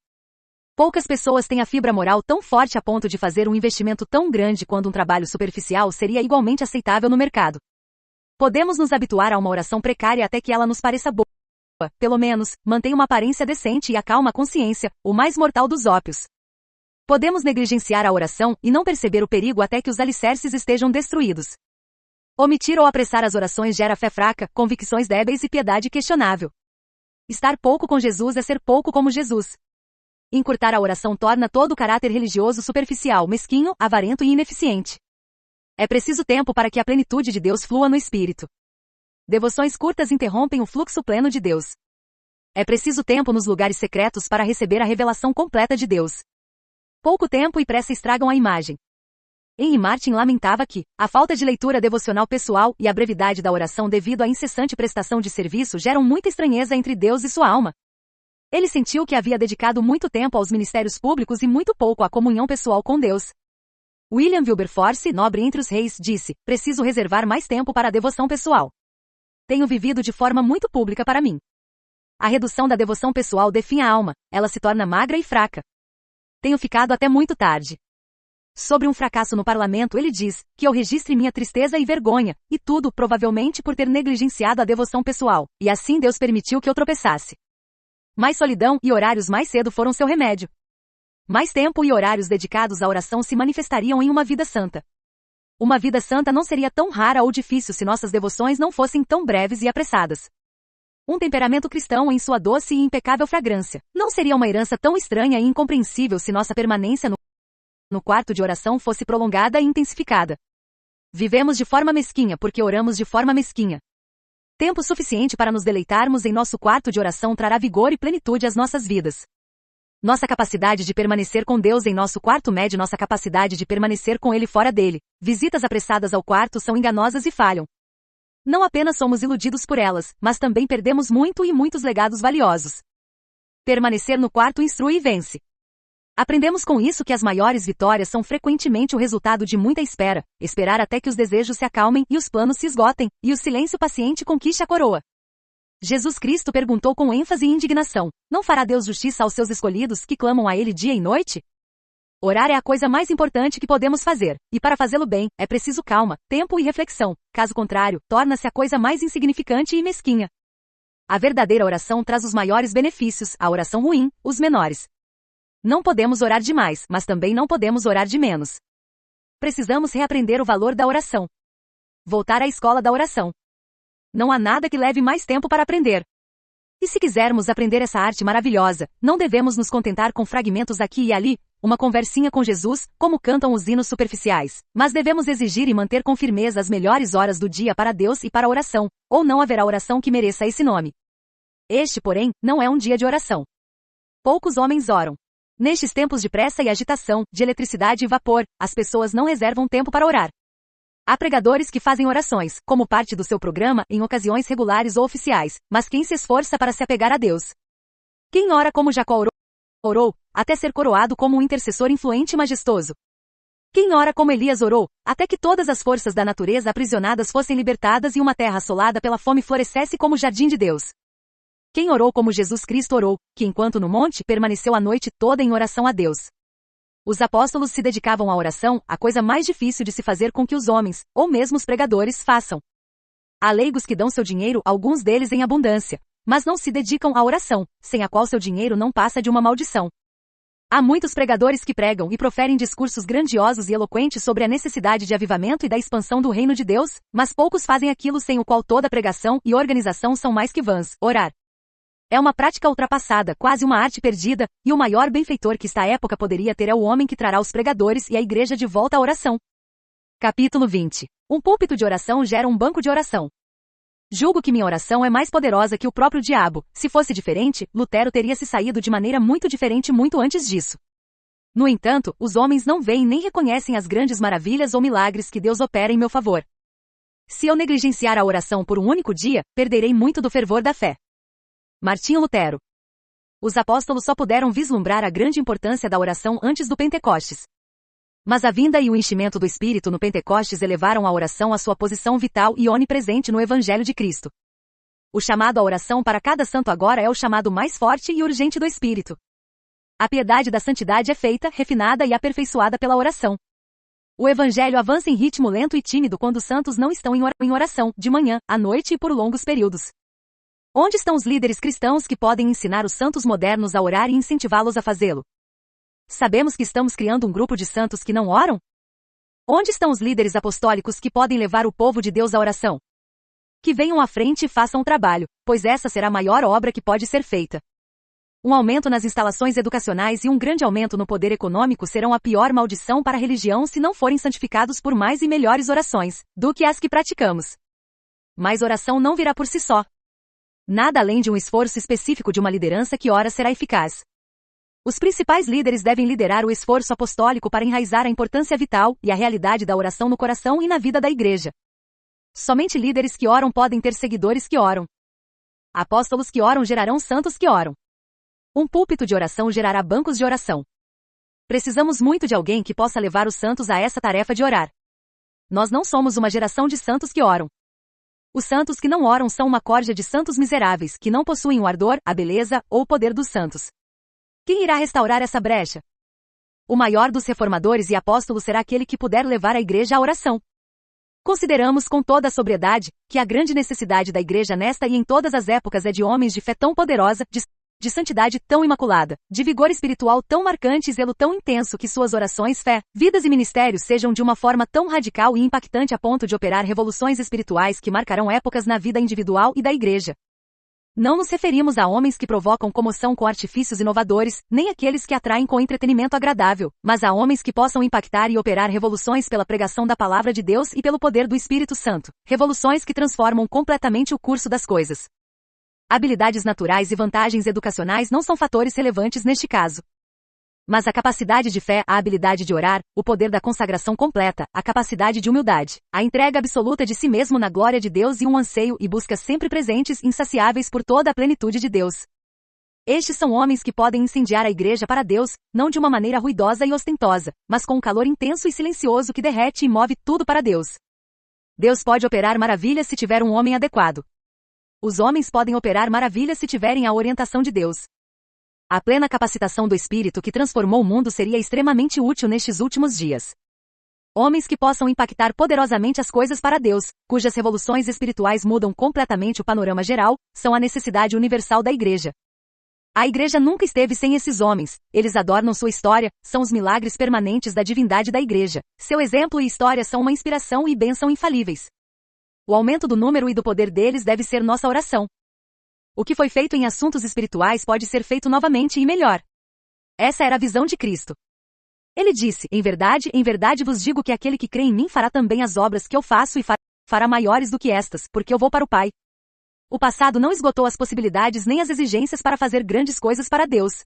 Poucas pessoas têm a fibra moral tão forte a ponto de fazer um investimento tão grande quando um trabalho superficial seria igualmente aceitável no mercado. Podemos nos habituar a uma oração precária até que ela nos pareça boa. Pelo menos, mantém uma aparência decente e acalma a consciência, o mais mortal dos ópios. Podemos negligenciar a oração e não perceber o perigo até que os alicerces estejam destruídos. Omitir ou apressar as orações gera fé fraca, convicções débeis e piedade questionável. Estar pouco com Jesus é ser pouco como Jesus. Encurtar a oração torna todo o caráter religioso superficial, mesquinho, avarento e ineficiente. É preciso tempo para que a plenitude de Deus flua no espírito. Devoções curtas interrompem o fluxo pleno de Deus. É preciso tempo nos lugares secretos para receber a revelação completa de Deus. Pouco tempo e pressa estragam a imagem. Henry Martin lamentava que a falta de leitura devocional pessoal e a brevidade da oração devido à incessante prestação de serviço geram muita estranheza entre Deus e sua alma. Ele sentiu que havia dedicado muito tempo aos ministérios públicos e muito pouco à comunhão pessoal com Deus. William Wilberforce, nobre entre os reis, disse: preciso reservar mais tempo para a devoção pessoal. Tenho vivido de forma muito pública para mim. A redução da devoção pessoal definha a alma, ela se torna magra e fraca. Tenho ficado até muito tarde. Sobre um fracasso no parlamento ele diz, que eu registre minha tristeza e vergonha, e tudo, provavelmente por ter negligenciado a devoção pessoal, e assim Deus permitiu que eu tropeçasse. Mais solidão e horários mais cedo foram seu remédio. Mais tempo e horários dedicados à oração se manifestariam em uma vida santa. Uma vida santa não seria tão rara ou difícil se nossas devoções não fossem tão breves e apressadas. Um temperamento cristão em sua doce e impecável fragrância não seria uma herança tão estranha e incompreensível se nossa permanência no quarto de oração fosse prolongada e intensificada. Vivemos de forma mesquinha porque oramos de forma mesquinha. Tempo suficiente para nos deleitarmos em nosso quarto de oração trará vigor e plenitude às nossas vidas. Nossa capacidade de permanecer com Deus em nosso quarto mede nossa capacidade de permanecer com Ele fora dele. Visitas apressadas ao quarto são enganosas e falham. Não apenas somos iludidos por elas, mas também perdemos muito e muitos legados valiosos. Permanecer no quarto instrui e vence. Aprendemos com isso que as maiores vitórias são frequentemente o resultado de muita espera, esperar até que os desejos se acalmem e os planos se esgotem, e o silêncio paciente conquiste a coroa. Jesus Cristo perguntou com ênfase e indignação: não fará Deus justiça aos seus escolhidos que clamam a Ele dia e noite? Orar é a coisa mais importante que podemos fazer, e para fazê-lo bem, é preciso calma, tempo e reflexão. Caso contrário, torna-se a coisa mais insignificante e mesquinha. A verdadeira oração traz os maiores benefícios, a oração ruim, os menores. Não podemos orar demais, mas também não podemos orar de menos. Precisamos reaprender o valor da oração. Voltar à escola da oração. Não há nada que leve mais tempo para aprender. E se quisermos aprender essa arte maravilhosa, não devemos nos contentar com fragmentos aqui e ali, uma conversinha com Jesus, como cantam os hinos superficiais, mas devemos exigir e manter com firmeza as melhores horas do dia para Deus e para a oração, ou não haverá oração que mereça esse nome. Este, porém, não é um dia de oração. Poucos homens oram. Nestes tempos de pressa e agitação, de eletricidade e vapor, as pessoas não reservam tempo para orar. Há pregadores que fazem orações, como parte do seu programa, em ocasiões regulares ou oficiais, mas quem se esforça para se apegar a Deus? Quem ora como Jacó orou, até ser coroado como um intercessor influente e majestoso? Quem ora como Elias orou, até que todas as forças da natureza aprisionadas fossem libertadas e uma terra assolada pela fome florescesse como o jardim de Deus? Quem orou como Jesus Cristo orou, que enquanto no monte permaneceu a noite toda em oração a Deus? Os apóstolos se dedicavam à oração, a coisa mais difícil de se fazer com que os homens, ou mesmo os pregadores, façam. Há leigos que dão seu dinheiro, alguns deles em abundância, mas não se dedicam à oração, sem a qual seu dinheiro não passa de uma maldição. Há muitos pregadores que pregam e proferem discursos grandiosos e eloquentes sobre a necessidade de avivamento e da expansão do reino de Deus, mas poucos fazem aquilo sem o qual toda pregação e organização são mais que vãs: orar. É uma prática ultrapassada, quase uma arte perdida, e o maior benfeitor que esta época poderia ter é o homem que trará os pregadores e a igreja de volta à oração. Capítulo 20. Um púlpito de oração gera um banco de oração. Julgo que minha oração é mais poderosa que o próprio diabo. Se fosse diferente, Lutero teria se saído de maneira muito diferente muito antes disso. No entanto, os homens não veem nem reconhecem as grandes maravilhas ou milagres que Deus opera em meu favor. Se eu negligenciar a oração por um único dia, perderei muito do fervor da fé. Martinho Lutero. Os apóstolos só puderam vislumbrar a grande importância da oração antes do Pentecostes. Mas a vinda e o enchimento do Espírito no Pentecostes elevaram a oração à sua posição vital e onipresente no Evangelho de Cristo. O chamado à oração para cada santo agora é o chamado mais forte e urgente do Espírito. A piedade da santidade é feita, refinada e aperfeiçoada pela oração. O Evangelho avança em ritmo lento e tímido quando os santos não estão em oração, de manhã, à noite e por longos períodos. Onde estão os líderes cristãos que podem ensinar os santos modernos a orar e incentivá-los a fazê-lo? Sabemos que estamos criando um grupo de santos que não oram? Onde estão os líderes apostólicos que podem levar o povo de Deus à oração? Que venham à frente e façam o trabalho, pois essa será a maior obra que pode ser feita. Um aumento nas instalações educacionais e um grande aumento no poder econômico serão a pior maldição para a religião se não forem santificados por mais e melhores orações, do que as que praticamos. Mas oração não virá por si só. Nada além de um esforço específico de uma liderança que ora será eficaz. Os principais líderes devem liderar o esforço apostólico para enraizar a importância vital e a realidade da oração no coração e na vida da igreja. Somente líderes que oram podem ter seguidores que oram. Apóstolos que oram gerarão santos que oram. Um púlpito de oração gerará bancos de oração. Precisamos muito de alguém que possa levar os santos a essa tarefa de orar. Nós não somos uma geração de santos que oram. Os santos que não oram são uma córdia de santos miseráveis, que não possuem o ardor, a beleza ou o poder dos santos. Quem irá restaurar essa brecha? O maior dos reformadores e apóstolos será aquele que puder levar a igreja à oração. Consideramos com toda a sobriedade, que a grande necessidade da igreja nesta e em todas as épocas é de homens de fé tão poderosa, de santidade tão imaculada, de vigor espiritual tão marcante e zelo tão intenso que suas orações, fé, vidas e ministérios sejam de uma forma tão radical e impactante a ponto de operar revoluções espirituais que marcarão épocas na vida individual e da igreja. Não nos referimos a homens que provocam comoção com artifícios inovadores, nem aqueles que atraem com entretenimento agradável, mas a homens que possam impactar e operar revoluções pela pregação da palavra de Deus e pelo poder do Espírito Santo, revoluções que transformam completamente o curso das coisas. Habilidades naturais e vantagens educacionais não são fatores relevantes neste caso. Mas a capacidade de fé, a habilidade de orar, o poder da consagração completa, a capacidade de humildade, a entrega absoluta de si mesmo na glória de Deus e um anseio e busca sempre presentes, insaciáveis por toda a plenitude de Deus. Estes são homens que podem incendiar a igreja para Deus, não de uma maneira ruidosa e ostentosa, mas com um calor intenso e silencioso que derrete e move tudo para Deus. Deus pode operar maravilhas se tiver um homem adequado. Os homens podem operar maravilhas se tiverem a orientação de Deus. A plena capacitação do Espírito que transformou o mundo seria extremamente útil nestes últimos dias. Homens que possam impactar poderosamente as coisas para Deus, cujas revoluções espirituais mudam completamente o panorama geral, são a necessidade universal da Igreja. A Igreja nunca esteve sem esses homens, eles adornam sua história, são os milagres permanentes da divindade da Igreja. Seu exemplo e história são uma inspiração e bênção infalíveis. O aumento do número e do poder deles deve ser nossa oração. O que foi feito em assuntos espirituais pode ser feito novamente e melhor. Essa era a visão de Cristo. Ele disse, em verdade vos digo que aquele que crê em mim fará também as obras que eu faço e fará maiores do que estas, porque eu vou para o Pai. O passado não esgotou as possibilidades nem as exigências para fazer grandes coisas para Deus.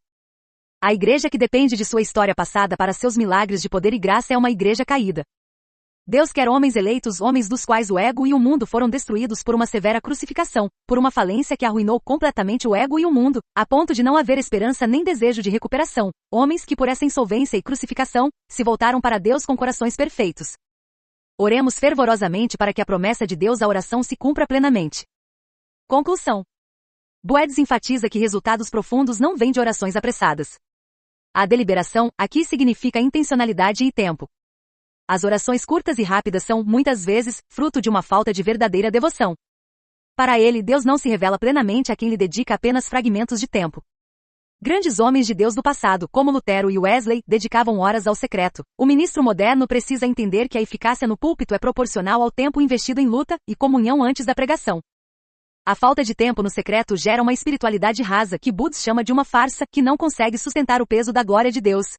A igreja que depende de sua história passada para seus milagres de poder e graça é uma igreja caída. Deus quer homens eleitos, homens dos quais o ego e o mundo foram destruídos por uma severa crucificação, por uma falência que arruinou completamente o ego e o mundo, a ponto de não haver esperança nem desejo de recuperação, homens que por essa insolvência e crucificação, se voltaram para Deus com corações perfeitos. Oremos fervorosamente para que a promessa de Deus à oração se cumpra plenamente. Conclusão. Boedes enfatiza que resultados profundos não vêm de orações apressadas. A deliberação, aqui significa intencionalidade e tempo. As orações curtas e rápidas são, muitas vezes, fruto de uma falta de verdadeira devoção. Para ele, Deus não se revela plenamente a quem lhe dedica apenas fragmentos de tempo. Grandes homens de Deus do passado, como Lutero e Wesley, dedicavam horas ao secreto. O ministro moderno precisa entender que a eficácia no púlpito é proporcional ao tempo investido em luta e comunhão antes da pregação. A falta de tempo no secreto gera uma espiritualidade rasa que Budds chama de uma farsa que não consegue sustentar o peso da glória de Deus.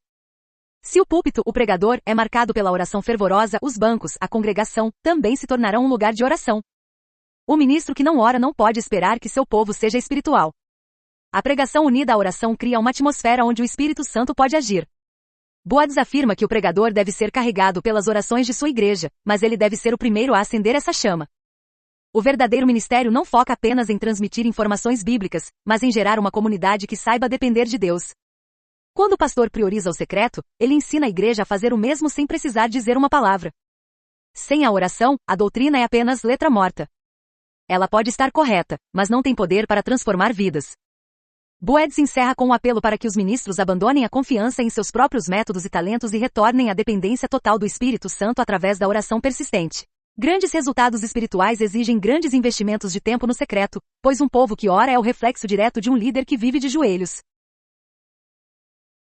Se o púlpito, o pregador, é marcado pela oração fervorosa, os bancos, a congregação, também se tornarão um lugar de oração. O ministro que não ora não pode esperar que seu povo seja espiritual. A pregação unida à oração cria uma atmosfera onde o Espírito Santo pode agir. Boaz afirma que o pregador deve ser carregado pelas orações de sua igreja, mas ele deve ser o primeiro a acender essa chama. O verdadeiro ministério não foca apenas em transmitir informações bíblicas, mas em gerar uma comunidade que saiba depender de Deus. Quando o pastor prioriza o secreto, ele ensina a igreja a fazer o mesmo sem precisar dizer uma palavra. Sem a oração, a doutrina é apenas letra morta. Ela pode estar correta, mas não tem poder para transformar vidas. Boedes encerra com um apelo para que os ministros abandonem a confiança em seus próprios métodos e talentos e retornem à dependência total do Espírito Santo através da oração persistente. Grandes resultados espirituais exigem grandes investimentos de tempo no secreto, pois um povo que ora é o reflexo direto de um líder que vive de joelhos.